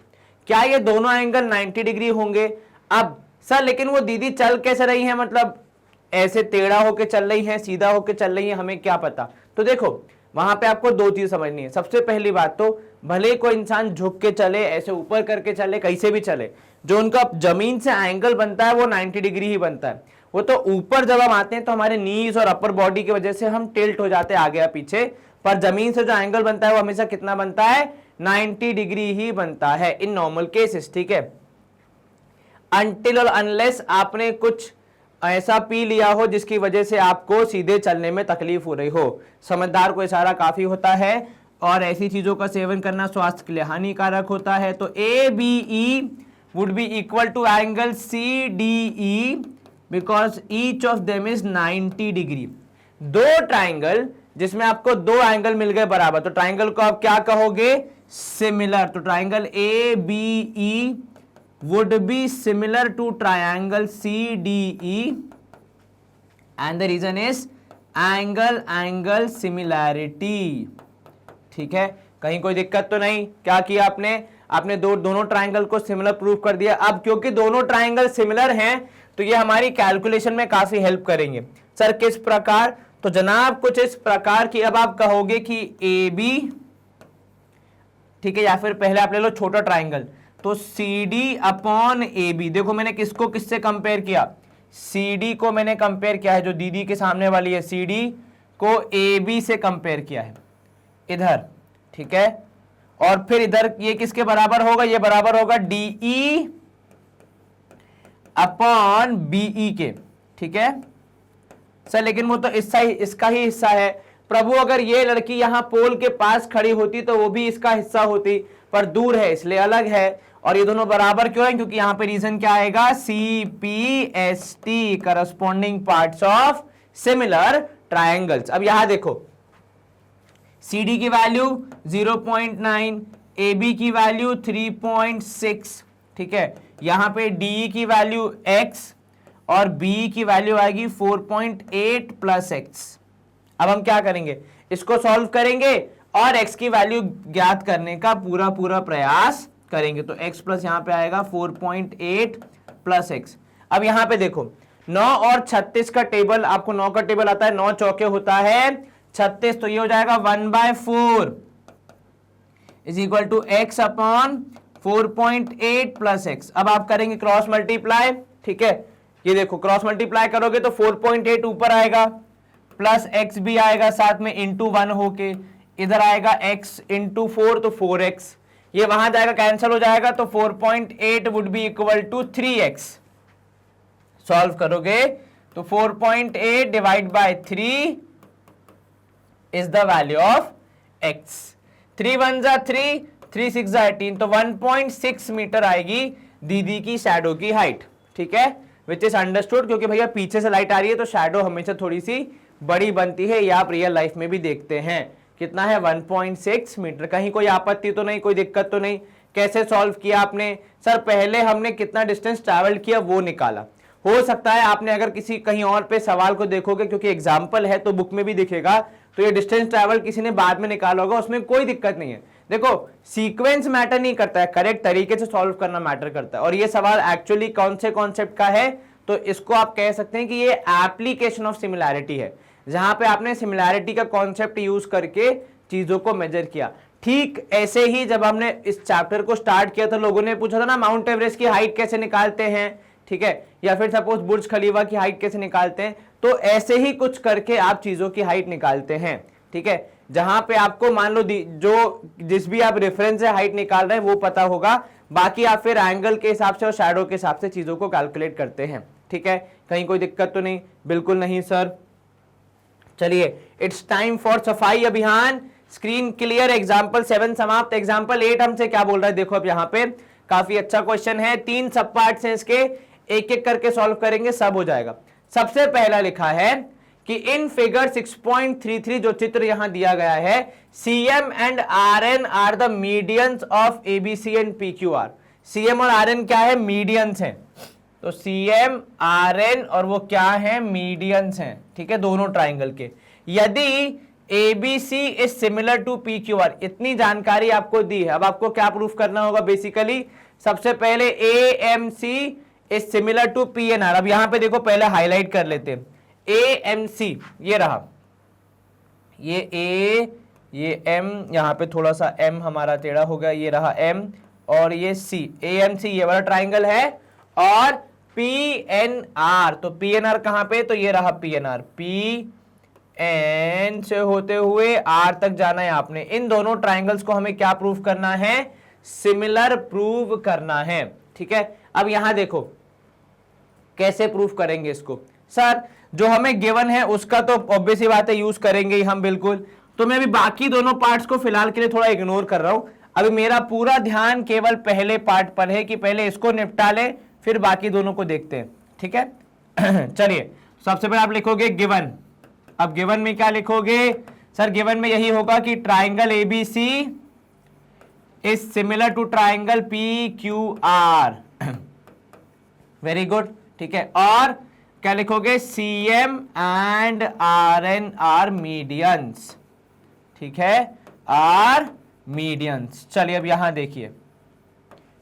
क्या ये दोनों एंगल 90 डिग्री होंगे? अब सर लेकिन वो दीदी चल कैसे रही है? मतलब ऐसे टेढ़ा होके चल रही है, सीधा होके चल रही है, हमें क्या पता? तो देखो वहां पे आपको 2 चीज समझनी है। सबसे पहली बात तो भले कोई इंसान झुक के चले, ऐसे ऊपर करके चले, कैसे भी चले, जो उनका जमीन से एंगल बनता है वो 90 डिग्री ही बनता है। वो तो ऊपर जब हम आते हैं तो हमारे नीज और अपर बॉडी की वजह से हम टिल्ट हो जाते हैं आगे या पीछे, पर जमीन से जो एंगल बनता है वो हमेशा कितना बनता है? 90 डिग्री ही बनता है इन नॉर्मल केसेस। ठीक है, अनटिल और अनलेस आपने कुछ ऐसा पी लिया हो जिसकी वजह से आपको सीधे चलने में तकलीफ हो रही हो। समझदार को इशारा काफी होता है, और ऐसी चीजों का सेवन करना स्वास्थ्य के लिए हानिकारक होता है। तो A B E would be equal to angle C D E because each of them is 90 degree. 2 triangle जिसमें आपको 2 एंगल मिल गए बराबर, तो ट्राइंगल को आप क्या कहोगे? सिमिलर। तो triangle A B E would be similar to triangle CDE, and the reason is angle similarity। ठीक है, कहीं कोई दिक्कत तो नहीं। क्या किया आपने दोनों ट्राइंगल को सिमिलर प्रूव कर दिया। अब क्योंकि दोनों ट्राइंगल सिमिलर हैं तो ये हमारी कैलकुलेशन में काफी हेल्प करेंगे। सर किस प्रकार? तो जनाब कुछ इस प्रकार की, अब आप कहोगे कि ए बी, ठीक है, या फिर पहले आप ले लो छोटा ट्राइंगल, तो C D upon A B. देखो मैंने किसको किससे कंपेयर किया, सी डी को मैंने कंपेयर किया है, जो दीदी के सामने वाली है सी डी को ए बी से कंपेयर किया है इधर, ठीक है। और फिर इधर ये किसके बराबर होगा, ये बराबर होगा डीई अपॉन बीई के, ठीक है सर। लेकिन वो तो इसका ही हिस्सा है। प्रभु अगर ये लड़की यहां पोल के पास खड़ी होती तो वो भी इसका हिस्सा होती, पर दूर है इसलिए अलग है। और ये दोनों बराबर क्यों है? क्योंकि यहां पे रीजन क्या आएगा, C P S T, corresponding parts of similar triangles. अब यहां देखो सी डी की वैल्यू 0.9, ए बी की वैल्यू 3.6, ठीक है। यहां पे डी की वैल्यू x और बी की वैल्यू आएगी 4.8 प्लस एक्स। अब हम क्या करेंगे, इसको सॉल्व करेंगे और x की वैल्यू ज्ञात करने का पूरा प्रयास करेंगे। तो x प्लस यहां पे आएगा 4.8 प्लस एक्स। अब यहां पे देखो 9 और 36 का टेबल, आपको 9 का टेबल आता है, 9 चौके होता है 36, तो ये हो जाएगा 1/4 is equal to x upon 4.8 plus x. अब आप करेंगे क्रॉस मल्टीप्लाई, ठीक है। ये देखो क्रॉस मल्टीप्लाई करोगे तो 4.8 ऊपर आएगा प्लस x भी आएगा साथ में इंटू 1 होके, इधर आएगा x इंटू 4 तो 4x, ये वहां जाएगा कैंसिल हो जाएगा, तो 4.8 would be equal to 3x। Solve करोगे तो 4.8 divide by 3 is the value of x। 3 1 जा 3, 3 6 जा 18, तो 1.6 मीटर आएगी दीदी की शैडो की हाइट, ठीक है, विच इज अंडरस्टूड। क्योंकि भैया पीछे से लाइट आ रही है तो शैडो हमेशा थोड़ी सी बड़ी बनती है, ये आप रियल लाइफ में भी देखते हैं। कितना है 1.6 मीटर। कहीं कोई आपत्ति तो नहीं, कोई दिक्कत तो नहीं? कैसे सॉल्व किया आपने? सर पहले हमने कितना डिस्टेंस ट्रैवल किया वो निकाला। हो सकता है आपने अगर किसी कहीं और पे सवाल को देखोगे, क्योंकि एग्जाम्पल है तो बुक में भी दिखेगा, तो ये डिस्टेंस ट्रैवल किसी ने बाद में निकाला होगा, उसमें कोई दिक्कत नहीं है। देखो सीक्वेंस मैटर नहीं करता है, करेक्ट तरीके से सॉल्व करना मैटर करता है। और ये सवाल एक्चुअली कौन से कॉन्सेप्ट का है, तो इसको आप कह सकते हैं कि ये एप्लीकेशन ऑफ सिमिलैरिटी है, जहां पे आपने सिमिलैरिटी का कॉन्सेप्ट यूज करके चीजों को मेजर किया। ठीक ऐसे ही जब हमने इस चैप्टर को स्टार्ट किया था, लोगों ने पूछा था ना माउंट एवरेस्ट की हाइट कैसे निकालते हैं, ठीक है, या फिर सपोज बुर्ज खलीफा की हाइट कैसे निकालते हैं, तो ऐसे ही कुछ करके आप चीजों की हाइट निकालते हैं, ठीक है। जहां पे आपको मान लो जो जिस भी आप रेफरेंस से हाइट निकाल रहे हैं वो पता होगा, बाकी आप फिर एंगल के हिसाब से और शैडो के हिसाब से चीजों को कैलकुलेट करते हैं, ठीक है। कहीं कोई दिक्कत तो नहीं? बिल्कुल नहीं सर। चलिए इट्स टाइम फॉर सफाई अभियान। स्क्रीन क्लियर, एग्जाम्पल 7 समाप्त। एग्जाम्पल 8 हमसे क्या बोल रहा है, देखो अब यहाँ पे काफी अच्छा क्वेश्चन है, 3 सब पार्ट्स हैं इसके, एक एक करके सॉल्व करेंगे, सब हो जाएगा। सबसे पहला लिखा है कि इन फिगर 6.33 जो चित्र यहां दिया गया है, CM and RN are the medians of ABC and PQR। CM और RN क्या है, मीडियंस हैं, तो CM RN और वो क्या है, मीडियंस हैं, ठीक है, दोनों ट्राइंगल के। यदि ABC is similar to PQR, इतनी जानकारी आपको दी है। अब आपको क्या प्रूफ करना होगा, बेसिकली सबसे पहले AMC is similar to PNR। अब यहां पे देखो पहले हाईलाइट कर लेते हैं, AMC ये रहा, ये A, ये M, यहां पे थोड़ा सा M हमारा टेढ़ा हो गया, ये रहा M, और ये C, AMC ये वाला ट्राइंगल है, और PNR, तो PNR कहां पे, तो ये रहा PNR, PN से होते हुए R तक जाना है आपने। इन दोनों ट्राइंगल्स को हमें क्या प्रूव करना है, सिमिलर प्रूव करना है, ठीक है। अब यहां देखो कैसे प्रूफ करेंगे इसको। सर जो हमें गिवन है उसका तो ऑब्वियस ही बात है यूज करेंगे ही हम, बिल्कुल। तो मैं अभी बाकी दोनों पार्ट्स को फिलहाल के लिए थोड़ा इग्नोर कर रहा हूं। अभी मेरा पूरा ध्यान केवल पहले पार्ट पर है कि पहले इसको निपटा ले, फिर बाकी दोनों को देखते हैं, ठीक है। चलिए सबसे पहले आप लिखोगे गिवन। अब गिवन में क्या लिखोगे, सर गिवन में यही होगा कि triangle ABC is similar to triangle PQR। Very good, ठीक है। और क्या लिखोगे, CM and RN are medians, ठीक है। Are medians. चलिए अब यहां देखिए,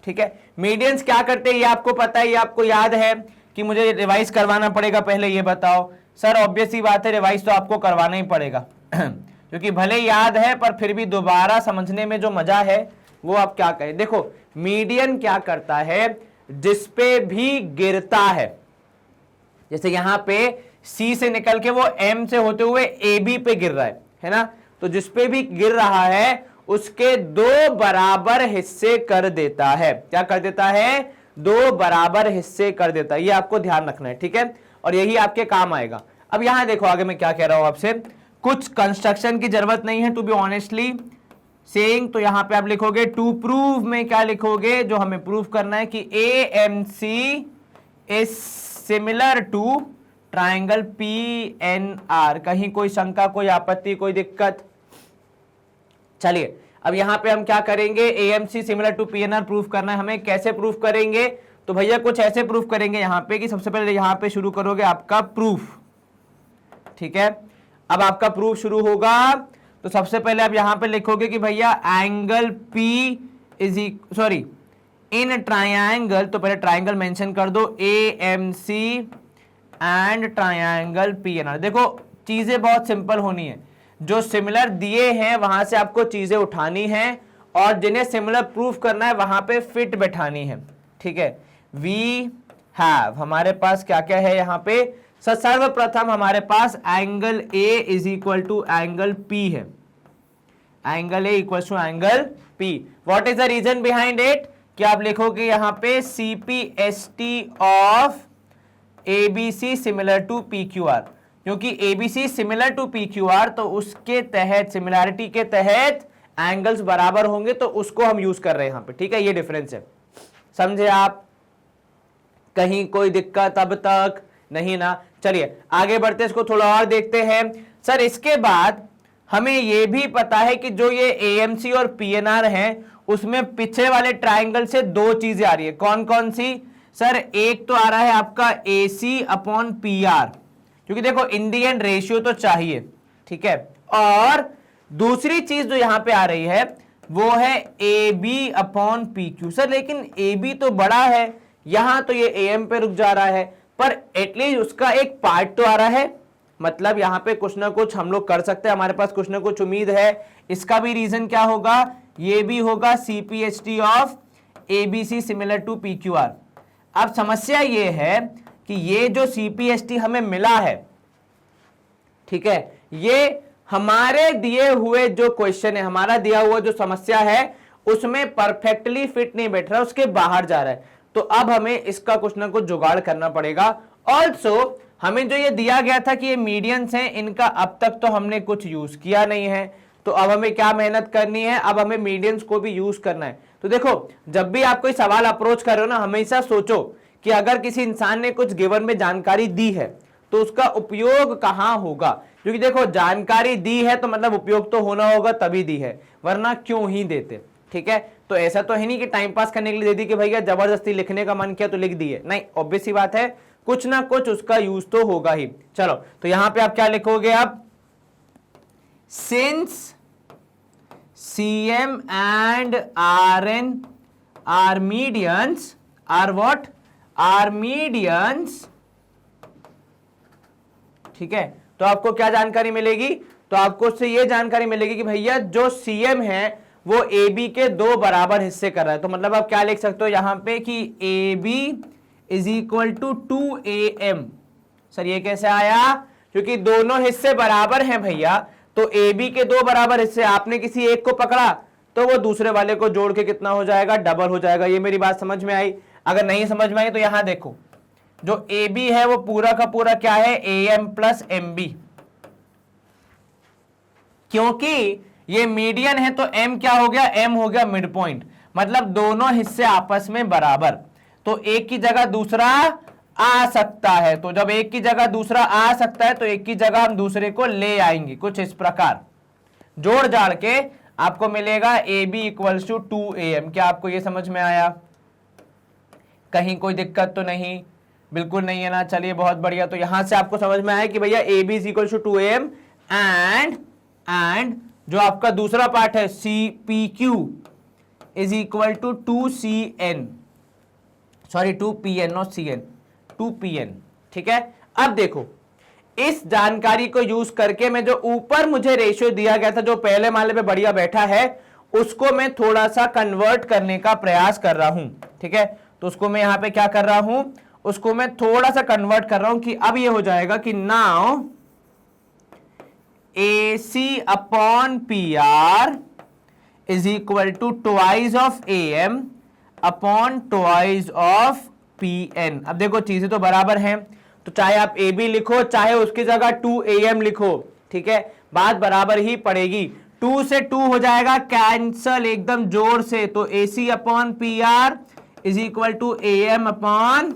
ठीक है, मीडियंस क्या करते हैं ये आपको पता है, ये आपको याद है कि मुझे रिवाइज करवाना पड़ेगा, पहले ये बताओ। सर ऑब्वियस सी बात है, रिवाइज तो आपको करवाना ही पड़ेगा क्योंकि भले याद है पर फिर भी दोबारा समझने में जो मजा है वो आप क्या कहें। देखो मीडियन क्या करता है, जिस पे भी गिरता है, जैसे यहां पे सी से निकल के वो एम से होते हुए ए बी पे गिर रहा है ना, तो जिस पे भी गिर रहा है उसके दो बराबर हिस्से कर देता है। क्या कर देता है? दो बराबर हिस्से कर देता है। ये आपको ध्यान रखना है, ठीक है, और यही आपके काम आएगा। अब यहां देखो आगे मैं क्या कह रहा हूं आपसे, कुछ कंस्ट्रक्शन की जरूरत नहीं है टू बी ऑनेस्टली सेइंग। तो यहां पे आप लिखोगे टू प्रूव में क्या लिखोगे, जो हमें प्रूव करना है कि A M C is similar to triangle P N R. कहीं कोई शंका, कोई आपत्ति, कोई दिक्कत? चलिए अब यहां पे हम क्या करेंगे, AMC similar to PNR proof करना है हमें। कैसे प्रूफ करेंगे? तो भैया कुछ ऐसे प्रूफ करेंगे यहां पे कि सबसे पहले यहां पे शुरू करोगे आपका प्रूफ, ठीक है। अब आपका प्रूफ शुरू होगा तो सबसे पहले आप यहां पे लिखोगे कि भैया angle P is sorry in triangle, तो पहले ट्राइंगल मेंशन कर दो, AMC एंड ट्राइंगल PNR। देखो चीजें बहुत सिंपल होनी है, जो सिमिलर दिए हैं वहां से आपको चीजें उठानी है और जिन्हें सिमिलर प्रूफ करना है वहां पे फिट बैठानी है, ठीक है। वी हैव, हमारे पास क्या क्या है यहां पे, सर्वप्रथम हमारे पास angle A is equal to angle P है, angle A equal to angle P। What is the reason behind it, कि आप लिखोगे यहां पे CPST of ABC similar to PQR, क्योंकि ABC सिमिलर टू PQR तो उसके तहत, सिमिलैरिटी के तहत एंगल्स बराबर होंगे, तो उसको हम यूज कर रहे हैं यहां पे, ठीक है। ये डिफरेंस है, समझे आप? कहीं कोई दिक्कत अब तक नहीं ना? चलिए आगे बढ़ते, इसको थोड़ा और देखते हैं। सर इसके बाद हमें यह भी पता है कि जो ये AMC और PNR हैं उसमें पीछे वाले ट्राइंगल से दो चीजें आ रही है। कौन कौन सी? सर एक तो आ रहा है आपका AC अपॉन PR, क्योंकि देखो इंडियन रेशियो तो चाहिए, ठीक है, और दूसरी चीज जो यहां पे आ रही है वो है AB अपॉन PQ। सर लेकिन AB तो बड़ा है, यहां तो ये AM पे रुक जा रहा है, पर एटलीस्ट उसका एक पार्ट तो आ रहा है, मतलब यहां पे कुछ ना कुछ हम लोग कर सकते हैं, हमारे पास कुछ ना कुछ उम्मीद है। इसका भी रीजन क्या होगा, ये भी होगा CPST of ABC similar to PQR। अब समस्या ये है कि ये जो CPST हमें मिला है, ठीक है, ये हमारे दिए हुए जो क्वेश्चन है, हमारा दिया हुआ जो समस्या है उसमें परफेक्टली फिट नहीं बैठ रहा, उसके बाहर जा रहा है। तो अब हमें इसका कुछ ना कुछ जुगाड़ करना पड़ेगा। ऑल्सो हमें जो ये दिया गया था कि ये मीडियंस हैं, इनका अब तक तो हमने कुछ यूज किया नहीं है, तो अब हमें क्या मेहनत करनी है, अब हमें मीडियंस को भी यूज करना है। तो देखो जब भी आप कोई सवाल अप्रोच कर रहे हो ना, हमेशा सोचो कि अगर किसी इंसान ने कुछ गिवन में जानकारी दी है तो उसका उपयोग कहां होगा, क्योंकि देखो जानकारी दी है तो मतलब उपयोग तो होना होगा, तभी दी है, वरना क्यों ही देते, ठीक है। तो ऐसा तो है नहीं कि टाइम पास करने के लिए दे दी कि भैया जबरदस्ती लिखने का मन किया तो लिख दिए, नहीं, ऑब्वियस सी बात है कुछ ना कुछ उसका यूज तो होगा ही। चलो तो यहां पे आप क्या लिखोगे, अब since CM and RN are medians, are what? Are medians, ठीक है। तो आपको क्या जानकारी मिलेगी, तो आपको उससे ये जानकारी मिलेगी कि भैया जो CM है वो AB के दो बराबर हिस्से कर रहा है। तो मतलब आप क्या लिख सकते हो यहां पे कि AB is equal to 2AM। Sir ये कैसे आया, क्योंकि दोनों हिस्से बराबर हैं भैया, तो AB के दो बराबर हिस्से, आपने किसी एक को पकड़ा तो वो दूसरे वाले को जोड़ के कितना हो जाएगा, डबल हो जाएगा। ये मेरी बात समझ में आई? अगर नहीं समझ में आई तो यहां देखो, जो AB है वो पूरा का पूरा क्या है, AM प्लस MB, क्योंकि ये मीडियन है तो M क्या हो गया, M हो गया मिड पॉइंट, मतलब दोनों हिस्से आपस में बराबर, तो एक की जगह दूसरा आ सकता है। तो जब एक की जगह दूसरा आ सकता है तो एक की जगह हम दूसरे को ले आएंगे, कुछ इस प्रकार जोड़ जाड़ के आपको मिलेगा AB इक्वल्स टू 2AM। क्या आपको ये समझ में आया? कहीं कोई दिक्कत तो नहीं? बिल्कुल नहीं है ना? चलिए बहुत बढ़िया। तो यहां से आपको समझ में आया कि भैया AB is equal to 2AM and जो आपका दूसरा पार्ट है CPQ is equal to 2CN, sorry 2PN not CN, 2PN। ठीक है, अब देखो इस जानकारी को यूज करके मैं जो ऊपर मुझे रेशियो दिया गया था जो पहले माले पे बढ़िया बैठा है उसको मैं थोड़ा सा कन्वर्ट करने का प्रयास कर रहा हूं। ठीक है, तो उसको मैं यहां पे क्या कर रहा हूं, उसको मैं थोड़ा सा कन्वर्ट कर रहा हूं कि अब ये हो जाएगा कि now AC upon PR is equal to twice of AM upon twice of PN। अब देखो चीजें तो बराबर हैं, तो चाहे आप AB लिखो चाहे उसकी जगह 2AM लिखो, ठीक है, बात बराबर ही पड़ेगी। 2 से 2 हो जाएगा कैंसल एकदम जोर से, तो AC upon PR is equal to AM upon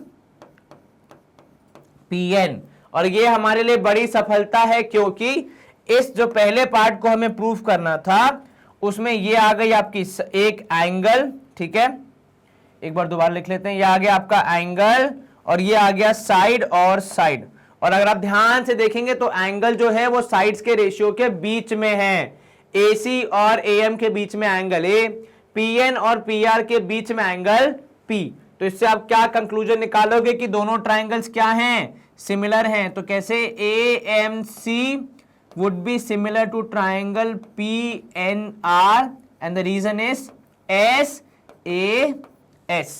PN। और ये हमारे लिए बड़ी सफलता है क्योंकि इस जो पहले पार्ट को हमें प्रूफ करना था उसमें ये आ गई आपकी एक एंगल। ठीक है, एक बार दोबारा लिख लेते हैं, ये आ गया आपका एंगल और ये आ गया साइड और साइड। और अगर आप ध्यान से देखेंगे तो एंगल जो है वो साइड्स के रेशियो के बीच में है, AC और AM के बीच में एंगल A, PN और PR के बीच में एंगल P। तो इससे आप क्या कंक्लूजन निकालोगे कि दोनों ट्राइंगल्स क्या हैं, सिमिलर हैं। तो कैसे AMC would be similar to triangle PNR and the reason is SAS,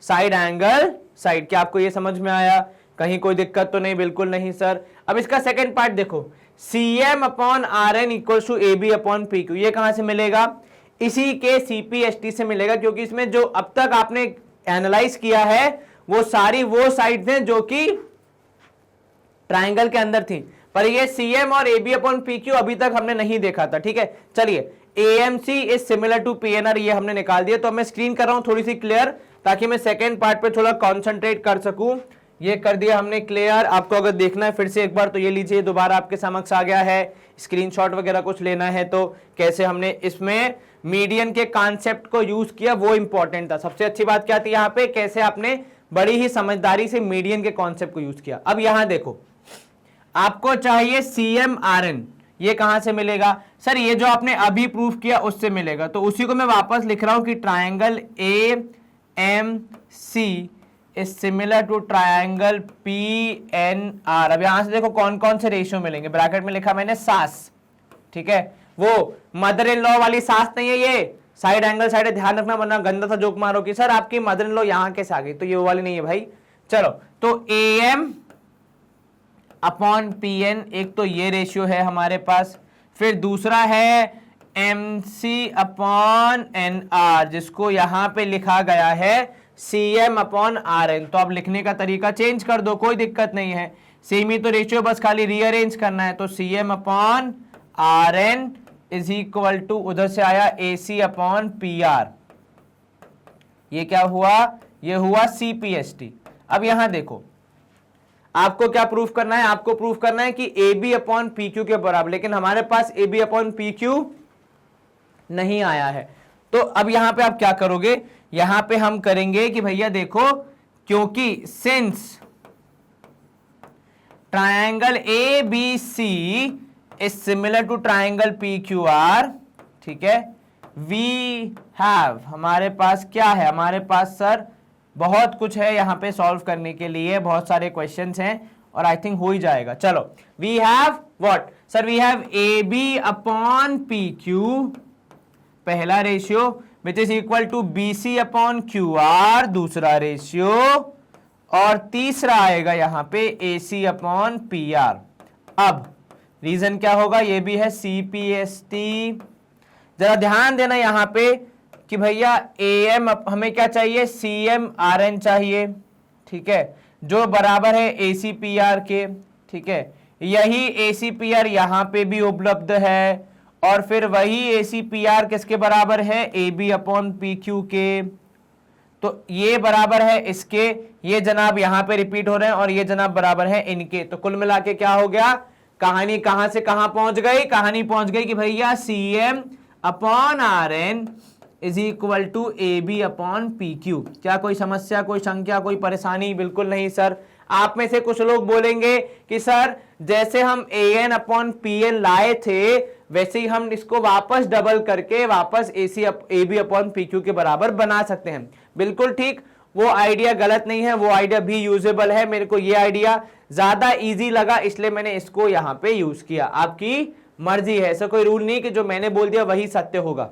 side angle side. क्या आपको ये समझ में आया, कहीं कोई दिक्कत तो नहीं? बिल्कुल नहीं सर। अब इसका सेकंड पार्ट देखो, CM upon RN equals to AB upon PQ, ये कहां से मिलेगा? इसी के CPST से मिलेगा, क्योंकि इसमें जो अब तक आपने एनालाइज किया है वो सारी वो साइड थे जो कि ट्राइंगल के अंदर थी, पर ये CM और AB अपॉन PQ अभी तक हमने नहीं देखा था। ठीक है, चलिए AMC is similar to PNR, ये हमने निकाल दिया। तो मैं स्क्रीन कर रहा हूं थोड़ी सी क्लियर, ताकि मैं सेकेंड पार्ट पे थोड़ा कॉन्सेंट्रेट कर सकूं। ये कर दिया हमने क्लियर। आपको अगर देखना है फिर से एक बार तो ये लीजिए, दोबारा आपके समक्ष आ गया है। स्क्रीनशॉट वगैरह कुछ लेना है तो कैसे हमने इसमें मीडियन के कॉन्सेप्ट को यूज किया वो इंपॉर्टेंट था। सबसे अच्छी बात क्या थी यहाँ पे, कैसे आपने बड़ी ही समझदारी से मीडियन के कॉन्सेप्ट को यूज किया। अब यहां देखो, आपको चाहिए CM RN, ये कहां से मिलेगा? सर ये जो आपने अभी प्रूफ किया उससे मिलेगा। तो उसी को मैं वापस लिख रहा हूं कि triangle AMC is similar to triangle PNR। अब यहां से देखो कौन कौन से रेशियो मिलेंगे, ब्रैकेट में लिखा मैंने सास। ठीक है, वो मदर इन लॉ वाली सास नहीं है, ये साइड एंगल साइड है, ध्यान रखना वरना गंदा सा जोक मारो कि सर आपकी मदर इन लॉ यहां कैसे आ गई, तो ये वो वाली नहीं है भाई। चलो, तो AM अपॉन PN, एक तो ये रेशियो है हमारे पास, फिर दूसरा है MC अपॉन NR, जिसको यहां पे लिखा गया है CM अपॉन RN। तो अब लिखने का तरीका चेंज कर दो, कोई दिक्कत नहीं है, सेम ही तो रेशियो, बस खाली रीअरेंज करना है। तो CM upon RN is equal to, उधर से आया AC अपॉन PR, ये क्या हुआ? ये हुआ CPST। अब यहां देखो, आपको क्या प्रूफ करना है? आपको प्रूफ करना है कि AB अपॉन PQ के बराबर, लेकिन हमारे पास AB अपॉन PQ नहीं आया है। तो अब यहां पे आप क्या करोगे? यहां पे हम करेंगे कि भैया देखो, क्योंकि since triangle ABC is similar to triangle PQR, ठीक है, वी हैव, हमारे पास क्या है? हमारे पास सर बहुत कुछ है यहाँ पे सॉल्व करने के लिए, बहुत सारे क्वेश्चंस हैं और आई थिंक हो ही जाएगा। चलो, we have what sir? We have AB upon PQ, पहला ratio, which is equal to BC upon QR, दूसरा रेशियो, और तीसरा आएगा यहाँ पे AC अपॉन PR। अब रीजन क्या होगा? ये भी है CPST। जरा ध्यान देना यहाँ पे कि भैया AM हमें क्या चाहिए? CM RN चाहिए, ठीक है, जो बराबर है AC PR के। ठीक है, यही AC PR यहाँ पे भी उपलब्ध है, और फिर वही AC PR किसके बराबर है? AB अपॉन PQ के। तो ये बराबर है इसके, ये जनाब यहाँ पे रिपीट हो रहे हैं, और ये जनाब बराबर है इनके। तो कुल मिला के क्या हो गया? कहानी कहां से कहां पहुंच गई? कहानी पहुंच गई कि भैया CM upon RN is equal to AB upon PQ। क्या कोई समस्या, कोई संख्या, कोई परेशानी? बिल्कुल नहीं सर। आप में से कुछ लोग बोलेंगे कि सर जैसे हम AN अपॉन PN लाए थे वैसे ही हम इसको वापस डबल करके वापस A B upon P Q के बराबर बना सकते हैं। बिल्कुल ठीक, वो आइडिया गलत नहीं है, वो आइडिया भी यूजेबल है। मेरे को ये आइडिया ज्यादा इजी लगा इसलिए मैंने इसको यहां पे यूज किया। आपकी मर्जी है, ऐसा कोई रूल नहीं कि जो मैंने बोल दिया वही सत्य होगा,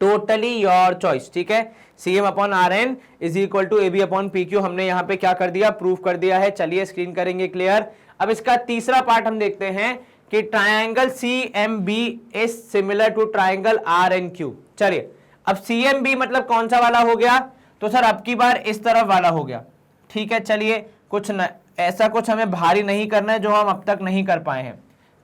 टोटली योर चॉइस। ठीक है, C M upon R N is equal to A B upon P Q हमने यहां पे क्या कर दिया, प्रूफ कर दिया है। चलिए स्क्रीन करेंगे क्लियर। अब इसका तीसरा पार्ट हम देखते हैं कि triangle C M B is similar to triangle R N Q. चलिए अब सी एम बी मतलब कौन सा वाला हो गया, तो सर अब की बार इस तरफ वाला हो गया। ठीक है, चलिए कुछ न, ऐसा कुछ हमें भारी नहीं करना है जो हम अब तक नहीं कर पाए हैं,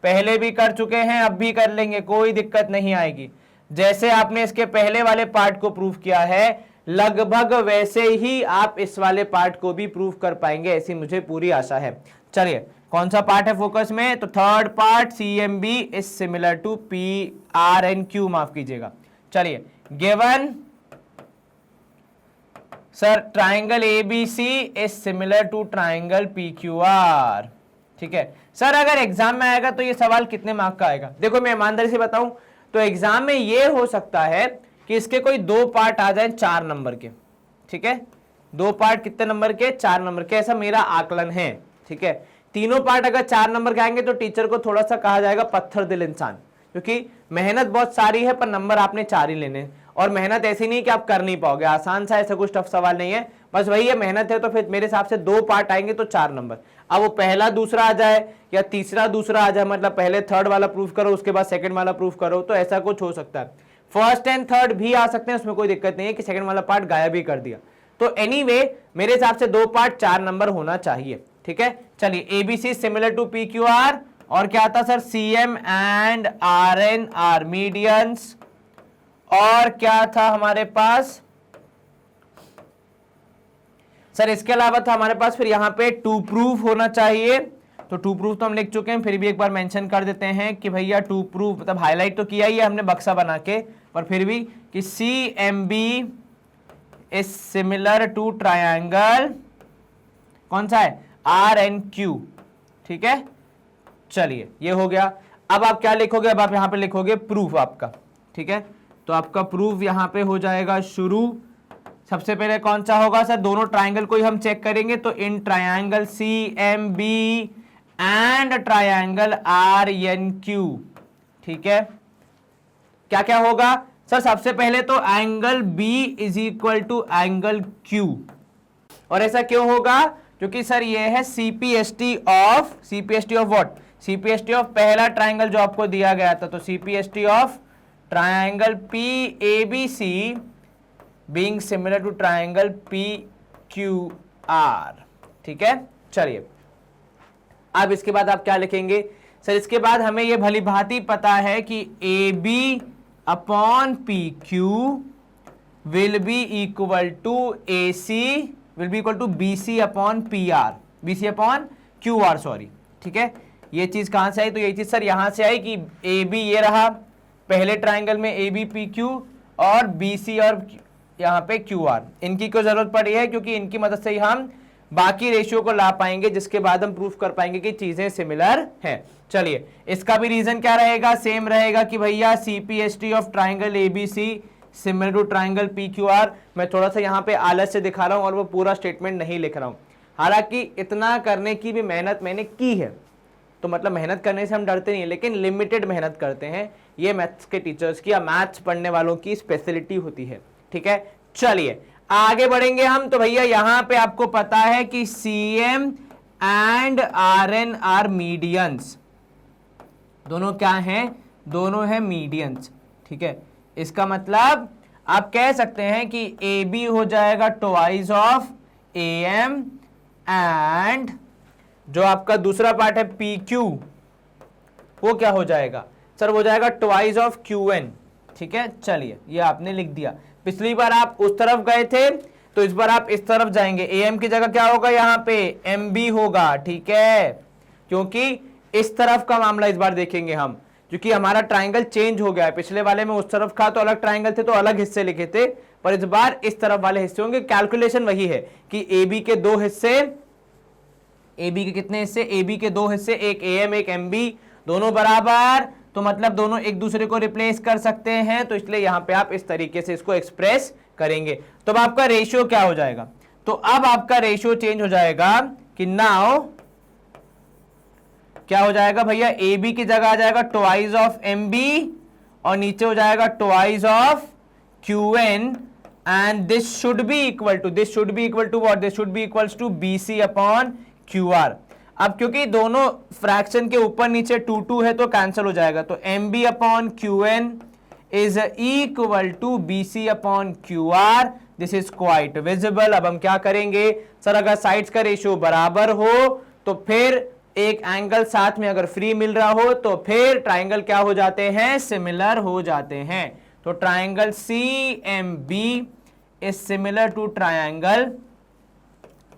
पहले भी कर चुके हैं अब भी कर लेंगे, कोई दिक्कत नहीं आएगी। जैसे आपने इसके पहले वाले पार्ट को प्रूफ किया है लगभग वैसे ही आप इस वाले पार्ट को भी प्रूफ कर पाएंगे, ऐसी मुझे पूरी आशा है। चलिए कौन सा पार्ट है फोकस में, तो third part C M B is similar to P R N Q, माफ कीजिएगा। चलिए given sir triangle ABC is similar to triangle PQR. ठीक है सर, अगर एग्जाम में आएगा तो ये सवाल कितने मार्क का आएगा, देखो मैं ईमानदारी से बताऊं तो एग्जाम में ये हो सकता है कि इसके कोई 2 पार्ट आ जाए 4 नंबर के। ठीक है, 2 पार्ट कितने नंबर के, 4 नंबर के, ऐसा मेरा आकलन है। ठीक है, तीनों पार्ट अगर 4 नंबर के आएंगे तो टीचर को थोड़ा सा कहा जाएगा पत्थर दिल इंसान, क्योंकि मेहनत बहुत सारी है पर नंबर आपने 4 ही लेने, और मेहनत ऐसी नहीं कि आप कर नहीं पाओगे, आसान सा ऐसा कुछ टफ सवाल नहीं है, बस वही है मेहनत है। तो फिर मेरे हिसाब से 2 पार्ट आएंगे तो 4 नंबर। अब वो पहला दूसरा आ जाए या तीसरा दूसरा आ जाए, मतलब पहले थर्ड वाला प्रूफ करो उसके बाद सेकंड वाला प्रूफ करो, तो ऐसा कुछ हो सकता है। फर्स्ट एंड थर्ड भी आ सकते हैं, उसमें कोई दिक्कत नहीं है कि सेकंड वाला पार्ट गायब ही कर दिया। तो एनीवे मेरे हिसाब से 2 पार्ट 4 नंबर होना चाहिए। ठीक है, चलिए ABC similar to P Q R, और क्या था sir, C M and R N are medians, और क्या था हमारे पास सर, इसके अलावा था हमारे पास फिर यहां पे टू प्रूफ होना चाहिए। तो टू प्रूफ तो हम लिख चुके हैं, फिर भी एक बार मेंशन कर देते हैं कि भैया टू प्रूफ, मतलब हाईलाइट तो किया ही है हमने बक्सा बना के, पर फिर भी कि C M B is similar to triangle कौन सा है, आर एन क्यू। ठीक है, चलिए ये हो गया। अब आप क्या लिखोगे, अब आप यहां पे लिखोगे प्रूफ आपका। ठीक है, तो आपका प्रूफ यहां पे हो जाएगा शुरू। सबसे पहले कौन सा होगा सर, दोनों ट्रायंगल को ही हम चेक करेंगे, तो in triangle C M B and triangle R N Q. ठीक है, क्या क्या होगा सर, सबसे पहले तो angle B is equal to angle Q, और ऐसा क्यों होगा, क्योंकि सर ये है CPST of what, CPST of पहला ट्रायंगल जो आपको दिया गया था, तो CPST of triangle P A B C being similar to triangle P Q R. ठीक है, चलिए अब इसके बाद आप क्या लिखेंगे सर, इसके बाद हमें यह भली भांति पता है कि A B upon P Q will be equal to A C will be equal to B C upon P R, B C upon Q R, sorry. ठीक है, ये चीज कहां से आई, तो ये चीज सर यहां से आई कि ए बी ये रहा पहले ट्राइंगल में, ए बी पी क्यू, और बी सी और यहाँ पे क्यू आर, इनकी क्यों जरूरत पड़ी है, क्योंकि इनकी मदद से ही हम बाकी रेशियो को ला पाएंगे, जिसके बाद हम प्रूफ कर पाएंगे कि चीजें सिमिलर हैं। चलिए इसका भी रीजन क्या रहेगा, सेम रहेगा कि भैया CPST of triangle ABC similar to triangle P Q R. मैं थोड़ा सा यहाँ पे आलस से दिखा रहा हूँ और वो पूरा स्टेटमेंट नहीं लिख रहा हूँ, हालांकि इतना करने की भी मेहनत मैंने की है, तो मतलब मेहनत करने से हम डरते नहीं, लेकिन लिमिटेड मेहनत करते हैं, ये मैथ्स के टीचर्स की या मैथ्स पढ़ने वालों की स्पेशलिटी होती है। ठीक है, चलिए आगे बढ़ेंगे हम। तो भैया यहां पे आपको पता है कि C M and R N are medians, दोनों क्या हैं, दोनों हैं मीडियंस। ठीक है, इसका मतलब आप कह सकते हैं कि ए बी हो जाएगा twice of A M, and जो आपका दूसरा पार्ट है पी क्यू वो क्या हो जाएगा सर, वो जाएगा ट्वाइस ऑफ क्यू एन। ठीक है, चलिए ये आपने लिख दिया। पिछली बार आप उस तरफ गए थे तो इस बार आप इस तरफ जाएंगे, ए एम की जगह क्या होगा यहाँ पे एम बी होगा। ठीक है, क्योंकि इस तरफ का मामला इस बार देखेंगे हम, क्योंकि हमारा ट्राइंगल चेंज हो गया है, पिछले वाले में उस तरफ का तो अलग ट्राइंगल थे तो अलग हिस्से लिखे थे, पर इस बार इस तरफ वाले हिस्से होंगे। कैलकुलेशन वही है कि ए बी के 2 हिस्से, ए बी के कितने हिस्से, ए बी के 2 हिस्से, एक ए एम एक एम बी, दोनों बराबर तो मतलब दोनों एक दूसरे को रिप्लेस कर सकते हैं, तो इसलिए यहां पे आप इस तरीके से इसको एक्सप्रेस करेंगे। तो अब आपका रेशियो क्या हो जाएगा, तो अब आपका रेशियो चेंज हो जाएगा कि नाउ क्या हो जाएगा भैया, ए बी की जगह आ जाएगा ट्वाइस ऑफ एम बी और नीचे हो जाएगा twice of Q N and this should be equal to what, this should be equals to B C upon Q R. अब क्योंकि दोनों फ्रैक्शन के ऊपर नीचे 2 है तो कैंसिल हो जाएगा, तो M B upon Q N is equal to B C upon Q R. This is quite visible. अब हम क्या करेंगे सर, अगर साइड्स का रेशियो बराबर हो तो फिर एक एंगल साथ में अगर फ्री मिल रहा हो तो फिर ट्राइंगल क्या हो जाते हैं, सिमिलर हो जाते हैं। तो triangle C M B is similar to triangle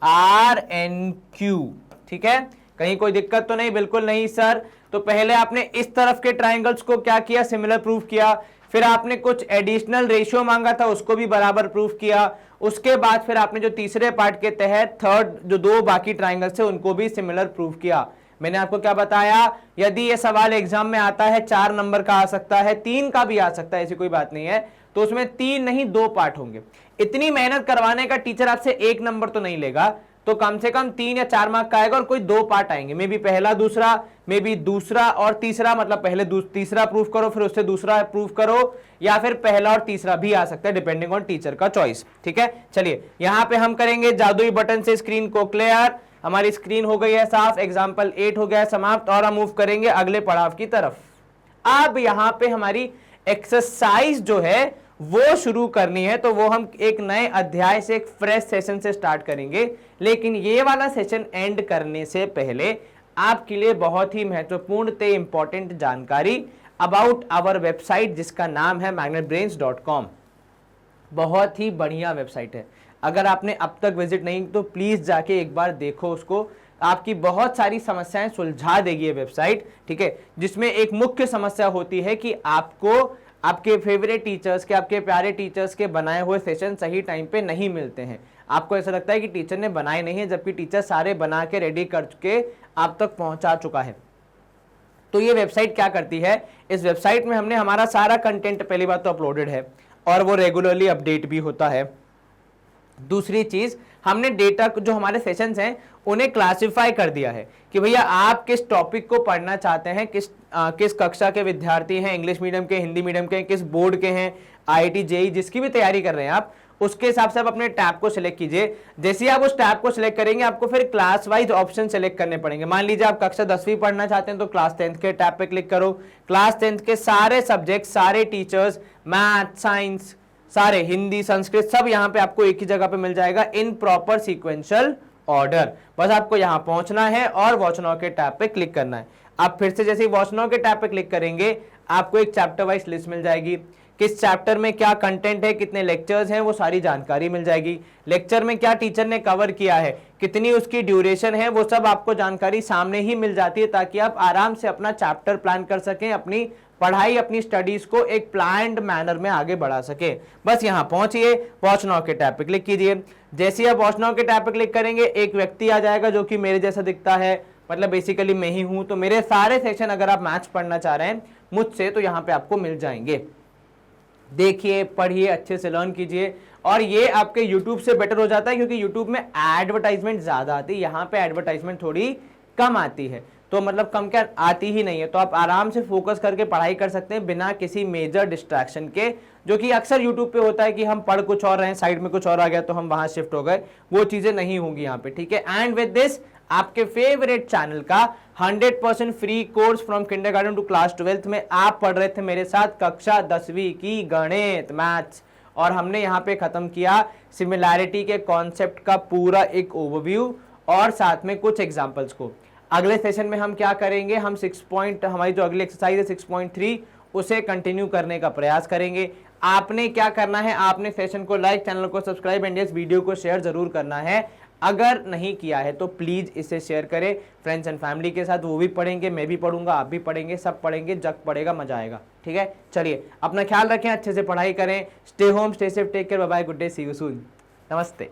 R N Q. ठीक है, कहीं कोई दिक्कत तो नहीं, बिल्कुल नहीं सर। तो पहले आपने इस तरफ के ट्राइंगल्स को क्या किया, सिमिलर प्रूफ किया, फिर आपने कुछ एडिशनल रेशियो मांगा था उसको भी बराबर प्रूफ किया, उसके बाद फिर आपने जो तीसरे पार्ट के तहत थर्ड जो 2 बाकी ट्राइंगल्स थे उनको भी सिमिलर प्रूफ किया। मैंने आपको क्या बताया, यदि ये सवाल एग्जाम में आता है 4 नंबर का आ सकता है, 3 का भी आ सकता है, ऐसी कोई बात नहीं है, तो उसमें 3 नहीं 2 पार्ट होंगे। इतनी मेहनत करवाने का टीचर आपसे 1 नंबर तो नहीं लेगा, तो कम से कम 3 या 4 मार्क का आएगा और कोई 2 पार्ट आएंगे, मे बी पहला दूसरा, मे बी दूसरा और तीसरा, मतलब पहले तीसरा प्रूफ करो फिर उससे दूसरा प्रूफ करो, या फिर पहला और तीसरा भी आ सकता है डिपेंडिंग ऑन टीचर का चॉइस। ठीक है, चलिए यहां पे हम करेंगे जादुई बटन से स्क्रीन को क्लियर। हमारी स्क्रीन हो गई है साफ, एग्जाम्पल 8 हो गया है समाप्त, और हम मूव करेंगे अगले पड़ाव की तरफ। अब यहां पे हमारी एक्सरसाइज जो है वो शुरू करनी है, तो वो हम एक नए अध्याय से एक फ्रेश सेशन से स्टार्ट करेंगे। लेकिन ये वाला सेशन एंड करने से पहले आपके लिए बहुत ही महत्वपूर्ण ते इंपॉर्टेंट जानकारी अबाउट आवर वेबसाइट जिसका नाम है magnetbrains.com। बहुत ही बढ़िया वेबसाइट है, अगर आपने अब तक विजिट नहीं तो प्लीज जाके एक बार देखो उसको, आपकी बहुत सारी समस्याएं सुलझा देगी ये वेबसाइट। ठीक है, जिसमें एक मुख्य समस्या होती है कि आपको आपके फेवरेट टीचर्स के, आपके प्यारे टीचर्स के बनाए हुए सेशन सही टाइम पे नहीं मिलते हैं। आपको ऐसा लगता है कि टीचर ने बनाए नहीं है, जबकि टीचर सारे बना के रेडी करके आप तक पहुंचा चुका है। तो ये वेबसाइट क्या करती है, इस वेबसाइट में हमने हमारा सारा कंटेंट पहली बात तो अपलोडेड है और वो रेगुलरली अपडेट भी होता है। दूसरी चीज, हमने डेटा जो हमारे सेशंस हैं उन्हें क्लासिफाई कर दिया है कि भैया आप किस टॉपिक को पढ़ना चाहते हैं, किस कक्षा के विद्यार्थी हैं, इंग्लिश मीडियम के, हिंदी मीडियम के, किस बोर्ड के हैं, आईआईटी जेईई जिसकी भी तैयारी कर रहे हैं आप, उसके हिसाब से आप अपने टैब को सिलेक्ट कीजिए। जैसे ही आप उस टैब को सिलेक्ट करेंगे आपको फिर क्लास वाइज ऑप्शन सेलेक्ट करने पड़ेंगे। मान लीजिए आप कक्षा 10वीं पढ़ना चाहते हैं तो क्लास 10th के टैब पे क्लिक करो। क्लास 10th के सारे सब्जेक्ट, सारे टीचर्स, मैथ, साइंस, सारे हिंदी, संस्कृत, सब यहाँ पे आपको एक ही जगह पे मिल जाएगा इन प्रॉपर सीक्वेंशियल ऑर्डर। बस आपको यहाँ पहुंचना है और वॉच नाउ के टैब पे क्लिक करना है। आप फिर से जैसे ही वॉच नाउ के टैब पे क्लिक करेंगे आपको एक चैप्टर वाइज लिस्ट मिल जाएगी, किस चैप्टर में क्या कंटेंट है, कितने लेक्चर्स हैं, वो सारी जानकारी मिल जाएगी। लेक्चर में क्या टीचर ने कवर किया है, कितनी उसकी ड्यूरेशन है, वो सब आपको जानकारी सामने ही मिल जाती है, ताकि आप आराम से अपना चैप्टर प्लान कर सकें, अपनी पढ़ाई, अपनी स्टडीज को एक प्लान्ड मैनर में आगे बढ़ा सके। बस यहाँ पहुंचिए, वॉच नाउ के टैब पे क्लिक कीजिए। जैसे ही आप वॉच नाउ के टैब पे क्लिक करेंगे एक व्यक्ति आ जाएगा जो कि मेरे जैसा दिखता है, मतलब बेसिकली मैं ही हूं। तो मेरे सारे सेशन अगर आप मैथ्स पढ़ना चाह रहे हैं मुझसे तो यहाँ पे आपको मिल जाएंगे। देखिए, पढ़िए, अच्छे से लर्न कीजिए। और ये आपके YouTube से बेटर हो जाता है क्योंकि YouTube में एडवर्टाइजमेंट ज्यादा आती है, यहाँ पे एडवर्टाइजमेंट थोड़ी कम आती है, तो मतलब कम क्या आती ही नहीं है। तो आप आराम से फोकस करके पढ़ाई कर सकते हैं बिना किसी मेजर डिस्ट्रैक्शन के, जो कि अक्सर YouTube पे होता है कि हम पढ़ कुछ और रहे हैं, साइड में कुछ और आ गया तो हम वहां शिफ्ट हो गए। वो चीजें नहीं होंगी यहाँ पे। ठीक है, एंड विद दिस आपके फेवरेट चैनल का 100% free course from kindergarten to class 12th में आप पढ़ रहे थे मेरे साथ कक्षा 10वीं की गणित, मैथ्स, और हमने यहाँ पे खत्म किया सिमिलैरिटी के कॉन्सेप्ट का पूरा एक ओवरव्यू और साथ में कुछ एग्जांपल्स को। अगले सेशन में हम क्या करेंगे, हम हमारी जो अगली एक्सरसाइज है 6.3 उसे कंटिन्यू करने का प्रयास करेंगे। आपने क्या करना है, आपने सेशन को लाइक, चैनल को सब्सक्राइब एंड इस वीडियो को शेयर जरूर करना है। अगर नहीं किया है तो प्लीज इसे शेयर करें फ्रेंड्स एंड फैमिली के साथ, वो भी पढ़ेंगे, मैं भी पढ़ूंगा, आप भी पढ़ेंगे, सब पढ़ेंगे, जग पढ़ेगा, मजा आएगा। ठीक है, चलिए अपना ख्याल रखें, अच्छे से पढ़ाई करें, stay home, stay safe, take care, bye bye, good day, see you soon, नमस्ते।